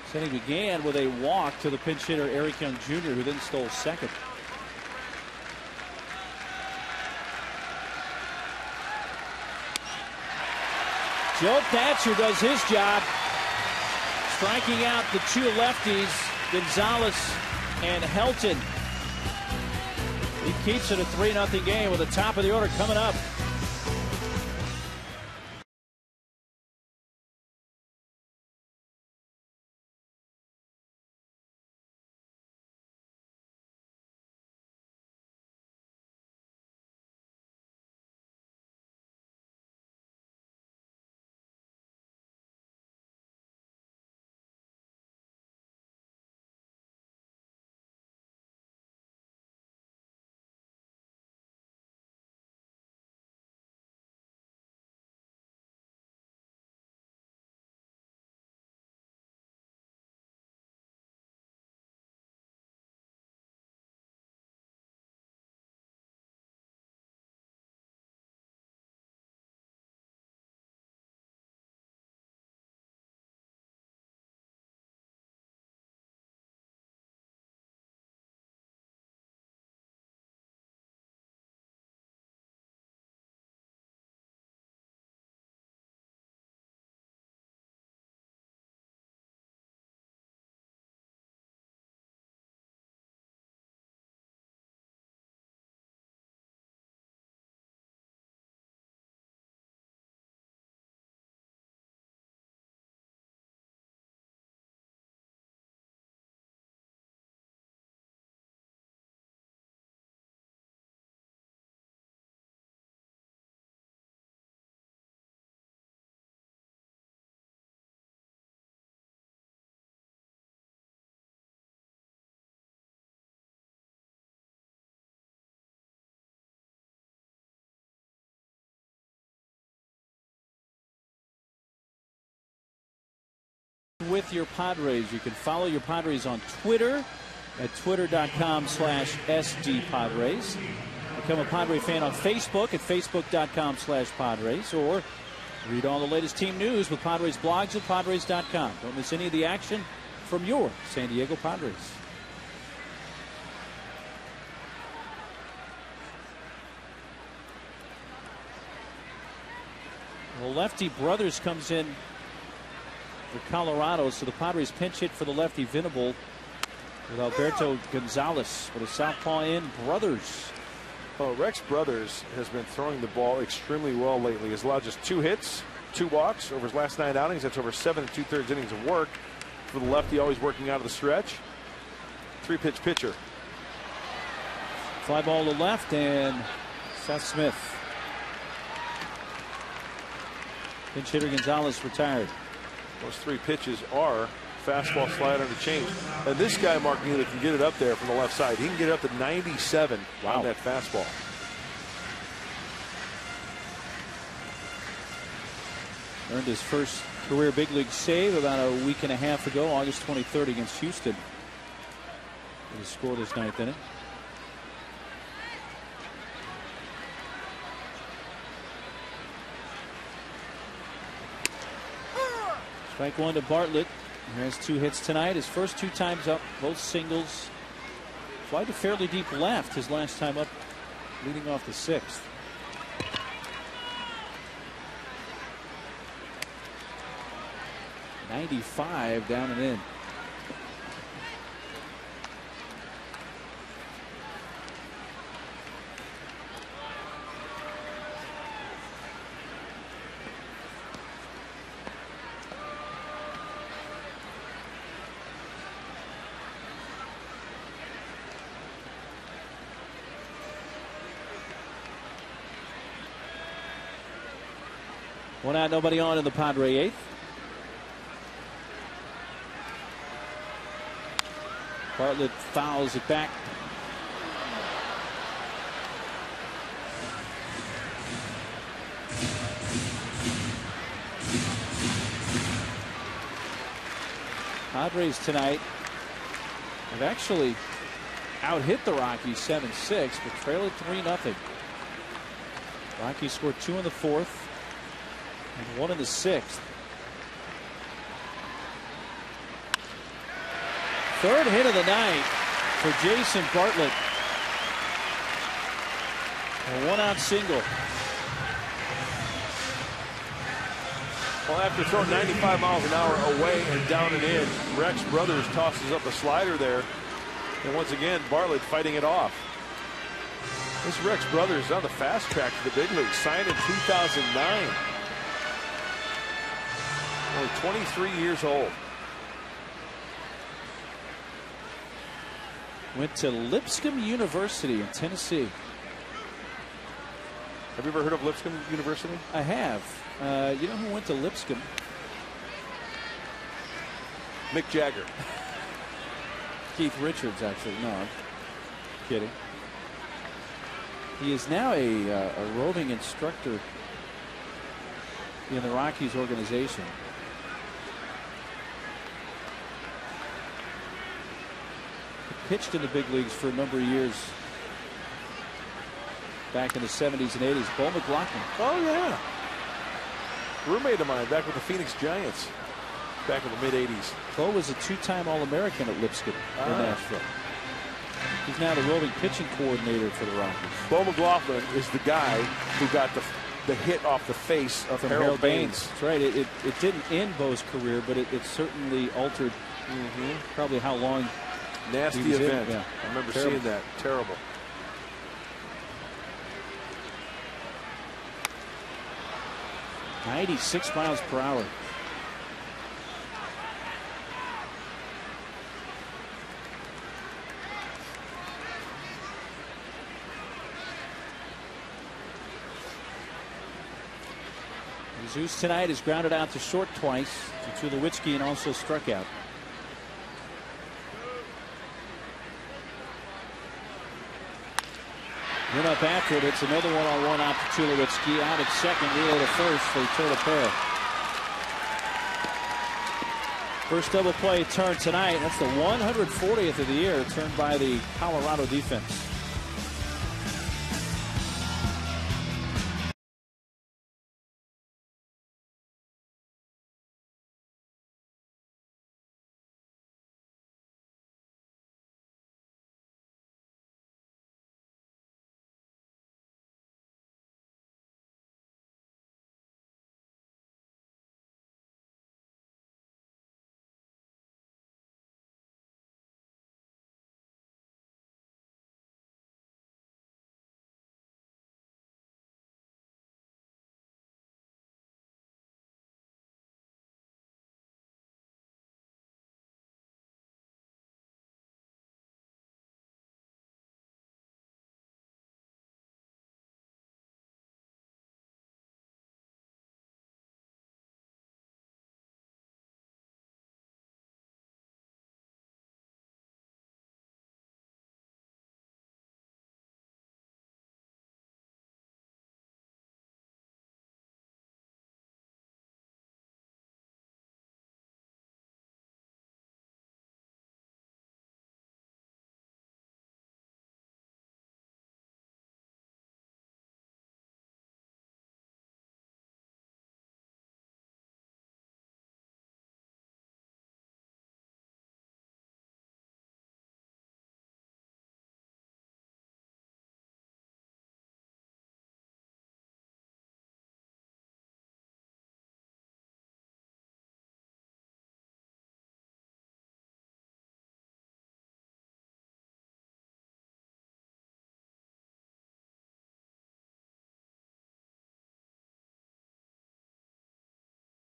This inning began with a walk to the pinch hitter Eric Young Jr., who then stole second. Joe Thatcher does his job, striking out the 2 lefties, Gonzalez and Helton. He keeps it a 3-0 game with the top of the order coming up. With your Padres, you can follow your Padres on Twitter at twitter.com/SDPadres. Become a Padre fan on Facebook at facebook.com/Padres, or read all the latest team news with Padres blogs at Padres.com. Don't miss any of the action from your San Diego Padres. The lefty Brothers comes in for Colorado, so the Padres pinch hit for the lefty Venable with Alberto Gonzalez. With a southpaw in, Brothers Oh, Rex Brothers has been throwing the ball extremely well lately. He's allowed just 2 hits, 2 walks over his last 9 outings. That's over 7 2/3 innings of work for the lefty, always working out of the stretch. 3-pitch pitcher. Fly ball to left, and Seth Smith. Pinch hitter Gonzalez retired. Those 3 pitches are fastball, slider, and a change. And this guy, Mark Neely, can get it up there from the left side. He can get it up to 97 on that fastball. Earned his first career big league save about a week and a half ago, August 23rd against Houston. He scored his 9th inning. Strike 1 to Bartlett. He has 2 hits tonight. His first 2 times up, both singles. Fly to fairly deep left his last time up, leading off the 6th. .95 down and in. One out, nobody on in the Padre 8th. Bartlett fouls it back. Padres tonight have actually out-hit the Rockies 7-6, but trail it 3-0. Rockies scored 2 in the 4th. And 1 in the 6th. Third hit of the night for Jason Bartlett. A 1-out single. Well, after throwing 95 miles an hour away and down and in, Rex Brothers tosses up a slider there. And once again, Bartlett fighting it off. This Rex Brothers on the fast track to the big league, signed in 2009. Only 23 years old. Went to Lipscomb University in Tennessee. Have you ever heard of Lipscomb University? I have. You know who went to Lipscomb? Mick Jagger. Keith Richards, actually. No, I'm kidding. He is now a roving instructor in the Rockies organization. Pitched in the big leagues for a number of years back in the 70s and 80s. Bo McLaughlin. Oh, yeah. Roommate of mine back with the Phoenix Giants back in the mid-80s. Bo was a 2-time All-American at Lipscomb in Nashville. He's now the roving pitching coordinator for the Rockies. Bo McLaughlin is the guy who got the hit off the face of Harold Baines. That's right. It didn't end Bo's career, but it certainly altered probably how long. Nasty event. Yeah. I remember seeing that. Terrible. .96 miles per hour. Jesus tonight is grounded out to short twice to Tulowitzki and also struck out. Went up after it. It's another 1-on-1 out to Tulowitzki. Out at second. Relay to first for the total pair. First double play turn tonight. That's the 140th of the year turned by the Colorado defense.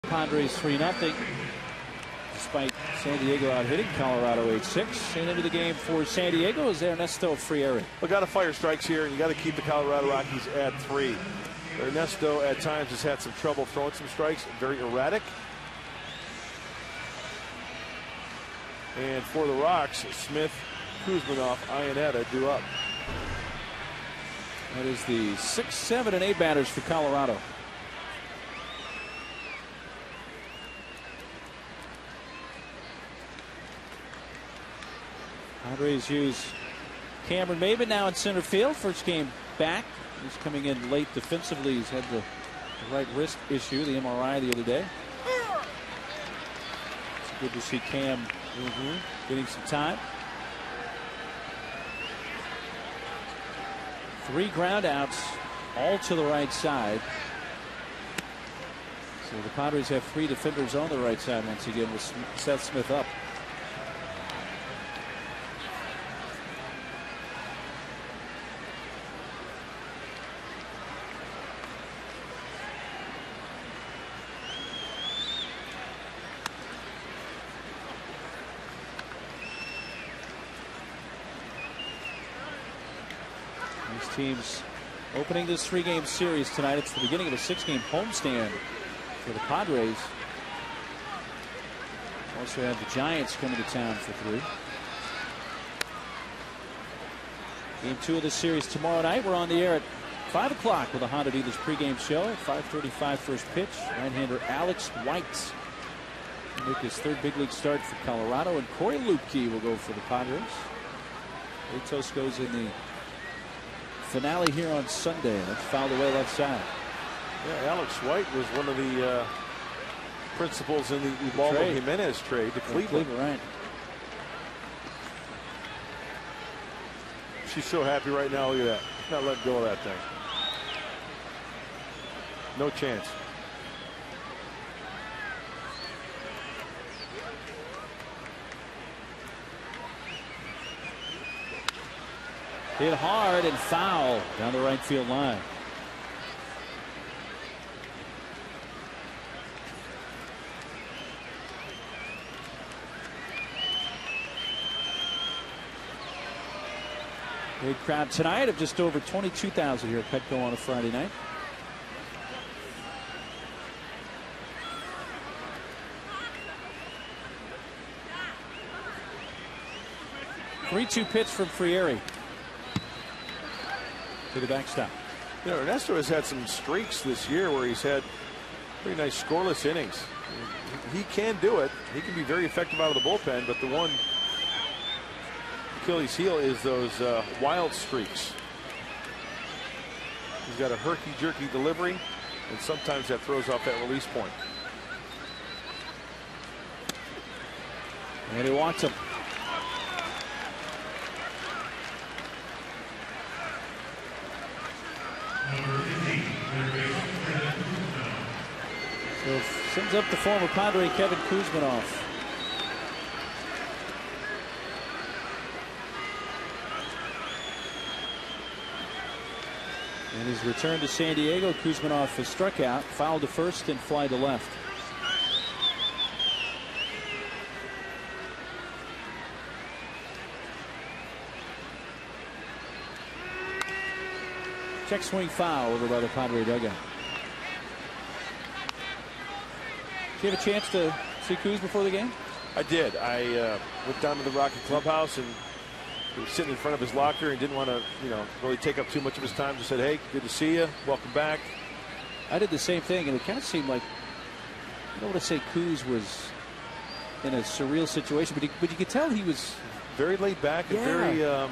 Padres 3-0. Despite San Diego out hitting Colorado 8-6. And into the game for San Diego is Ernesto Frieri. Well, got to fire strikes here, and you got to keep the Colorado Rockies at 3. Ernesto at times has had some trouble throwing some strikes, very erratic. And for the Rocks, Smith, Kuzmanov, Iannetta due up. That is the 6, 7, and 8 batters for Colorado. Padres use Cameron Maben now in center field. First game back. He's coming in late defensively. He's had the right wrist issue, the MRI the other day. It's good to see Cam getting some time. 3 ground outs, all to the right side. So the Padres have 3 defenders on the right side once again with Seth Smith up. Teams opening this 3-game series tonight. It's the beginning of a 6-game homestand for the Padres. Also have the Giants coming to town for 3. Game 2 of this series tomorrow night. We're on the air at 5 o'clock with a Honda Dealers pregame show. At 5:35 first pitch. Right-hander Alex White will make his 3rd big league start for Colorado, and Corey Lupke will go for the Padres. Atos goes in the finale here on Sunday. That's fouled away left side. Yeah, Alex White was one of the principals in the Ubaldo Jimenez trade to Cleveland. Right. She's so happy right now. Look at that. Not letting go of that thing. No chance. Hit hard and foul down the right field line. Big crowd tonight of just over 22,000 here at Petco on a Friday night. Three-2 pitch from Frieri to the backstop. You know, Ernesto has had some streaks this year where he's had pretty nice scoreless innings. He can do it. He can be very effective out of the bullpen, but the one Achilles heel is those wild streaks. He's got a herky-jerky delivery, and sometimes that throws off that release point. And he wants him. So sends up the former Padre Kevin Kuzmanov. And his return to San Diego, Kuzmanov has struck out, foul to first and fly to left. Check swing foul over by the Padre dugout. Did you have a chance to see Kuz before the game? I did. I went down to the Rocky clubhouse, and he was sitting in front of his locker and didn't want to, really take up too much of his time. Just said, "Hey, good to see you. Welcome back." I did the same thing, and it kind of seemed like, I don't want to say Kuz was in a surreal situation, but you could tell he was very laid back and very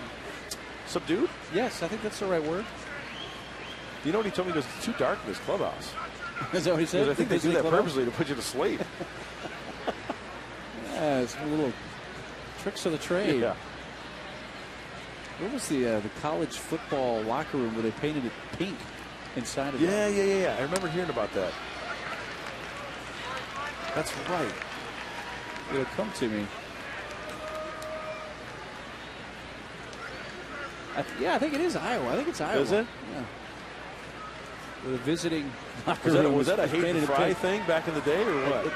subdued. Yes, I think that's the right word. You know what he told me? He goes, "It's too dark in this clubhouse." Is that what he said? I think they do that purposely to put you to sleep. Yeah, it's a little tricks of the trade. Yeah. What was the college football locker room where they painted it pink inside of it? Yeah. I remember hearing about that. That's right. It'll come to me. I think it is Iowa. I think it's Iowa. Is it? Yeah. The visiting was that a Hayden Fry thing back in the day, or what?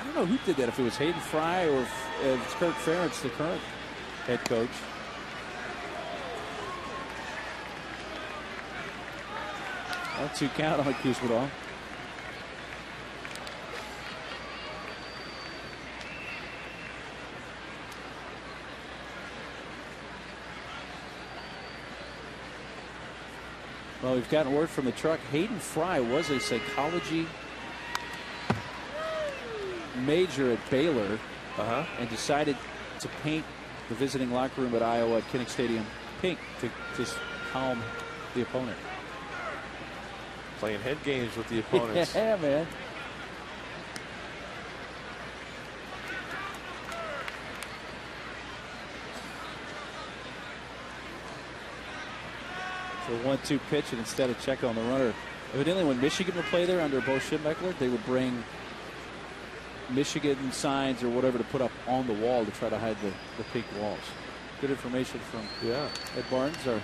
I don't know who did that, if it was Hayden Fry or if it's Kirk Ferentz, the current head coach. Well, 2 count on Kuzminov. Well, we've gotten word from the truck. Hayden Fry was a psychology major at Baylor and decided to paint the visiting locker room at Iowa at Kinnick Stadium pink to just calm the opponent. Playing head games with the opponents. Yeah, man. So 1-2 pitch, and instead of check on the runner. Evidently, when Michigan would play there under Bo Schembechler, they would bring Michigan signs or whatever to put up on the wall to try to hide the pink walls. Good information from Ed Barnes, our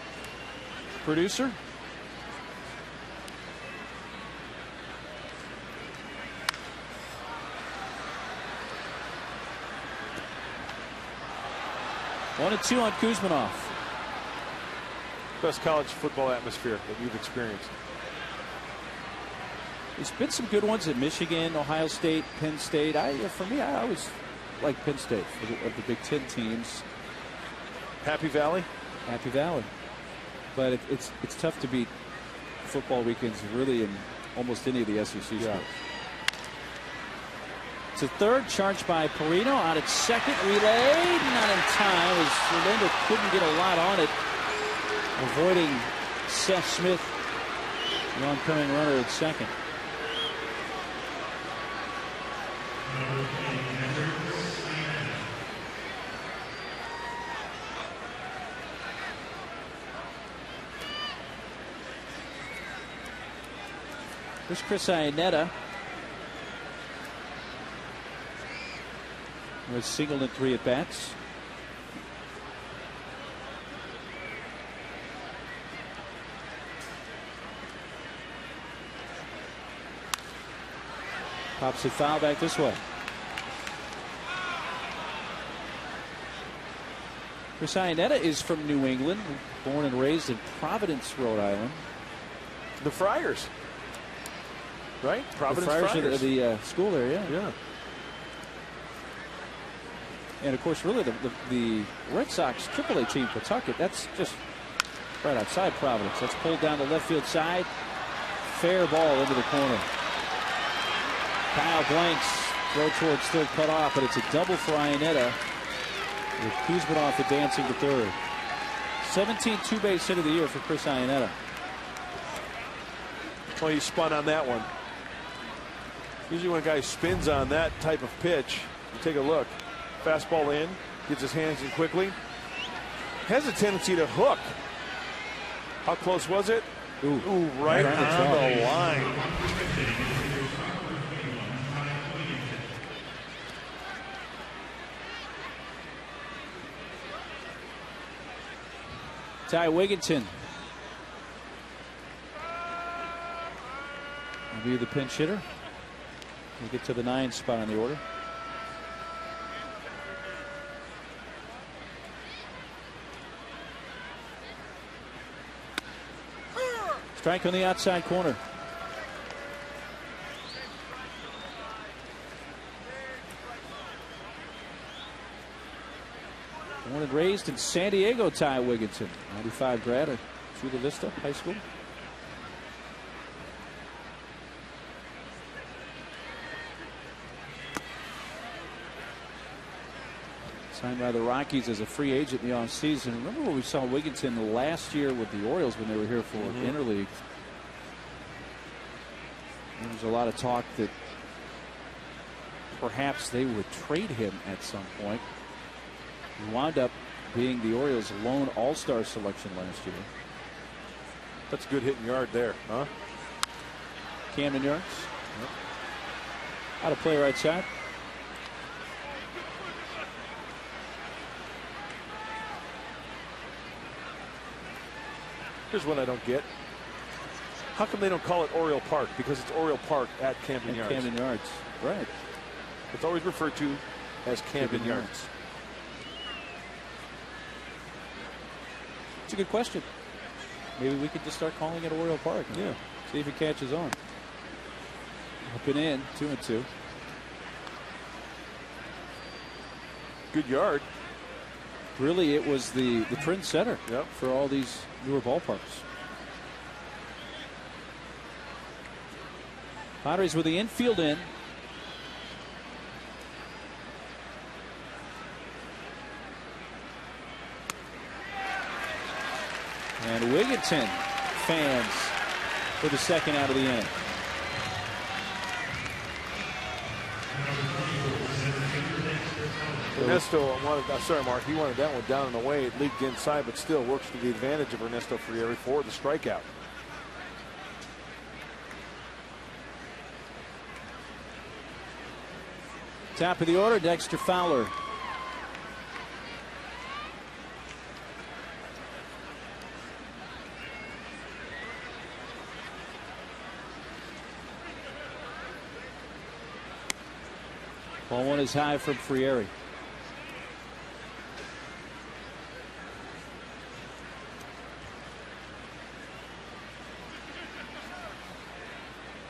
producer. One and 2 on Kuzminov. Best college football atmosphere that you've experienced. There's been some good ones at Michigan, Ohio State, Penn State. For me, I always like Penn State of the Big Ten teams. Happy Valley? Happy Valley. But it's tough to beat football weekends really in almost any of the SEC schools. To third, charged by Perino on its second, relayed, not in time as Orlando couldn't get a lot on it, avoiding Seth Smith, the oncoming runner at second. Here's Chris Iannetta. Was singled in 3 at bats. Pops it foul back this way. Chris Iannetta is from New England, born and raised in Providence, Rhode Island. The Friars, right? Providence the Friars. Are the school there, yeah. And, of course, really the Red Sox AAA team, Pawtucket, that's just right outside Providence. That's pulled down the left field side. Fair ball into the corner. Kyle Blanks throw towards third, cut off, but it's a double for Iannetta with Kuzminov advancing to third. 17th two-base hit of the year for Chris Iannetta. Well, he spun on that one. Usually when a guy spins on that type of pitch, you take a look. Fastball in, gets his hands in quickly. Has a tendency to hook. How close was it? Ooh, right on the line. Ty Wigginton will be the pinch hitter. We'll get to the 9th spot on the order. Strike on the outside corner. Born and raised in San Diego, Ty Wigginton. 95 grad at Chula Vista High School. Signed by the Rockies as a free agent in the offseason. Remember when we saw Wigginton last year with the Orioles when they were here for interleague? There was a lot of talk that perhaps they would trade him at some point. He wound up being the Orioles' lone all-star selection last year. That's a good hitting yard there, huh? Camden Yards. Yep. How to play right side. Here's one I don't get. How come they don't call it Oriole Park? Because it's Oriole Park at Camden Yards. Camden Yards, right. It's always referred to as Camden Yards. It's a good question. Maybe we could just start calling it Oriole Park. Yeah. See if it catches on. Up and in, 2-2. Good yard. Really, it was the trend setter Yep. for all these newer ballparks. Padres with the infield in. And Wigginton fans for the second out of the inning. Ernesto wanted, sorry, Mark, he wanted that one down and away. It leaked inside, but still works to the advantage of Ernesto Frieri for the strikeout. Top of the order, Dexter Fowler. Ball one is high from Frieri.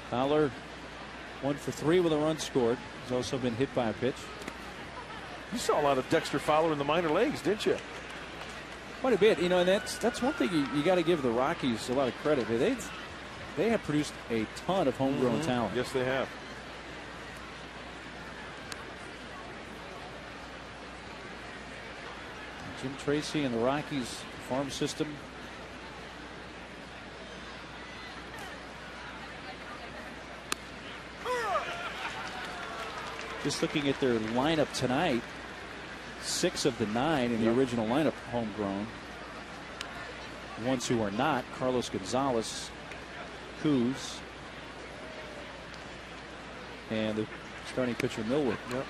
Fowler 1 for 3 with a run scored. He's also been hit by a pitch. You saw a lot of Dexter Fowler in the minor leagues, didn't you? Quite a bit, you know, and that's one thing you got to give the Rockies a lot of credit. They have produced a ton of homegrown talent. Yes, they have. Jim Tracy and the Rockies farm system. Just looking at their lineup tonight, 6 of the 9 in the original lineup homegrown. The ones who are not: Carlos Gonzalez, Kuz, and the starting pitcher Millwood. Yep.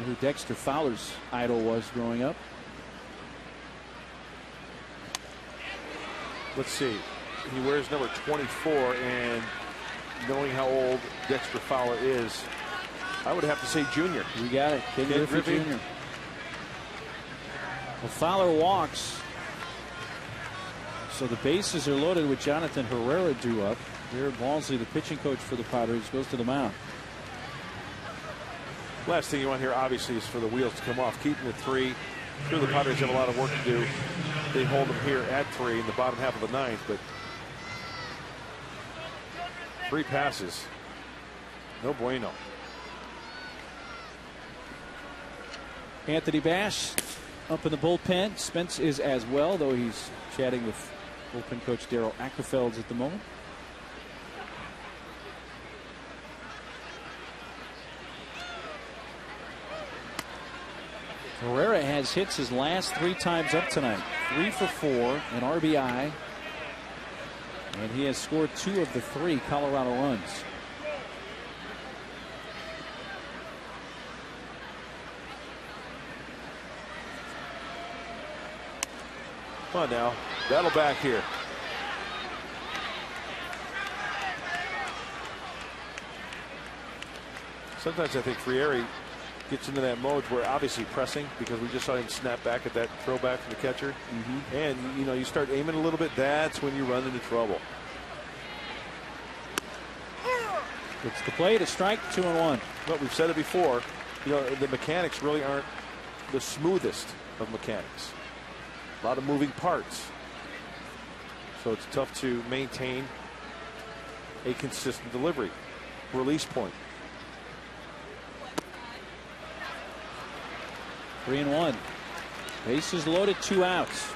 Who Dexter Fowler's idol was growing up. Let's see. He wears number 24, and knowing how old Dexter Fowler is, I would have to say junior. We got it. Ken Griffey Jr. Well, Fowler walks. So the bases are loaded with Jonathan Herrera due up. Jared Walmsley, the pitching coach for the Padres, goes to the mound. Last thing you want here, obviously, is for the wheels to come off. Keeping it 3. Sure, the Padres have a lot of work to do. They hold them here at 3 in the bottom half of the 9th, but 3 passes. No bueno. Anthony Bash up in the bullpen. Spence is as well, though he's chatting with bullpen coach Darryl Ackerfelds at the moment. Herrera has hits his last 3 times up tonight. 3 for 4, an RBI. And he has scored 2 of the 3 Colorado runs. Come on now. Battle back here. Sometimes I think Frieri gets into that mode where obviously pressing, because we just saw him snap back at that throwback from the catcher. And, you know, you start aiming a little bit, that's when you run into trouble. It's the play to strike, 2-1. But we've said it before, you know, the mechanics really aren't the smoothest of mechanics. A lot of moving parts. So it's tough to maintain a consistent delivery. Release point. 3-1. Bases loaded, 2 outs.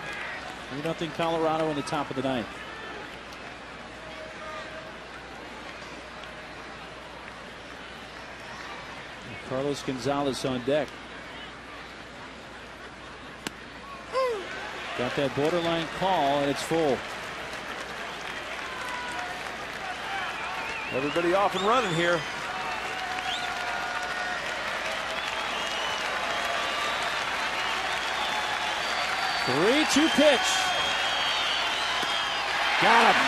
3-0 Colorado in the top of the 9th. Carlos Gonzalez on deck. Got that borderline call, and it's full. Everybody off and running here. Three-two pitch. Got him.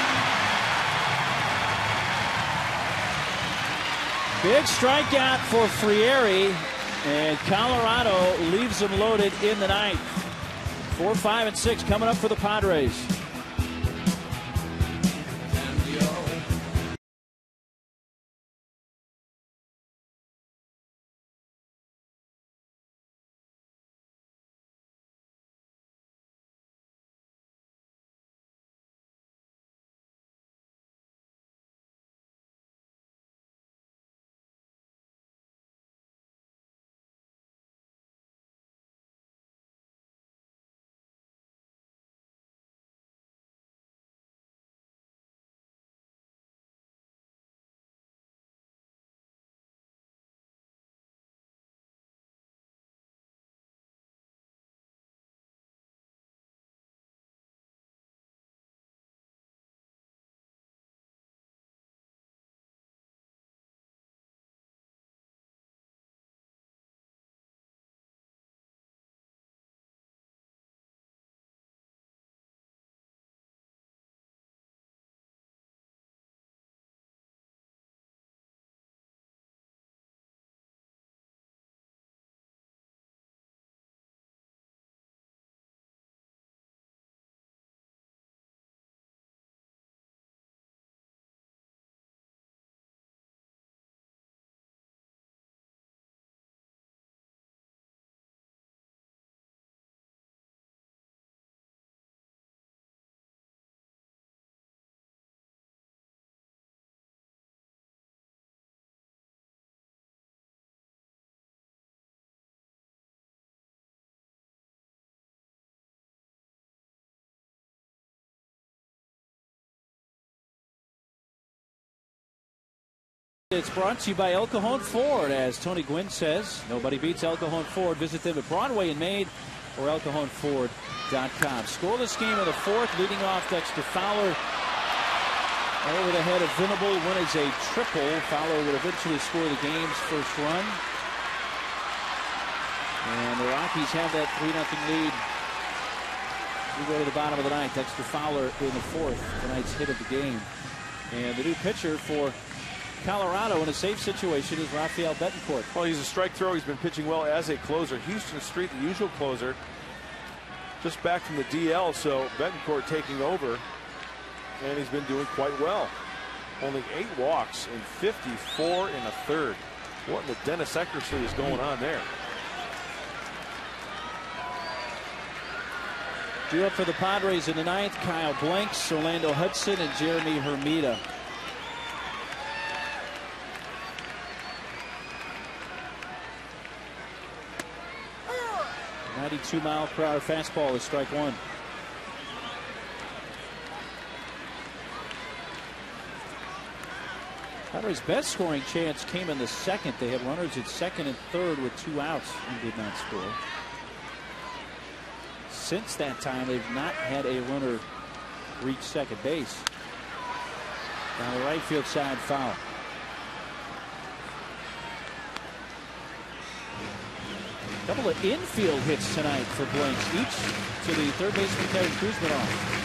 Big strikeout for Frieri, and Colorado leaves them loaded in the ninth. 4, 5, and 6 coming up for the Padres. It's brought to you by El Cajon Ford. As Tony Gwynn says, nobody beats El Cajon Ford. Visit them at Broadway in Maine or elcajonford.com. Scoreless game in the fourth. Leading off, Dexter Fowler over the head of Venable. One is a triple. Fowler would eventually score the game's first run. And the Rockies have that 3-0 lead. We go to the bottom of the ninth. Dexter Fowler in the fourth, tonight's hit of the game. And the new pitcher for Colorado in a safe situation is Rafael Betancourt. Well, he's a strike thrower. He's been pitching well as a closer. Houston Street, the usual closer, just back from the DL, so Betancourt taking over, and he's been doing quite well. Only 8 walks in 54 in a third. What in the Dennis Eckersley is going on there? Due up for the Padres in the ninth, Kyle Blanks, Orlando Hudson, and Jeremy Hermida. 92-mile-per-hour fastball is strike one. Padres' best scoring chance came in the second. They had runners at second and third with 2 outs and did not score. Since that time, they've not had a runner reach second base. Down the right field side, foul. Couple of infield hits tonight for Blanks, each to the third baseman Terry Kuzminoff.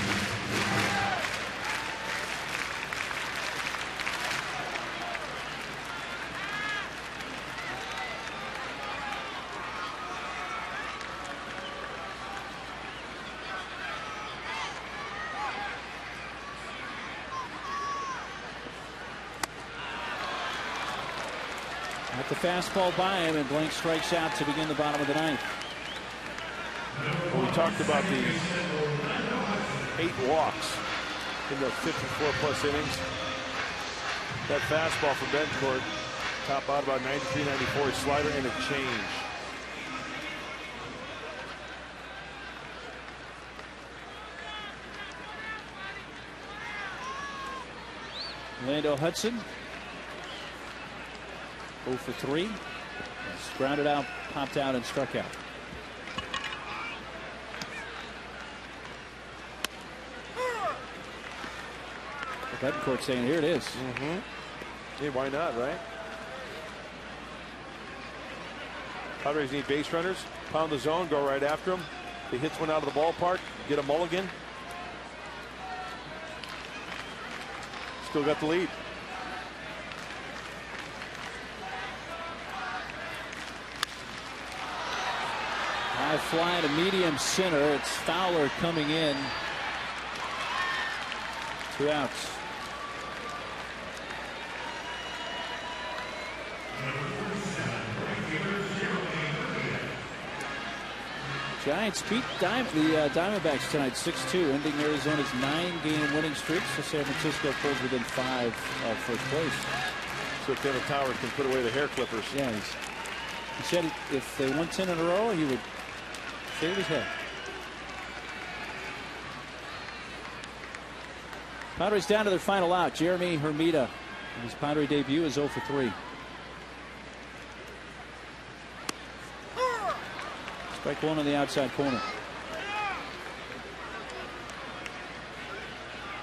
At the fastball by him, and Blank strikes out to begin the bottom of the ninth. Well, we talked about the 8 walks in the 54-plus innings. That fastball for Betancourt, top out about 93, 94, slider and a change. Orlando Hudson 0 for 3. Grounded out, popped out, and struck out. Betancourt saying, here it is. Yeah, why not, right? Padres need base runners. Pound the zone, go right after him. He hits one out of the ballpark, get a mulligan. Still got the lead. High fly to medium center. It's Fowler coming in. 2 outs. Giants beat the Diamondbacks tonight 6-2, ending Arizona's 9-game winning streak. So San Francisco pulls within 5 of first place. So Kevin Towers can put away the hair clippers. Yeah, he said if they won 10 in a row, he would shave his head. Padres down to their final out. Jeremy Hermida, his Padre debut, is 0 for 3. Strike one on the outside corner.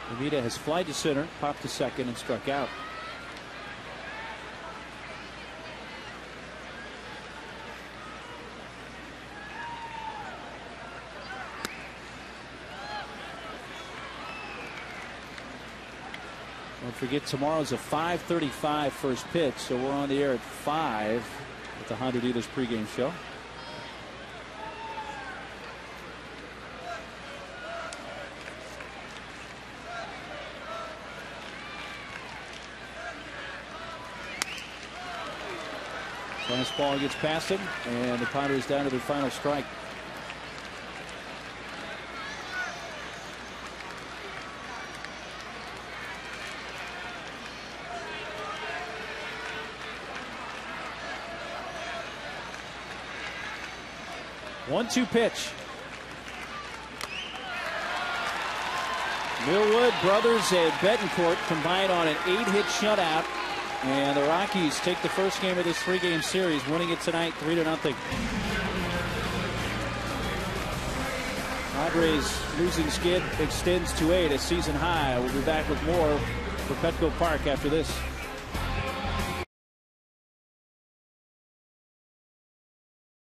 Hermida has flied to center, popped to second, and struck out. Don't forget, tomorrow's a 5:35 first pitch, so we're on the air at 5 with the Honda Dealers pregame show. Fastball gets past him, and the Padres down to their final strike. One-two pitch. Millwood, Brothers, and Betancourt combine on an 8-hit shutout. And the Rockies take the first game of this 3-game series, winning it tonight 3-0. Padres losing skid extends to 8, a season high. We'll be back with more for Petco Park after this.